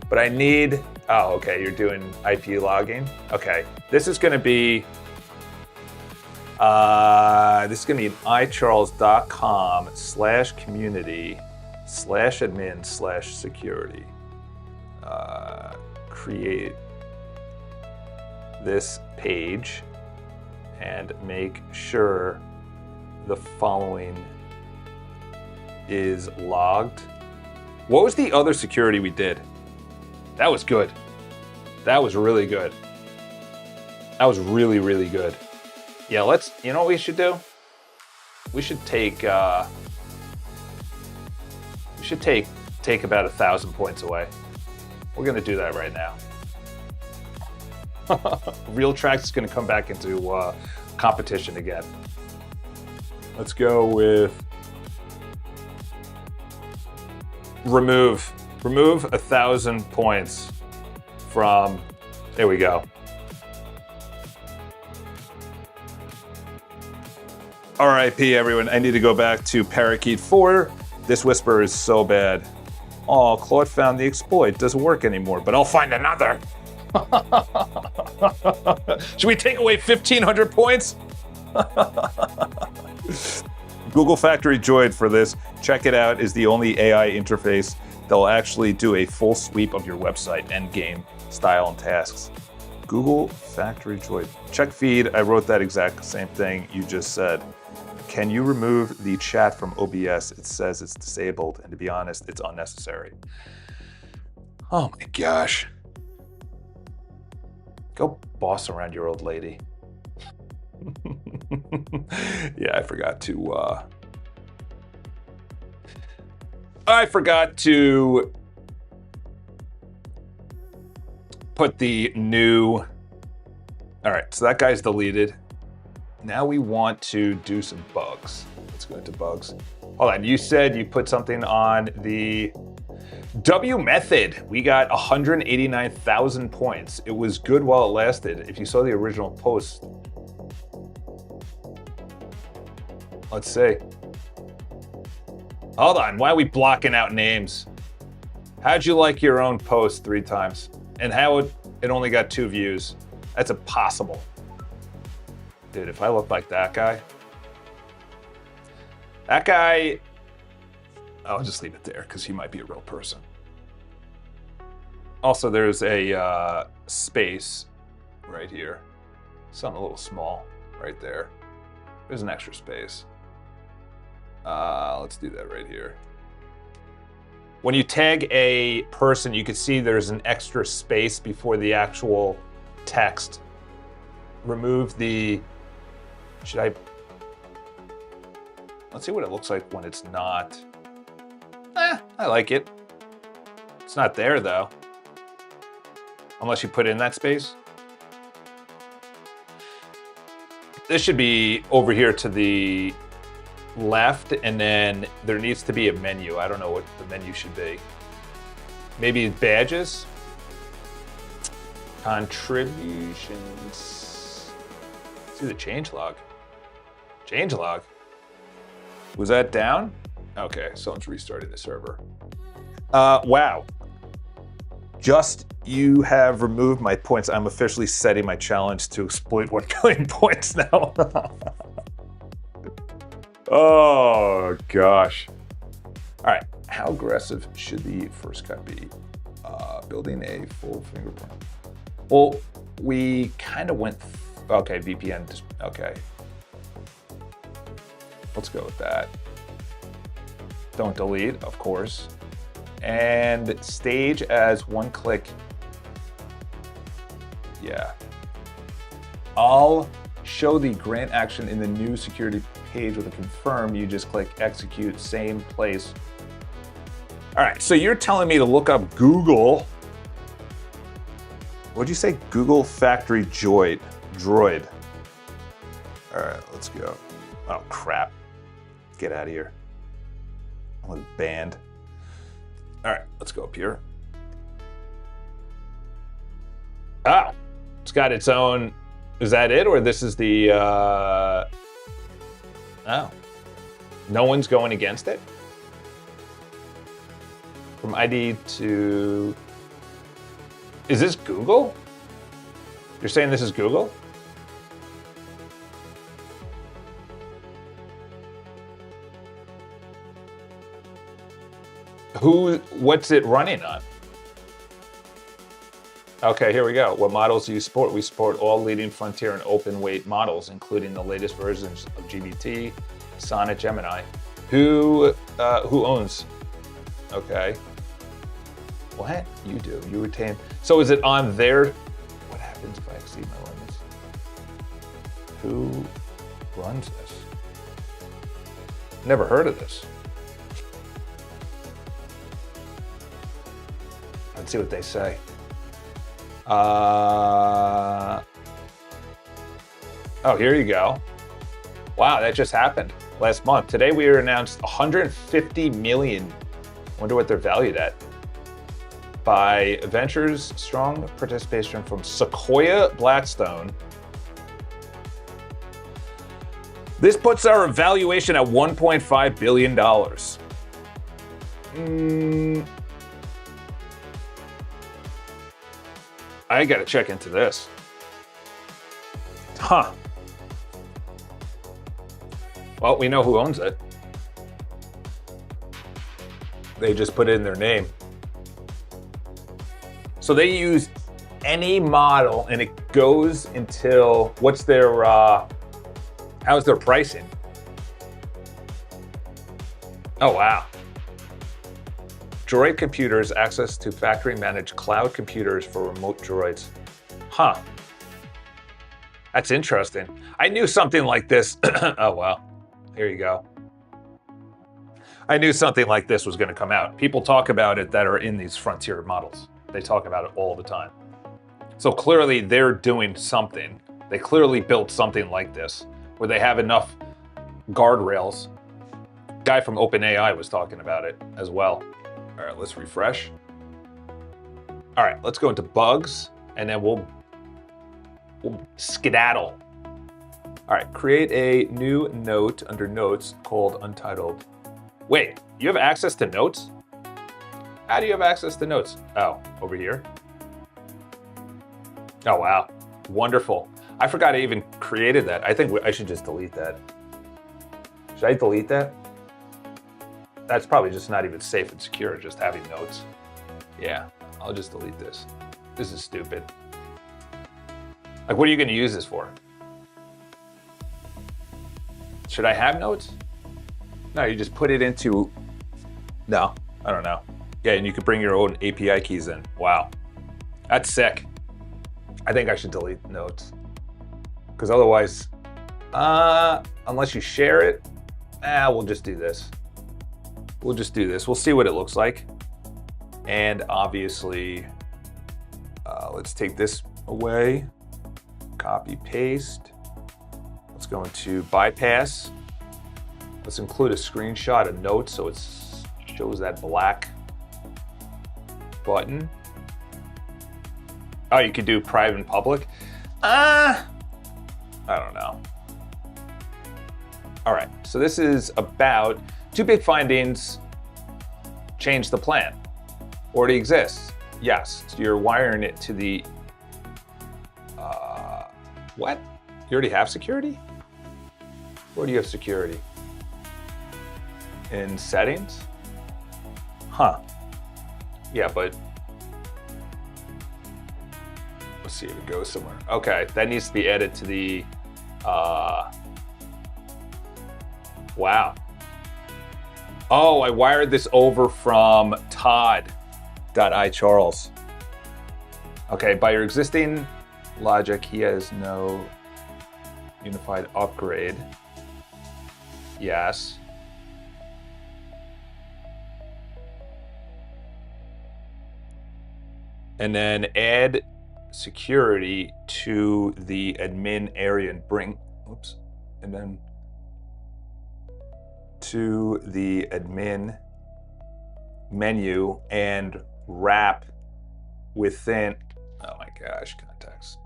but I need, oh, okay, you're doing IP logging. Okay, this is gonna be icharles.com/community/admin/security. Create this page and make sure the following is logged. What was the other security we did? That was good. That was really good. That was really, really good. Yeah, let's, you know what we should do? We should take about 1,000 points away. We're gonna do that right now. Real Tracks is gonna come back into competition again. Let's go with remove 1,000 points from, there we go. RIP everyone, I need to go back to Parakeet 4. This whisper is so bad. Oh, Claude found the exploit, doesn't work anymore, but I'll find another. Should we take away 1,500 points? Google Factory Droid for this. Check it out, is the only AI interface that will actually do a full sweep of your website, endgame, style, and tasks. Google Factory Droid. Check feed, I wrote that exact same thing you just said. Can you remove the chat from OBS? It says it's disabled, and to be honest, it's unnecessary. Oh my gosh. Go boss around your old lady. Yeah, I forgot to put the new, all right, so that guy's deleted. Now we want to do some bugs. Let's go into bugs. Hold on, you said you put something on the W method. We got 189,000 points. It was good while it lasted. If you saw the original post, let's see. Hold on, why are we blocking out names? How'd you like your own post 3 times? And how it only got 2 views? That's impossible. Dude, if I look like that guy, I'll just leave it there because he might be a real person. Also, there's a space right here. Something a little small right there. There's an extra space. Let's do that right here. When you tag a person, you can see there's an extra space before the actual text. Remove the, let's see what it looks like when it's not. I like it. It's not there though. Unless you put in that space. This should be over here to the left, and then there needs to be a menu. I don't know what the menu should be. Maybe badges? Contributions? Let's do the changelog. Changelog? Was that down? Okay, someone's restarting the server. Wow. Just you have removed my points. I'm officially setting my challenge to exploit 1 million points now. Oh gosh. All right, how aggressive should the first cut be? Building a full fingerprint. Well, we kind of went, okay, VPN, okay. Let's go with that. Don't delete, of course. And stage as 1 click. Yeah. I'll show the grant action in the new security page with a confirm. You just click execute, same place. All right, so you're telling me to look up Google. What'd you say? Google Factory Droid. All right, let's go. Oh, crap. Get out of here. I was banned. All right, let's go up here. Oh, it's got its own, is that it? Or this is the, oh. No one's going against it? From ID to, is this Google? You're saying this is Google? What's it running on? Okay, here we go. What models do you support? We support all leading frontier and open weight models, including the latest versions of GBT, Sonnet, Gemini. Who owns? Okay. What? You do. You retain. So is it on their... What happens if I exceed my limits? Who runs this? Never heard of this. Let's see what they say. Oh, here you go. Wow, that just happened last month. Today we were announced 150 million. Wonder what they're valued at. By Ventures, strong participation from Sequoia Blackstone. This puts our valuation at $1.5 billion. I gotta check into this. Huh. Well, we know who owns it. They just put it in their name. So they use any model and it goes until, what's their, how's their pricing? Oh, wow. Droid computers, access to factory managed cloud computers for remote droids. Huh. That's interesting. I knew something like this. Oh, wow. Here you go. I knew something like this was going to come out. People talk about it that are in these frontier models. They talk about it all the time. So clearly they're doing something. They clearly built something like this where they have enough guardrails. Guy from OpenAI was talking about it as well. All right, let's refresh. All right, let's go into bugs and then we'll skedaddle. All right, create a new note under notes called untitled. Wait, you have access to notes? How do you have access to notes? Oh, over here. Oh, wow. Wonderful. I forgot I even created that. I think I should just delete that. Should I delete that? That's probably just not even safe and secure, just having notes. Yeah, I'll just delete this. This is stupid. Like, what are you going to use this for? Should I have notes? No, you just put it into... No, I don't know. Yeah, and you could bring your own API keys in. Wow. That's sick. I think I should delete notes. Because otherwise, unless you share it, we'll just do this. We'll just do this. We'll see what it looks like. And obviously, let's take this away. Copy, paste. Let's go into bypass. Let's include a screenshot of notes so it shows that black button. Oh, you could do private and public? I don't know. All right, so this is about 2 big findings. Change the plan. Already exists. Yes, so you're wiring it to the, what? You already have security? Where do you have security? In settings? Huh. Yeah, but let's see if it goes somewhere. Okay, that needs to be added to the, wow. Oh, I wired this over from Todd.iCharles. Okay, by your existing logic, he has no unified upgrade. Yes. And then add security to the admin area and bring, oops, and then to the admin menu and wrap within, oh my gosh, context.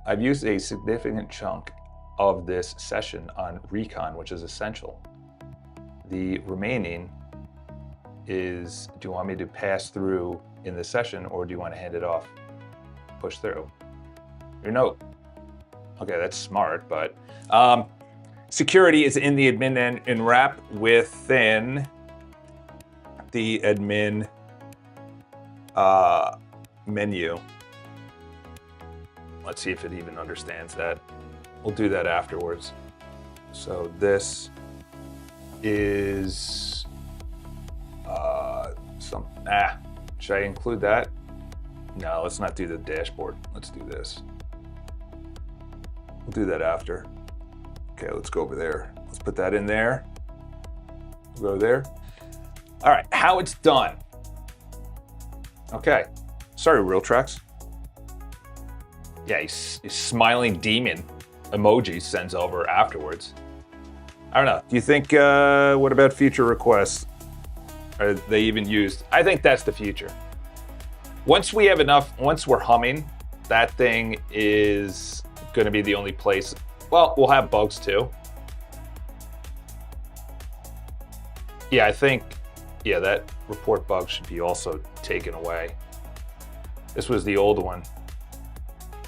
I've used a significant chunk of this session on recon, which is essential. The remaining is, do you want me to pass through in the session or do you want to hand it off? Push through. Your note. Okay, that's smart, but security is in the admin and wrap within the admin menu. Let's see if it even understands that. We'll do that afterwards. So this is should I include that? No, let's not do the dashboard. Let's do this. We'll do that after. Okay, let's go over there. Let's put that in there. We'll go there. All right, how it's done. Okay, sorry, Real Tracks. Yeah, he's smiling demon emoji sends over afterwards. I don't know. Do you think, what about feature requests? Are they even used? I think that's the future. Once we have enough, once we're humming, that thing is going to be the only place. Well, we'll have bugs too. Yeah, I think, yeah, that report bug should be also taken away. This was the old one.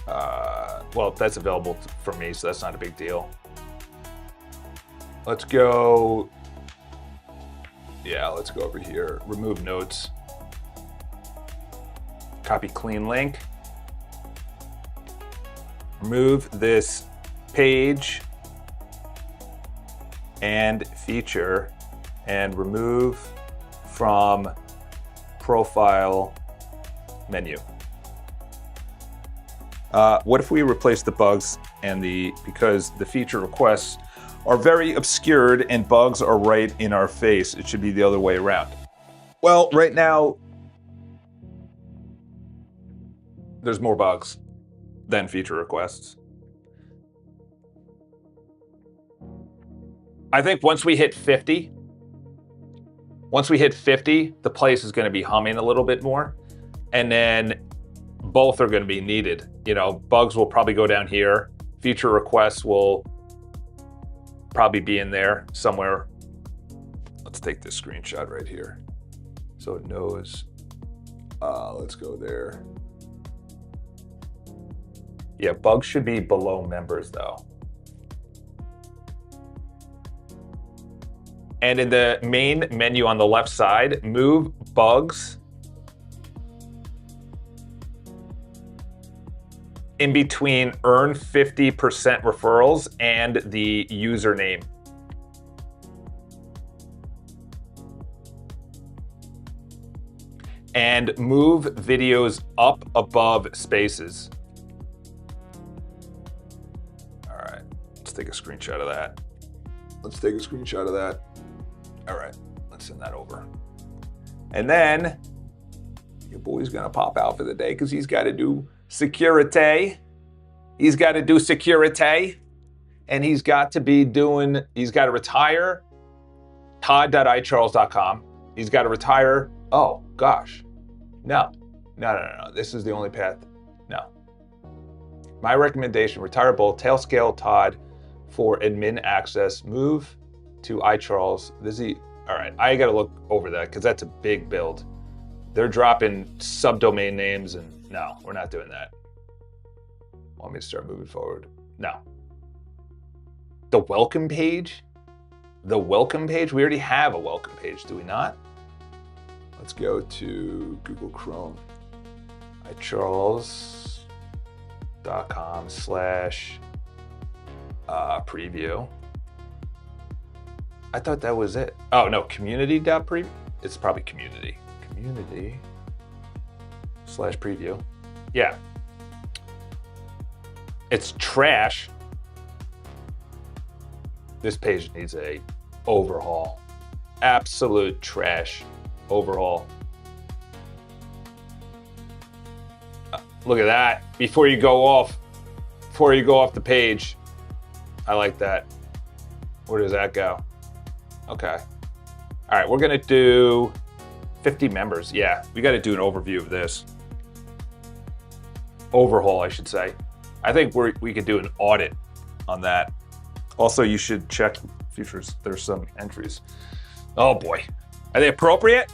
Well, that's available for me, so that's not a big deal. Let's go. Yeah, let's go over here. Remove notes. Copy clean link. Remove this page and feature and remove from profile menu. What if we replace the bugs and because the feature requests are very obscured and bugs are right in our face? It should be the other way around. Well, right now, there's more bugs than feature requests. I think once we hit 50, the place is going to be humming a little bit more, and then both are going to be needed. You know, bugs will probably go down here. Feature requests will probably be in there somewhere. Let's take this screenshot right here so it knows. Let's go there. Yeah, bugs should be below members though. And in the main menu on the left side, move bugs in between earn 50% referrals and the username. And move videos up above spaces. All right, let's take a screenshot of that. All right, let's send that over. And then your boy's gonna pop out for the day because he's got to do security. He's got to do security, and he's got to retire todd.icharles.com. He's got to retire. Oh gosh, no. This is the only path. No. My recommendation: retire both Tailscale Todd for admin access. Move to iCharles. All right, I got to look over that because that's a big build. They're dropping subdomain names, and no, we're not doing that. Want me to start moving forward? No. The welcome page? The welcome page? We already have a welcome page, do we not? Let's go to Google Chrome. iCharles.com/preview. I thought that was it. Oh no, community.preview. It's probably community. Community/preview. Yeah. It's trash. This page needs a overhaul. Absolute trash overhaul. Look at that. Before you go off the page. I like that. Where does that go? Okay. All right, we're gonna do 50 members. Yeah, we got to do an overview of this. Overhaul, I should say. I think we could do an audit on that. Also, you should check features. There's some entries. Oh boy, are they appropriate?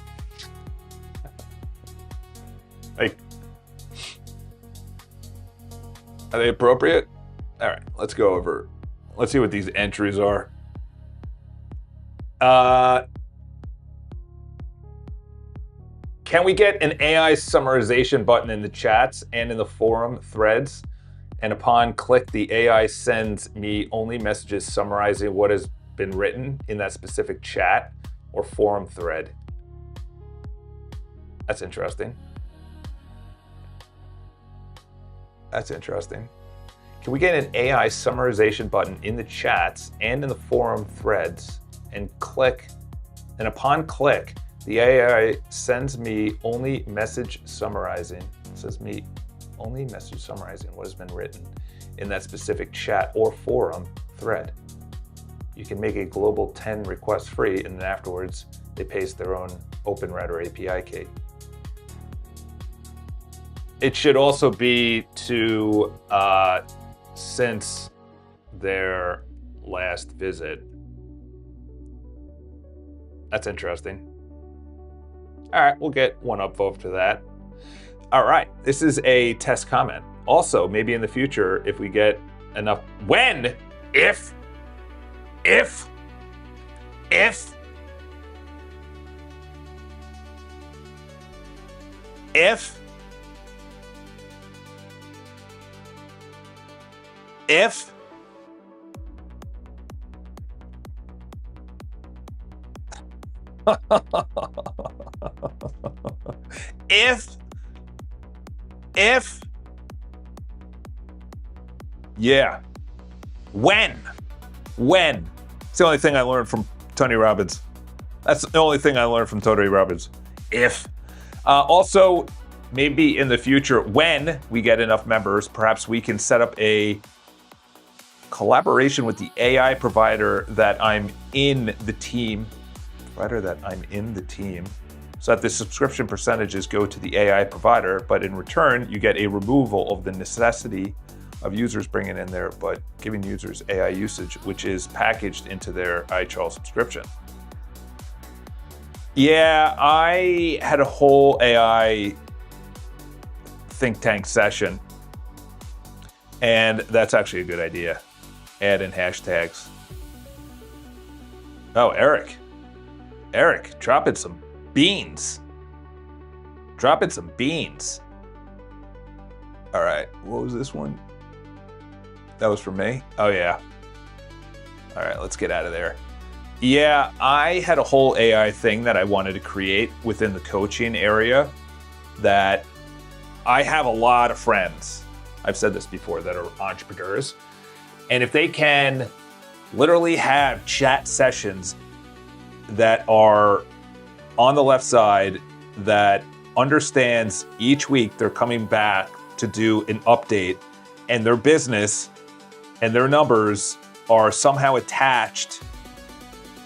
Like, are they appropriate? All right, let's go over. Let's see what these entries are. Can we get an AI summarization button in the chats and in the forum threads? And upon click, the AI sends me only messages summarizing what has been written in that specific chat or forum thread. That's interesting. That's interesting. Can we get an AI summarization button in the chats and in the forum threads and click, and upon click, the AI sends me only message summarizing, only message summarizing what has been written in that specific chat or forum thread. You can make a global 10 requests free, and then afterwards they paste their own OpenRed or API key. It should also be to since their last visit. That's interesting. All right, we'll get one upvote for that. All right, this is a test comment. Also, maybe in the future, if we get enough, if yeah, when. It's the only thing I learned from Tony Robbins. That's the only thing I learned from Tony Robbins. If. Also, maybe in the future, when we get enough members, perhaps we can set up a collaboration with the AI provider that I'm in the team, so that the subscription percentages go to the AI provider, but in return, you get a removal of the necessity of users bringing in there, but giving users AI usage, which is packaged into their iCharles subscription. Yeah, I had a whole AI think tank session, and that's actually a good idea. Add in hashtags. Oh, Eric, dropping some beans. All right, what was this one? That was for me? Oh yeah. All right, let's get out of there. Yeah, I had a whole AI thing that I wanted to create within the coaching area that I have a lot of friends, I've said this before, that are entrepreneurs. And if they can literally have chat sessions that are on the left side, that understands each week they're coming back to do an update, and their business and their numbers are somehow attached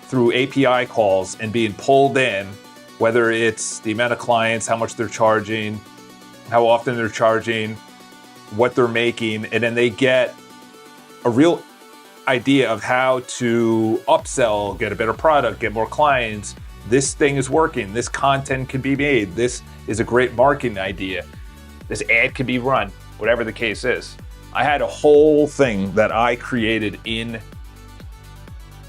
through API calls and being pulled in, whether it's the amount of clients, how much they're charging, how often they're charging, what they're making, and then they get a real idea of how to upsell, get a better product, get more clients. This thing is working. This content can be made. This is a great marketing idea. This ad can be run, whatever the case is. I had a whole thing that I created in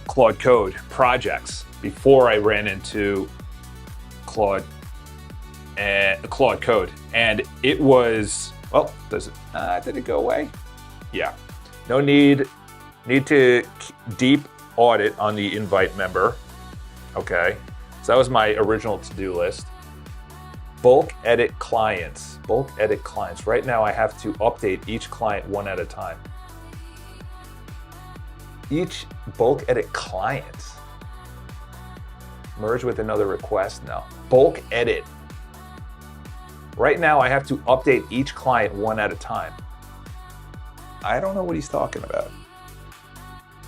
Claude Code projects before I ran into Claude Code, and it was, well, did it go away? Yeah. No need to deep audit on the invite member. Okay, so that was my original to-do list. Bulk edit clients. Right now I have to update each client one at a time. Each bulk edit client. Merge with another request now. Bulk edit. Right now I have to update each client one at a time. I don't know what he's talking about.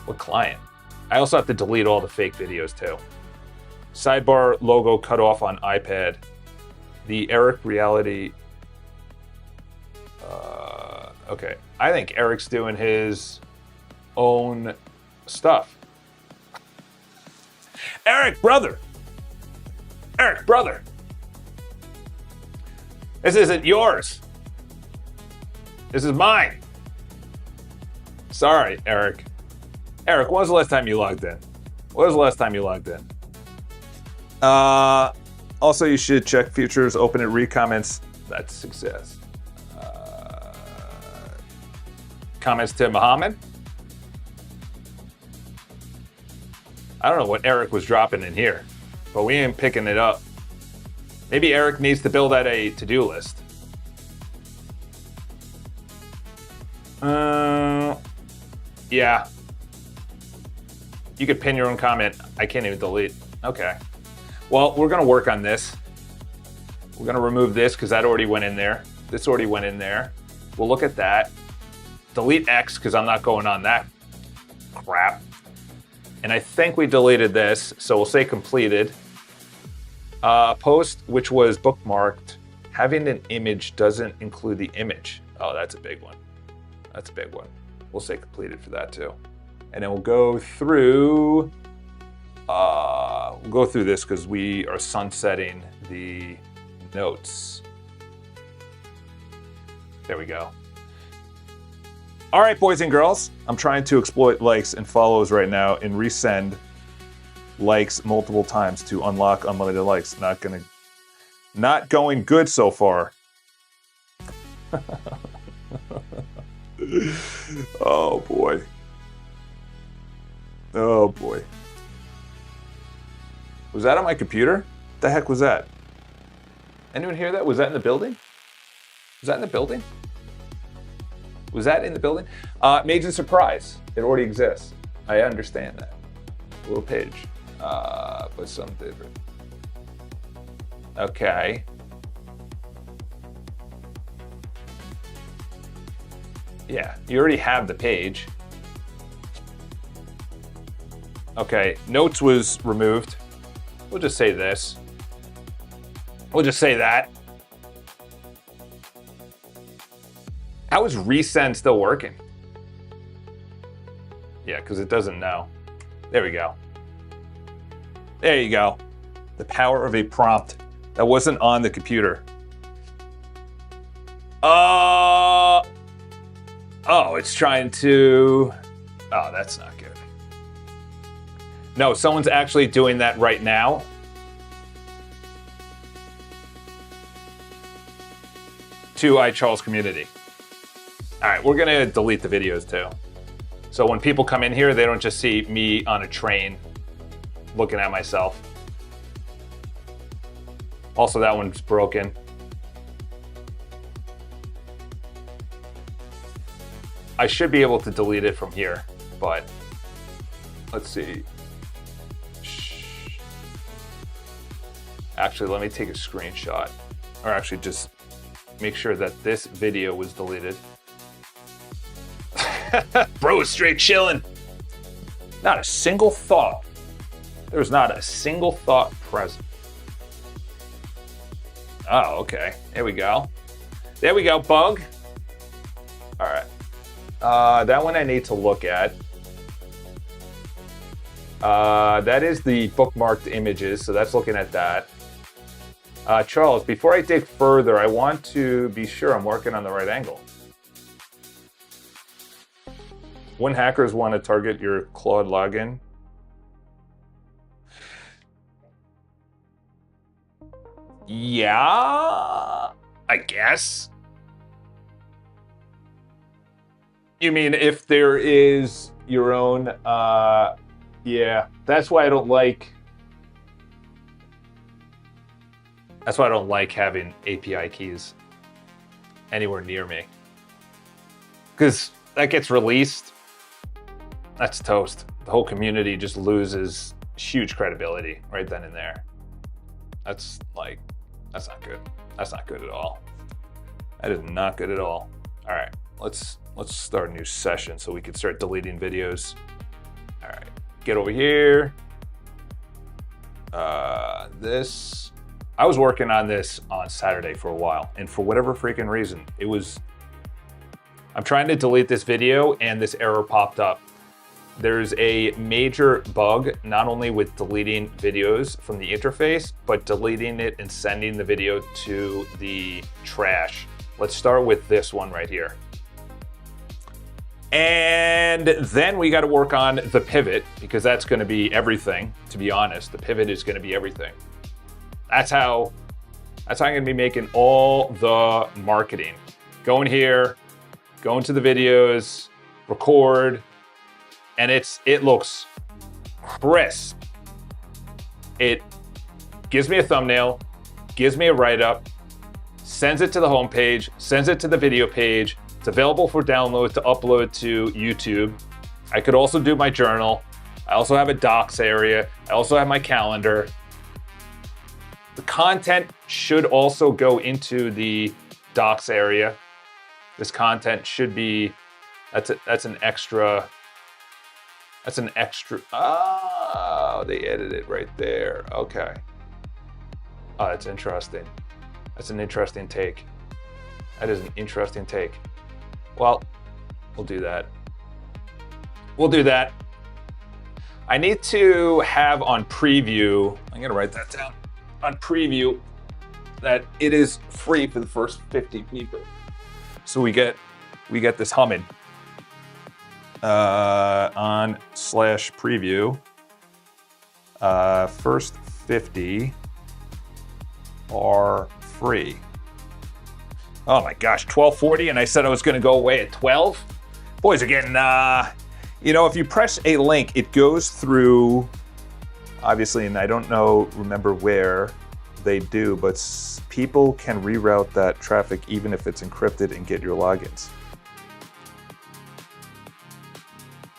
What client? I also have to delete all the fake videos too. Sidebar logo cut off on iPad. The Eric reality. Okay, I think Eric's doing his own stuff. Eric, brother. This isn't yours. This is mine. Sorry, Eric. Eric, when was the last time you logged in? Also, you should check futures, open it, read comments. That's success. Comments to Muhammad. I don't know what Eric was dropping in here, but we ain't picking it up. Maybe Eric needs to build out a to-do list. Yeah. You could pin your own comment. I can't even delete. Okay. Well, we're going to work on this. We're going to remove this because that already went in there. This already went in there. We'll look at that. Delete X because I'm not going on that crap. And I think we deleted this, so we'll say completed. Post, which was bookmarked. Having an image doesn't include the image. Oh, that's a big one. That's a big one. We'll say completed for that too. And then we'll go through this because we are sunsetting the notes. There we go. All right, boys and girls, I'm trying to exploit likes and follows right now and resend likes multiple times to unlock unlimited likes. Not going good so far. Oh boy. Oh boy. Was that on my computer? What the heck was that? Anyone hear that? Was that in the building? Was that in the building? Was that in the building? Major surprise. It already exists. I understand that. A little page. But something different. Okay. Yeah, you already have the page. Okay, notes was removed. We'll just say this. We'll just say that. How is resend still working? Yeah, because it doesn't know. There we go. There you go. The power of a prompt that wasn't on the computer. Oh, it's trying to... Oh, that's not good. No, someone's actually doing that right now. To iCharles community. All right, we're gonna delete the videos too. So when people come in here, they don't just see me on a train looking at myself. Also, that one's broken. I should be able to delete it from here, but let's see. Actually, let me take a screenshot, or actually just make sure that this video was deleted. Bro is straight chilling. Not a single thought. There's not a single thought present. Oh, okay. There we go. There we go, bug. All right. That one I need to look at. That is the bookmarked images, so that's looking at that. Charles, before I dig further, I want to be sure I'm working on the right angle. When hackers want to target your Claude login, yeah, I guess. You mean if there is your own, yeah, that's why I don't like, having API keys anywhere near me. Because that gets released, that's toast. The whole community just loses huge credibility right then and there. That's not good. That's not good at all. That is not good at all. All right, let's start a new session so we can start deleting videos. All right, get over here. This, I was working on this on Saturday for a while, and for whatever freaking reason, I'm trying to delete this video and this error popped up. There's a major bug, not only with deleting videos from the interface, but deleting it and sending the video to the trash. Let's start with this one right here. And then we got to work on the pivot, because that's going to be everything, to be honest. The pivot is going to be everything. That's how I'm gonna be making all the marketing. Go in here, go into the videos, record, and it looks crisp. It gives me a thumbnail, gives me a write-up, sends it to the homepage, sends it to the video page. It's available for download to upload to YouTube. I could also do my journal. I also have a docs area. I also have my calendar. The content should also go into the docs area. This content should be, that's an extra, oh, they edited it right there. Okay. Oh, that's interesting. That's an interesting take. That is an interesting take. Well, we'll do that. We'll do that. I need to have on preview, I'm gonna write that down, on preview that it is free for the first 50 people. So we get this humming on /preview. First 50 are free. Oh my gosh, 1240, and I said I was gonna go away at 12? Boys are getting, you know, if you press a link, it goes through, obviously, and I don't remember where they do, but people can reroute that traffic even if it's encrypted and get your logins.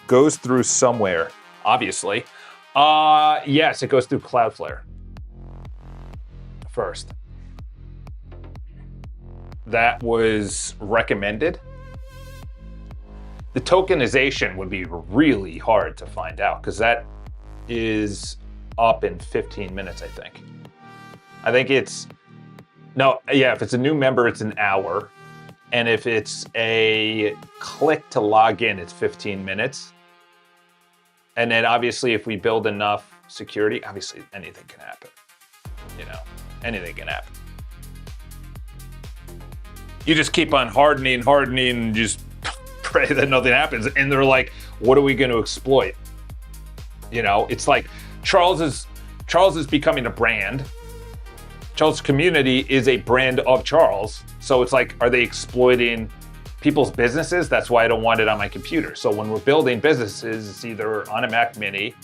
Goes through somewhere, obviously. Yes, it goes through Cloudflare first. That was recommended. The tokenization would be really hard to find out because that is up in 15 minutes, I think. I think it's, no, yeah, if it's a new member, it's an hour. And if it's a click to log in, it's 15 minutes. And then obviously if we build enough security, obviously anything can happen. You know, anything can happen. You just keep on hardening, and just pray that nothing happens. And they're like, what are we going to exploit? You know, it's like Charles is becoming a brand. Charles' community is a brand of Charles. So it's like, are they exploiting people's businesses? That's why I don't want it on my computer. So when we're building businesses, it's either on a Mac Mini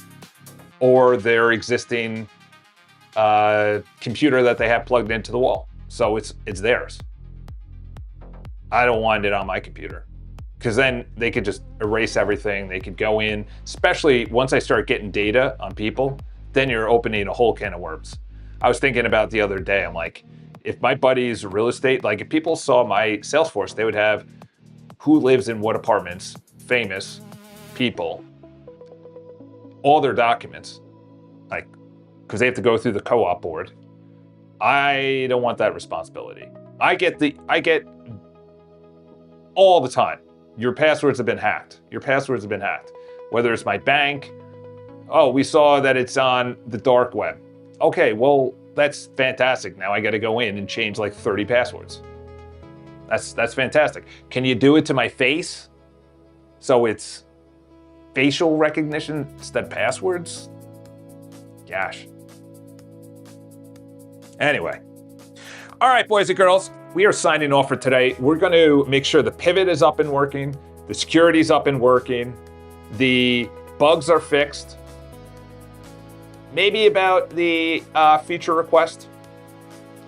or their existing computer that they have plugged into the wall. So it's theirs. I don't want it on my computer because then they could just erase everything. They could go in, especially once I start getting data on people, then you're opening a whole can of worms. I was thinking about the other day, I'm like, if my buddies real estate, like if people saw my Salesforce, they would have who lives in what apartments, famous people, all their documents, like, because they have to go through the co-op board. I don't want that responsibility. I get all the time. Your passwords have been hacked. Your passwords have been hacked. Whether it's my bank, oh, we saw that it's on the dark web. Okay, well, that's fantastic. Now I got to go in and change like 30 passwords. That's fantastic. Can you do it to my face? So it's facial recognition instead of passwords? Gosh. Anyway. All right, boys and girls. We are signing off for today. We're going to make sure the pivot is up and working, the security is up and working, the bugs are fixed. Maybe about the feature request.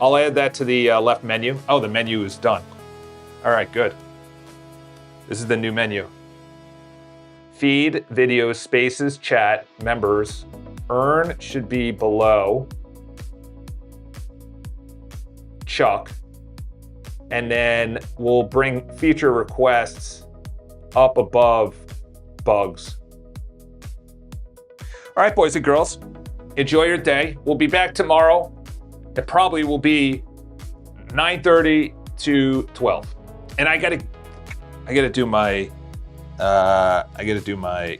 I'll add that to the left menu. Oh, the menu is done. All right, good. This is the new menu. Feed, videos, spaces, chat, members. Earn should be below Chuck. And then we'll bring feature requests up above bugs. All right, boys and girls, enjoy your day. We'll be back tomorrow. It probably will be 9:30 to 12. And I gotta do my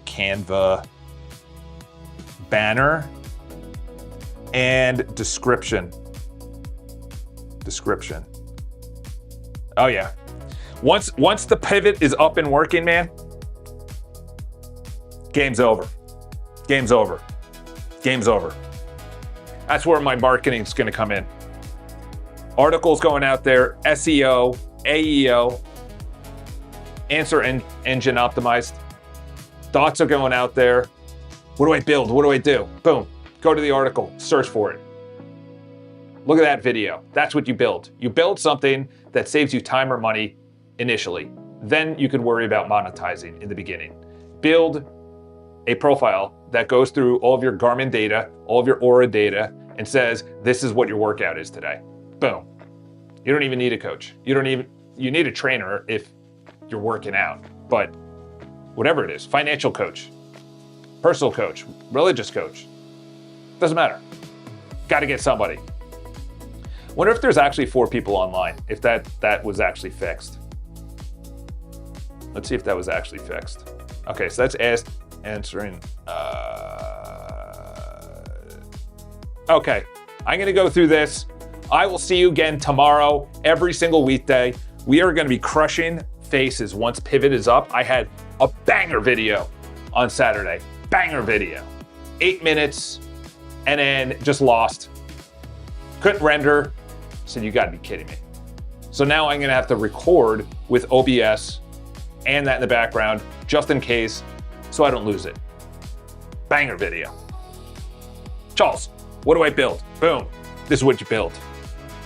Canva banner and description. Oh yeah. Once the pivot is up and working, man, game's over. Game's over. Game's over. That's where my marketing is going to come in. Articles going out there, SEO, AEO, answer engine optimized. Thoughts are going out there. What do I build? What do I do? Boom. Go to the article, search for it. Look at that video. That's what you build. You build something that saves you time or money initially. Then you can worry about monetizing in the beginning. Build a profile that goes through all of your Garmin data, all of your Aura data, and says, this is what your workout is today. Boom. You don't even need a coach. You need a trainer if you're working out, but whatever it is, financial coach, personal coach, religious coach, doesn't matter. Got to get somebody. Wonder if there's actually 4 people online, if that was actually fixed. Let's see if that was actually fixed. Okay, so that's answering. Okay, I'm gonna go through this. I will see you again tomorrow, every single weekday. We are gonna be crushing faces once Pivot is up. I had a banger video on Saturday, banger video. 8 minutes, and then just lost. Couldn't render. Said, you gotta be kidding me. So now I'm gonna have to record with OBS and that in the background, just in case, so I don't lose it. Banger video. Charles, what do I build? Boom, this is what you build.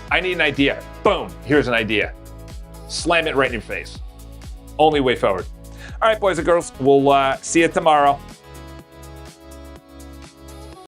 I need an idea. Boom, here's an idea. Slam it right in your face. Only way forward. All right, boys and girls, we'll see you tomorrow.